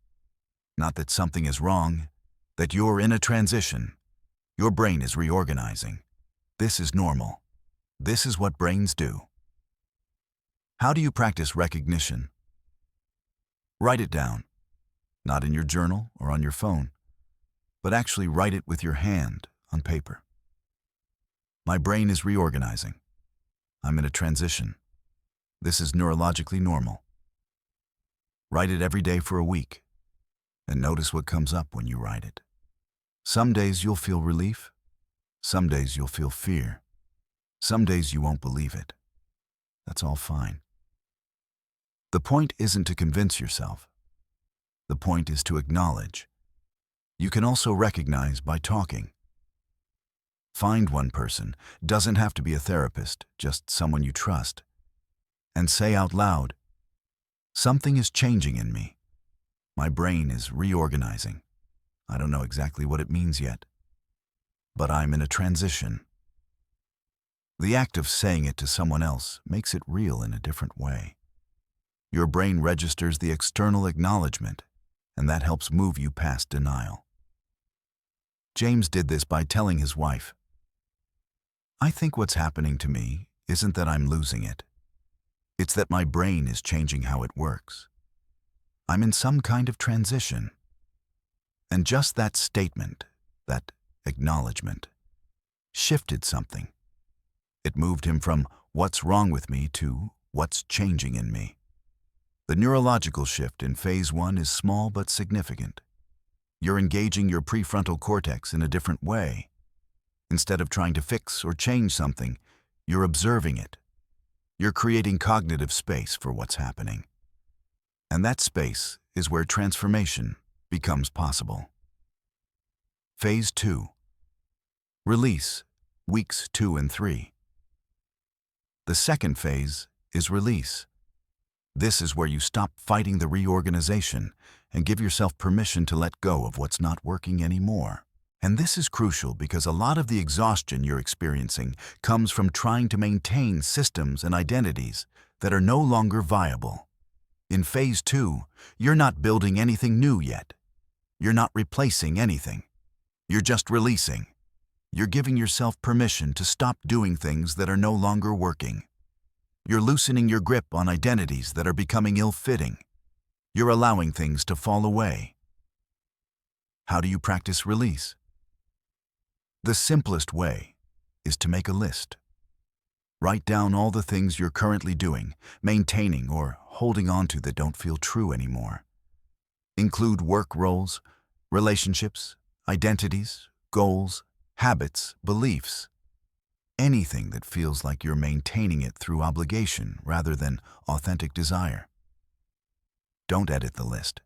not that something is wrong, that you're in a transition. Your brain is reorganizing. This is normal. This is what brains do. How do you practice recognition? Write it down, not in your journal or on your phone, but actually write it with your hand on paper. My brain is reorganizing. I'm in a transition. This is neurologically normal. Write it every day for a week, and notice what comes up when you write it. Some days you'll feel relief. Some days you'll feel fear. Some days you won't believe it. That's all fine. The point isn't to convince yourself. The point is to acknowledge. You can also recognize by talking. Find one person, doesn't have to be a therapist, just someone you trust, and say out loud, "Something is changing in me. My brain is reorganizing. I don't know exactly what it means yet, but I'm in a transition." The act of saying it to someone else makes it real in a different way. Your brain registers the external acknowledgement, and that helps move you past denial. James did this by telling his wife, "I think what's happening to me isn't that I'm losing it. It's that my brain is changing how it works. I'm in some kind of transition." And just that statement, that acknowledgement, shifted something. It moved him from "what's wrong with me" to "what's changing in me." The neurological shift in phase 1 is small but significant. You're engaging your prefrontal cortex in a different way. Instead of trying to fix or change something, you're observing it. You're creating cognitive space for what's happening. And that space is where transformation becomes possible. Phase 2. Release, weeks 2 and 3. The second phase is release. This is where you stop fighting the reorganization and give yourself permission to let go of what's not working anymore. And this is crucial because a lot of the exhaustion you're experiencing comes from trying to maintain systems and identities that are no longer viable. In phase 2, you're not building anything new yet. You're not replacing anything. You're just releasing. You're giving yourself permission to stop doing things that are no longer working. You're loosening your grip on identities that are becoming ill-fitting. You're allowing things to fall away. How do you practice release? The simplest way is to make a list. Write down all the things you're currently doing, maintaining, or holding on to that don't feel true anymore. Include work roles, relationships, identities, goals, habits, beliefs. Anything that feels like you're maintaining it through obligation rather than authentic desire. Don't edit the list.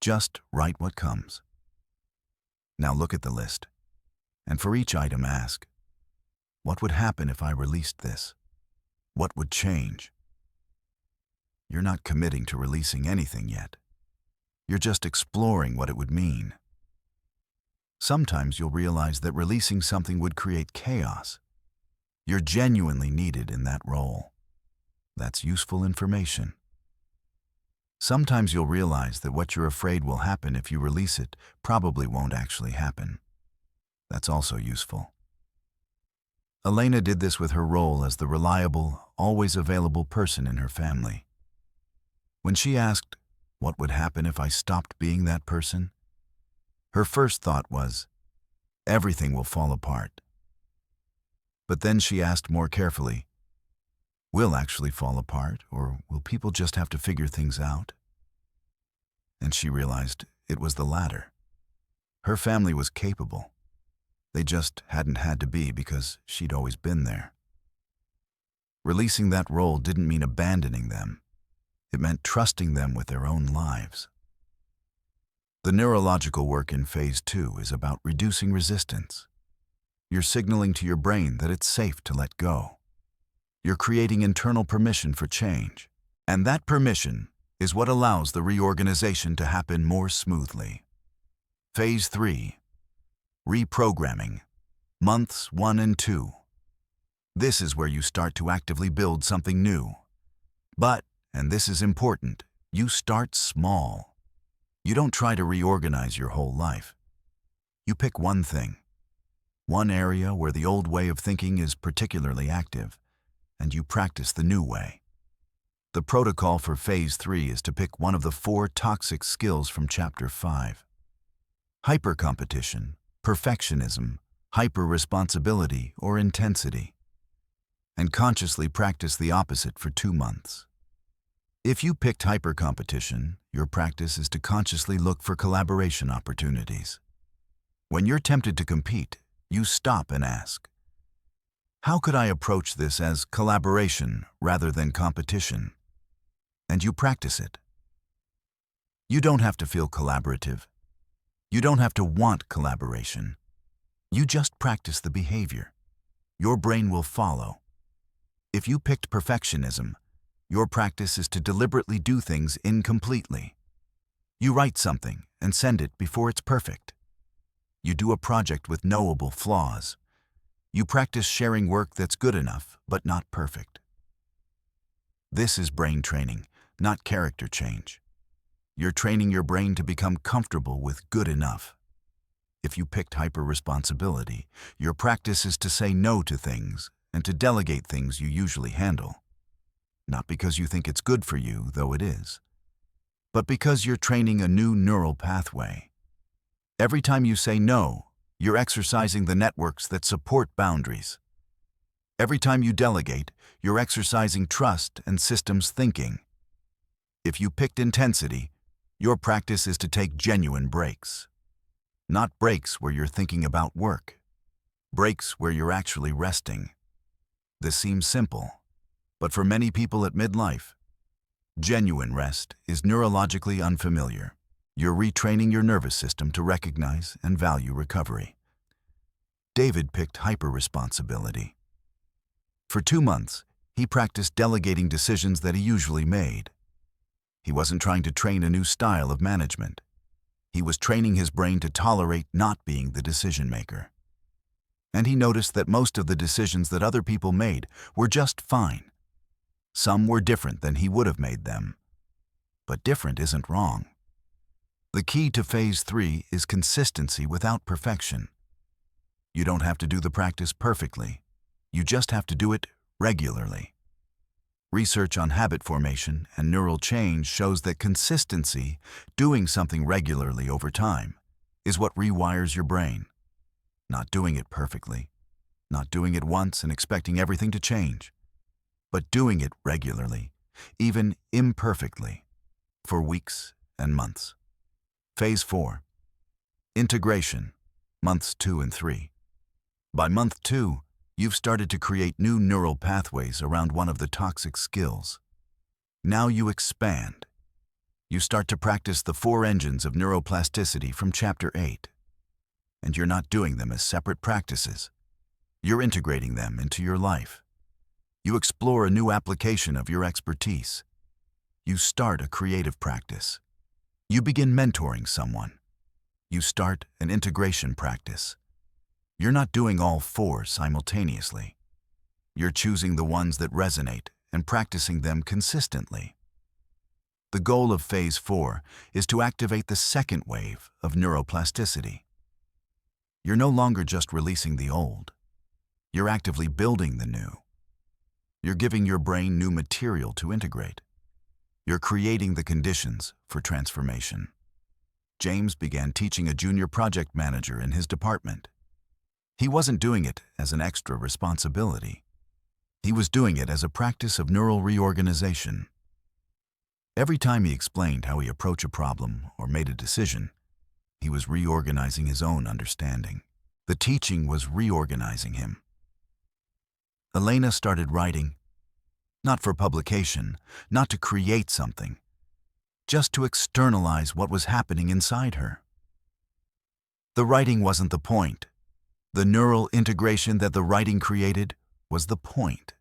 Just write what comes. Now look at the list, and for each item ask, what would happen if I released this? What would change? You're not committing to releasing anything yet. You're just exploring what it would mean. Sometimes you'll realize that releasing something would create chaos. You're genuinely needed in that role. That's useful information. Sometimes you'll realize that what you're afraid will happen if you release it probably won't actually happen. That's also useful. Elena did this with her role as the reliable, always available person in her family. When she asked, what would happen if I stopped being that person? Her first thought was, everything will fall apart. But then she asked more carefully, will actually fall apart, or will people just have to figure things out? And she realized it was the latter. Her family was capable. They just hadn't had to be because she'd always been there. Releasing that role didn't mean abandoning them. It meant trusting them with their own lives. The neurological work in phase 2 is about reducing resistance. You're signaling to your brain that it's safe to let go. You're creating internal permission for change. And that permission is what allows the reorganization to happen more smoothly. Phase 3. Reprogramming. Months 1 and 2. This is where you start to actively build something new. But, and this is important, you start small. You don't try to reorganize your whole life. You pick one thing, one area where the old way of thinking is particularly active, and you practice the new way. The protocol for phase 3 is to pick one of the 4 toxic skills from chapter 5. Hypercompetition, perfectionism, hyper-responsibility, or intensity. And consciously practice the opposite for 2 months. If you picked hyper-competition, your practice is to consciously look for collaboration opportunities. When you're tempted to compete, you stop and ask, how could I approach this as collaboration rather than competition? And you practice it. You don't have to feel collaborative. You don't have to want collaboration. You just practice the behavior. Your brain will follow. If you picked perfectionism, your practice is to deliberately do things incompletely. You write something and send it before it's perfect. You do a project with knowable flaws. You practice sharing work that's good enough, but not perfect. This is brain training, not character change. You're training your brain to become comfortable with good enough. If you picked hyper-responsibility, your practice is to say no to things and to delegate things you usually handle. Not because you think it's good for you, though it is, but because you're training a new neural pathway. Every time you say no, you're exercising the networks that support boundaries. Every time you delegate, you're exercising trust and systems thinking. If you picked intensity, your practice is to take genuine breaks. Not breaks where you're thinking about work. Breaks where you're actually resting. This seems simple, but for many people at midlife, genuine rest is neurologically unfamiliar. You're retraining your nervous system to recognize and value recovery. David picked hyper-responsibility. For 2 months, he practiced delegating decisions that he usually made. He wasn't trying to train a new style of management. He was training his brain to tolerate not being the decision maker. And he noticed that most of the decisions that other people made were just fine. Some were different than he would have made them. But different isn't wrong. The key to Phase 3 is consistency without perfection. You don't have to do the practice perfectly. You just have to do it regularly. Research on habit formation and neural change shows that consistency, doing something regularly over time, is what rewires your brain. Not doing it perfectly, not doing it once and expecting everything to change, but doing it regularly, even imperfectly, for weeks and months. Phase 4. Integration, months 2 and 3. By month 2, you've started to create new neural pathways around one of the toxic skills. Now you expand. You start to practice the 4 engines of neuroplasticity from Chapter 8. And you're not doing them as separate practices. You're integrating them into your life. You explore a new application of your expertise. You start a creative practice. You begin mentoring someone. You start an integration practice. You're not doing all 4 simultaneously. You're choosing the ones that resonate and practicing them consistently. The goal of Phase 4 is to activate the second wave of neuroplasticity. You're no longer just releasing the old. You're actively building the new. You're giving your brain new material to integrate. You're creating the conditions for transformation. James began teaching a junior project manager in his department. He wasn't doing it as an extra responsibility. He was doing it as a practice of neural reorganization. Every time he explained how he approached a problem or made a decision, he was reorganizing his own understanding. The teaching was reorganizing him. Elena started writing, not for publication, not to create something, just to externalize what was happening inside her. The writing wasn't the point. The neural integration that the writing created was the point.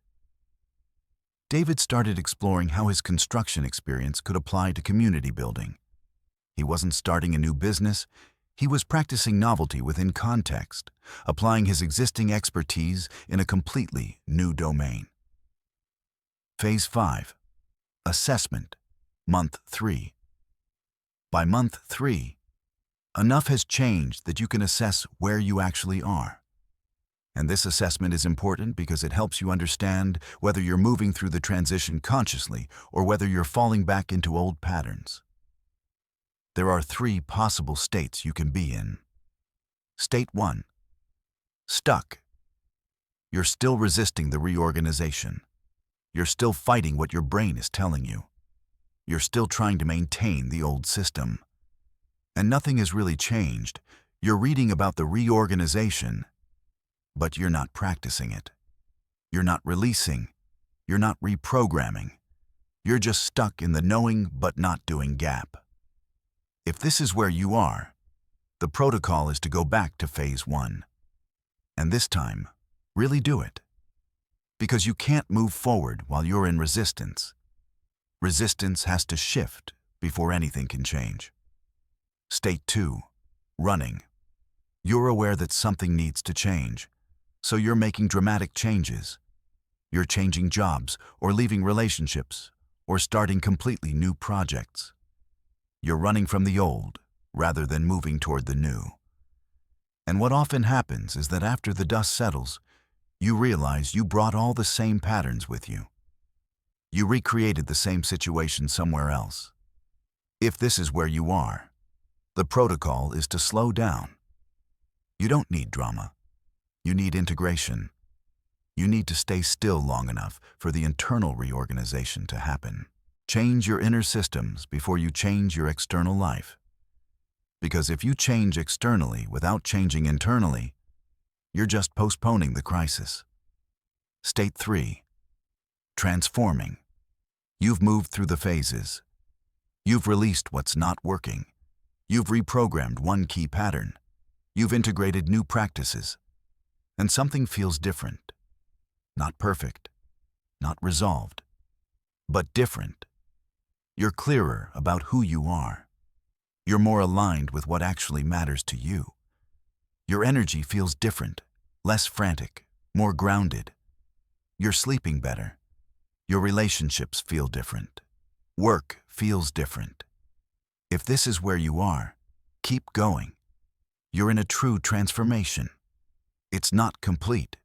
David started exploring how his construction experience could apply to community building. He wasn't starting a new business. He was practicing novelty within context, applying his existing expertise in a completely new domain. Phase 5. Assessment, month 3. By month 3, enough has changed that you can assess where you actually are. And this assessment is important because it helps you understand whether you're moving through the transition consciously or whether you're falling back into old patterns. There are 3 possible states you can be in. State 1. Stuck. You're still resisting the reorganization. You're still fighting what your brain is telling you. You're still trying to maintain the old system. And nothing has really changed. You're reading about the reorganization, but you're not practicing it. You're not releasing. You're not reprogramming. You're just stuck in the knowing but not doing gap. If this is where you are, the protocol is to go back to phase 1. And this time, really do it. Because you can't move forward while you're in resistance. Resistance has to shift before anything can change. State 2, running. You're aware that something needs to change, so you're making dramatic changes. You're changing jobs or leaving relationships or starting completely new projects. You're running from the old rather than moving toward the new. And what often happens is that after the dust settles, you realize you brought all the same patterns with you. You recreated the same situation somewhere else. If this is where you are, the protocol is to slow down. You don't need drama. You need integration. You need to stay still long enough for the internal reorganization to happen. Change your inner systems before you change your external life. Because if you change externally without changing internally, you're just postponing the crisis. State 3, transforming. You've moved through the phases. You've released what's not working. You've reprogrammed one key pattern. You've integrated new practices. And something feels different. Not perfect, not resolved, but different. You're clearer about who you are. You're more aligned with what actually matters to you. Your energy feels different, less frantic, more grounded. You're sleeping better. Your relationships feel different. Work feels different. If this is where you are, keep going. You're in a true transformation. It's not complete.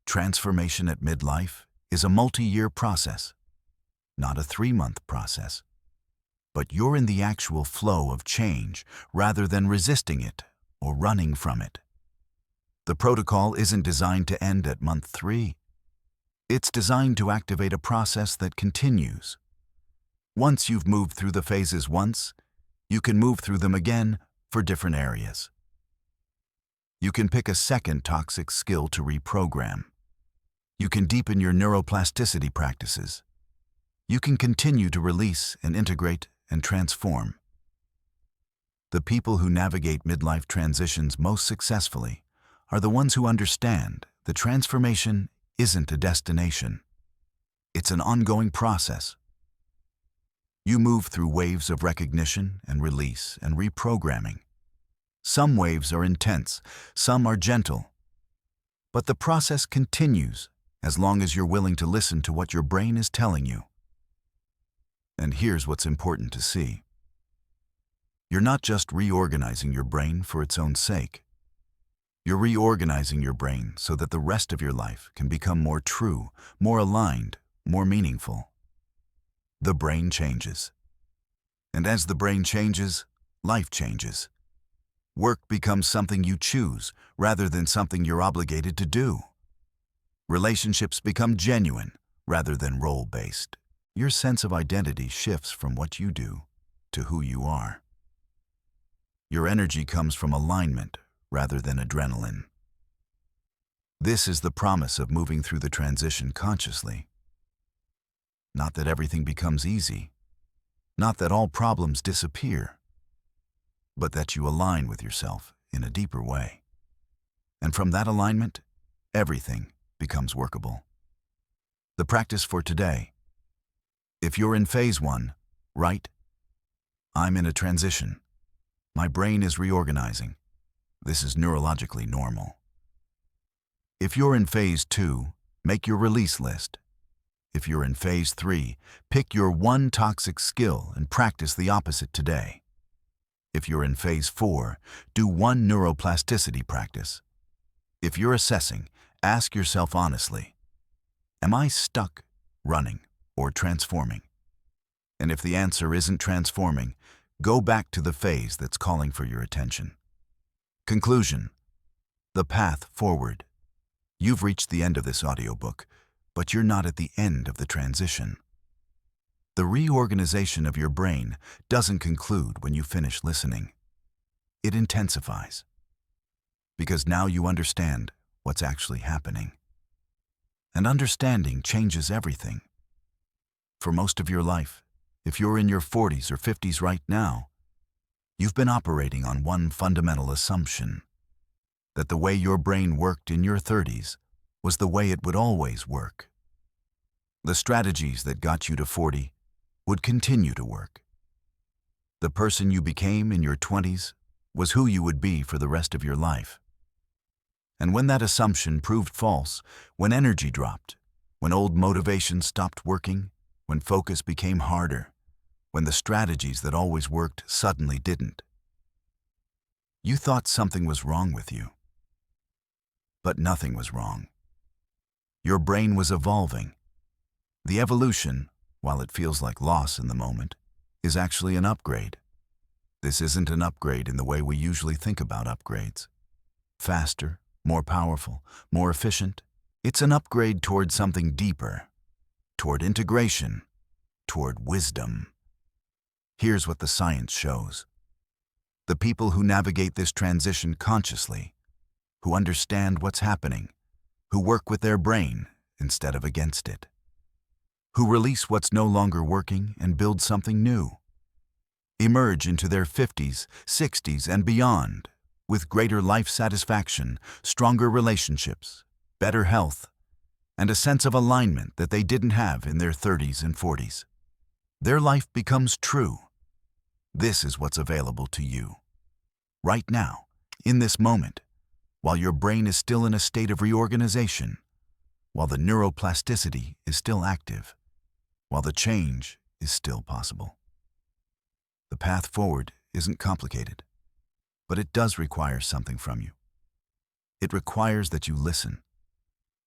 Transformation at midlife is a multi-year process, not a 3-month process. But you're in the actual flow of change rather than resisting it or running from it. The protocol isn't designed to end at month 3. It's designed to activate a process that continues. Once you've moved through the phases once, you can move through them again for different areas. You can pick a second toxic skill to reprogram. You can deepen your neuroplasticity practices. You can continue to release and integrate and transform. The people who navigate midlife transitions most successfully are the ones who understand the transformation isn't a destination. It's an ongoing process. You move through waves of recognition and release and reprogramming. Some waves are intense, some are gentle. But the process continues as long as you're willing to listen to what your brain is telling you. And here's what's important to see. You're not just reorganizing your brain for its own sake. You're reorganizing your brain so that the rest of your life can become more true, more aligned, more meaningful. The brain changes. And as the brain changes, life changes. Work becomes something you choose rather than something you're obligated to do. Relationships become genuine rather than role-based. Your sense of identity shifts from what you do to who you are. Your energy comes from alignment rather than adrenaline. This is the promise of moving through the transition consciously. Not that everything becomes easy, not that all problems disappear, but that you align with yourself in a deeper way. And from that alignment, everything becomes workable. The practice for today. If you're in phase 1, write, I'm in a transition. My brain is reorganizing. This is neurologically normal. If you're in phase 2, make your release list. If you're in phase 3, pick your one toxic skill and practice the opposite today. If you're in phase 4, do one neuroplasticity practice. If you're assessing, ask yourself honestly, am I stuck, running, or transforming? And if the answer isn't transforming, go back to the phase that's calling for your attention. Conclusion. The path forward. You've reached the end of this audiobook, but you're not at the end of the transition. The reorganization of your brain doesn't conclude when you finish listening. It intensifies. Because now you understand what's actually happening. And understanding changes everything. For most of your life, if you're in your 40s or 50s right now, you've been operating on one fundamental assumption, that the way your brain worked in your 30s was the way it would always work. The strategies that got you to 40 would continue to work. The person you became in your 20s was who you would be for the rest of your life. And when that assumption proved false, when energy dropped, when old motivation stopped working, when focus became harder, when the strategies that always worked suddenly didn't, you thought something was wrong with you. But nothing was wrong. Your brain was evolving. The evolution, while it feels like loss in the moment, is actually an upgrade. This isn't an upgrade in the way we usually think about upgrades. Faster, more powerful, more efficient. It's an upgrade toward something deeper, toward integration, toward wisdom. Here's what the science shows. The people who navigate this transition consciously, who understand what's happening, who work with their brain instead of against it, who release what's no longer working and build something new, emerge into their 50s, 60s, and beyond with greater life satisfaction, stronger relationships, better health, and a sense of alignment that they didn't have in their 30s and 40s. Their life becomes true. This is what's available to you. Right now, in this moment, while your brain is still in a state of reorganization, while the neuroplasticity is still active, while the change is still possible. The path forward isn't complicated, but it does require something from you. It requires that you listen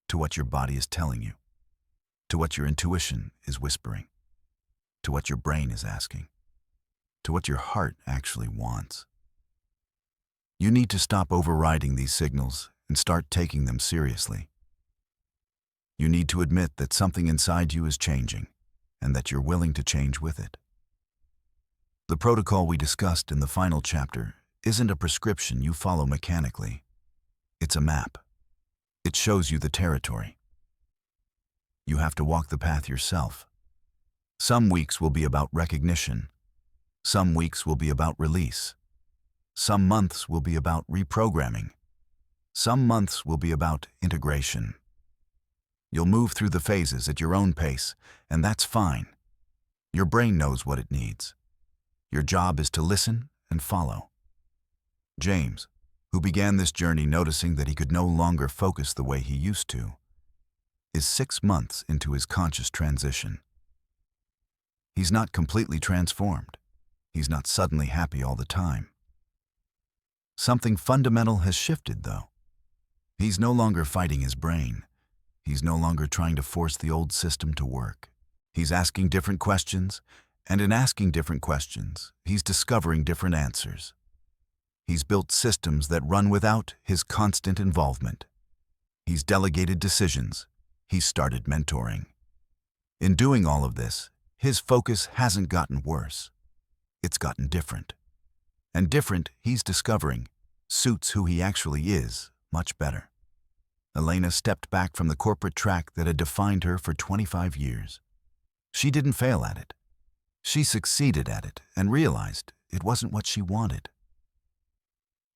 to what your body is telling you, to what your intuition is whispering, to what your brain is asking, to what your heart actually wants. You need to stop overriding these signals and start taking them seriously. You need to admit that something inside you is changing and that you're willing to change with it. The protocol we discussed in the final chapter isn't a prescription you follow mechanically. It's a map. It shows you the territory. You have to walk the path yourself. Some weeks will be about recognition. Some weeks will be about release. Some months will be about reprogramming. Some months will be about integration. You'll move through the phases at your own pace, and that's fine. Your brain knows what it needs. Your job is to listen and follow. James, who began this journey noticing that he could no longer focus the way he used to, is 6 months into his conscious transition. He's not completely transformed. He's not suddenly happy all the time. Something fundamental has shifted, though. He's no longer fighting his brain. He's no longer trying to force the old system to work. He's asking different questions, and in asking different questions, he's discovering different answers. He's built systems that run without his constant involvement. He's delegated decisions. He's started mentoring. In doing all of this, his focus hasn't gotten worse. It's gotten different. And different, he's discovering, suits who he actually is much better. Elena stepped back from the corporate track that had defined her for 25 years. She didn't fail at it. She succeeded at it and realized it wasn't what she wanted.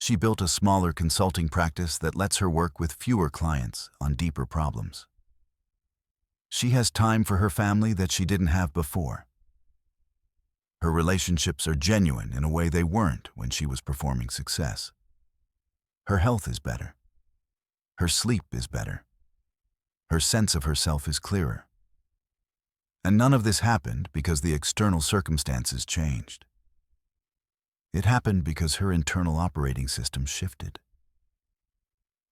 She built a smaller consulting practice that lets her work with fewer clients on deeper problems. She has time for her family that she didn't have before. Her relationships are genuine in a way they weren't when she was performing success. Her health is better. Her sleep is better. Her sense of herself is clearer. And none of this happened because the external circumstances changed. It happened because her internal operating system shifted.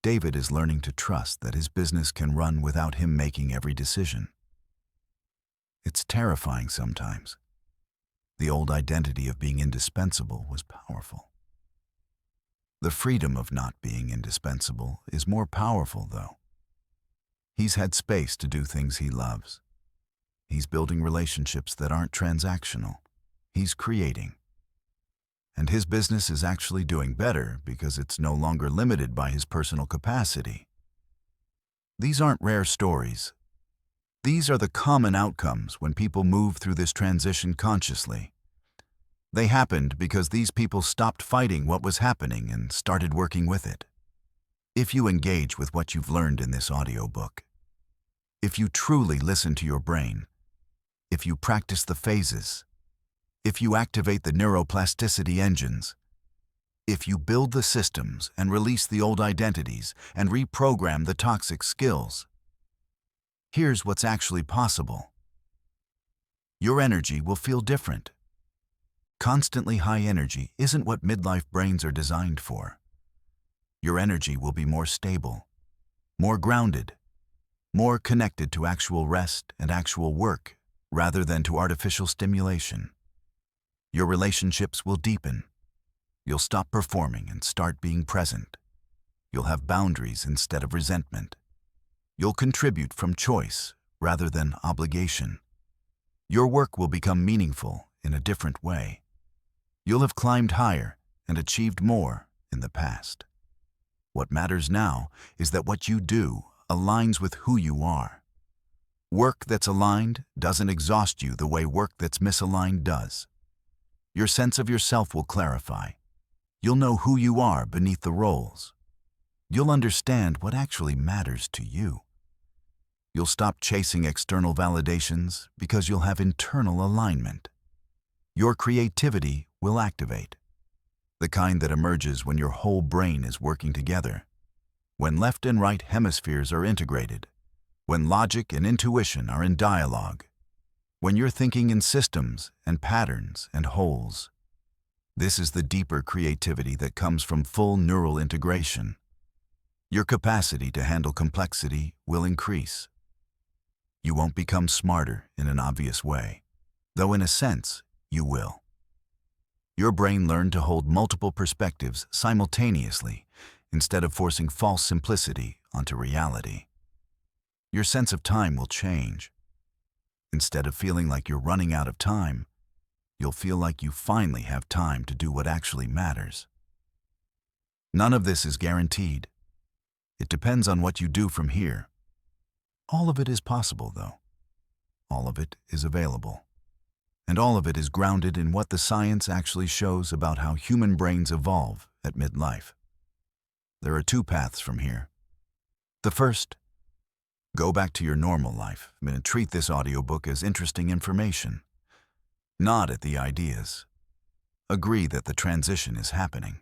David is learning to trust that his business can run without him making every decision. It's terrifying sometimes. The old identity of being indispensable was powerful. The freedom of not being indispensable is more powerful, though. He's had space to do things he loves. He's building relationships that aren't transactional. He's creating. And his business is actually doing better because it's no longer limited by his personal capacity. These aren't rare stories. These are the common outcomes when people move through this transition consciously. They happened because these people stopped fighting what was happening and started working with it. If you engage with what you've learned in this audiobook, if you truly listen to your brain, if you practice the phases, if you activate the neuroplasticity engines, if you build the systems and release the old identities and reprogram the toxic skills, here's what's actually possible. Your energy will feel different. Constantly high energy isn't what midlife brains are designed for. Your energy will be more stable, more grounded, more connected to actual rest and actual work rather than to artificial stimulation. Your relationships will deepen. You'll stop performing and start being present. You'll have boundaries instead of resentment. You'll contribute from choice rather than obligation. Your work will become meaningful in a different way. You'll have climbed higher and achieved more in the past. What matters now is that what you do aligns with who you are. Work that's aligned doesn't exhaust you the way work that's misaligned does. Your sense of yourself will clarify. You'll know who you are beneath the roles. You'll understand what actually matters to you. You'll stop chasing external validations because you'll have internal alignment. Your creativity will activate, the kind that emerges when your whole brain is working together, when left and right hemispheres are integrated, when logic and intuition are in dialogue, when you're thinking in systems and patterns and wholes. This is the deeper creativity that comes from full neural integration. Your capacity to handle complexity will increase. You won't become smarter in an obvious way, though in a sense, you will. Your brain learned to hold multiple perspectives simultaneously instead of forcing false simplicity onto reality. Your sense of time will change. Instead of feeling like you're running out of time, you'll feel like you finally have time to do what actually matters. None of this is guaranteed. It depends on what you do from here. All of it is possible, though. All of it is available. And all of it is grounded in what the science actually shows about how human brains evolve at midlife. There are two paths from here. The first, go back to your normal life and treat this audiobook as interesting information. Nod at the ideas. Agree that the transition is happening.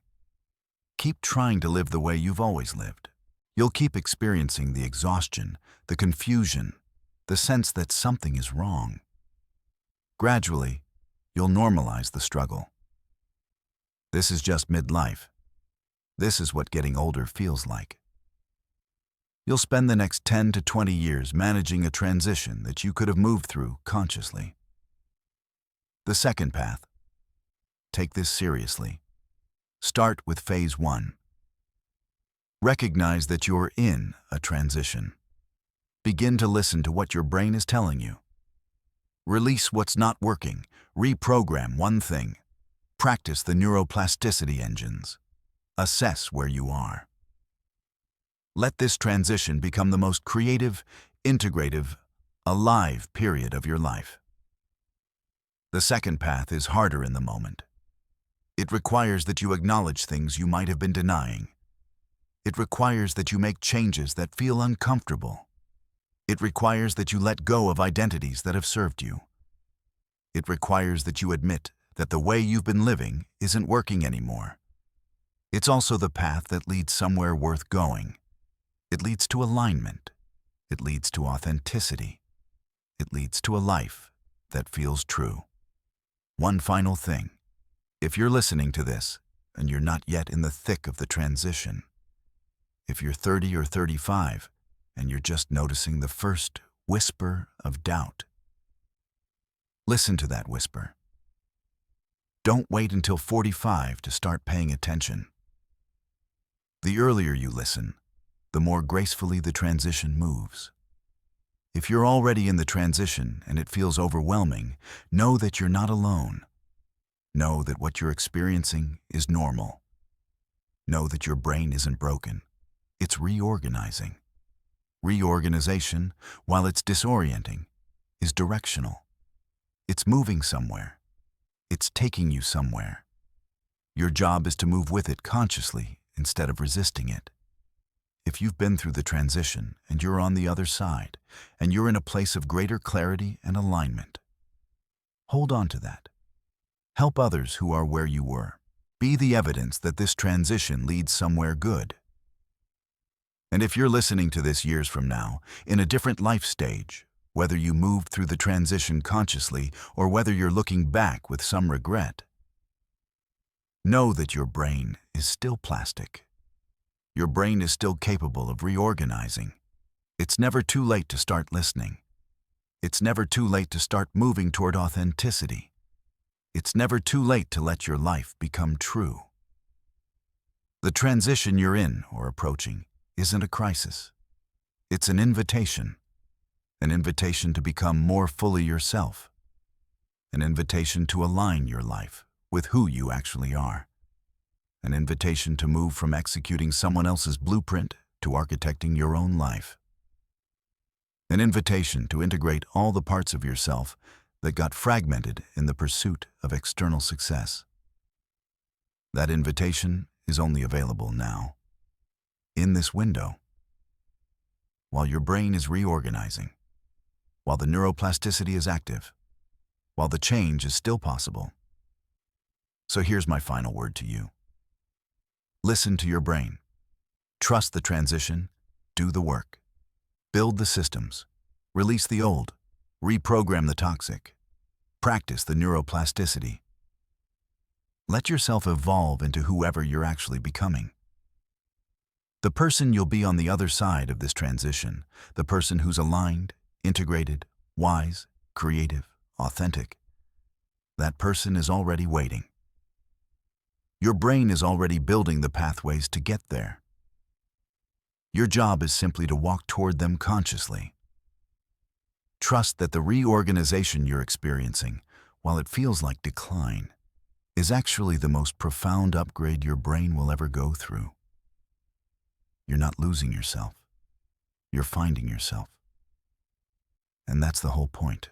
Keep trying to live the way you've always lived. You'll keep experiencing the exhaustion, the confusion, the sense that something is wrong. Gradually, you'll normalize the struggle. This is just midlife. This is what getting older feels like. You'll spend the next 10 to 20 years managing a transition that you could have moved through consciously. The second path. Take this seriously. Start with phase 1. Recognize that you're in a transition. Begin to listen to what your brain is telling you. Release what's not working. Reprogram one thing. Practice the neuroplasticity engines. Assess where you are. Let this transition become the most creative, integrative, alive period of your life. The second path is harder in the moment. It requires that you acknowledge things you might have been denying. It requires that you make changes that feel uncomfortable. It requires that you let go of identities that have served you. It requires that you admit that the way you've been living isn't working anymore. It's also the path that leads somewhere worth going. It leads to alignment. It leads to authenticity. It leads to a life that feels true. One final thing. If you're listening to this and you're not yet in the thick of the transition, if you're 30 or 35 and you're just noticing the first whisper of doubt, listen to that whisper. Don't wait until 45 to start paying attention. The earlier you listen, the more gracefully the transition moves. If you're already in the transition and it feels overwhelming, know that you're not alone. Know that what you're experiencing is normal. Know that your brain isn't broken. It's reorganizing. Reorganization, while it's disorienting, is directional. It's moving somewhere. It's taking you somewhere. Your job is to move with it consciously instead of resisting it. If you've been through the transition and you're on the other side, and you're in a place of greater clarity and alignment, hold on to that. Help others who are where you were. Be the evidence that this transition leads somewhere good. And if you're listening to this years from now, in a different life stage, whether you moved through the transition consciously or whether you're looking back with some regret, know that your brain is still plastic. Your brain is still capable of reorganizing. It's never too late to start listening. It's never too late to start moving toward authenticity. It's never too late to let your life become true. The transition you're in or approaching isn't a crisis. It's an invitation to become more fully yourself, an invitation to align your life with who you actually are, an invitation to move from executing someone else's blueprint to architecting your own life, an invitation to integrate all the parts of yourself that got fragmented in the pursuit of external success. That invitation is only available now, in this window, while your brain is reorganizing, while the neuroplasticity is active, while the change is still possible. So here's my final word to you. Listen to your brain. Trust the transition. Do the work. Build the systems. Release the old. Reprogram the toxic. Practice the neuroplasticity. Let yourself evolve into whoever you're actually becoming. The person you'll be on the other side of this transition, the person who's aligned, integrated, wise, creative, authentic, that person is already waiting. Your brain is already building the pathways to get there. Your job is simply to walk toward them consciously. Trust that the reorganization you're experiencing, while it feels like decline, is actually the most profound upgrade your brain will ever go through. You're not losing yourself. You're finding yourself. And that's the whole point.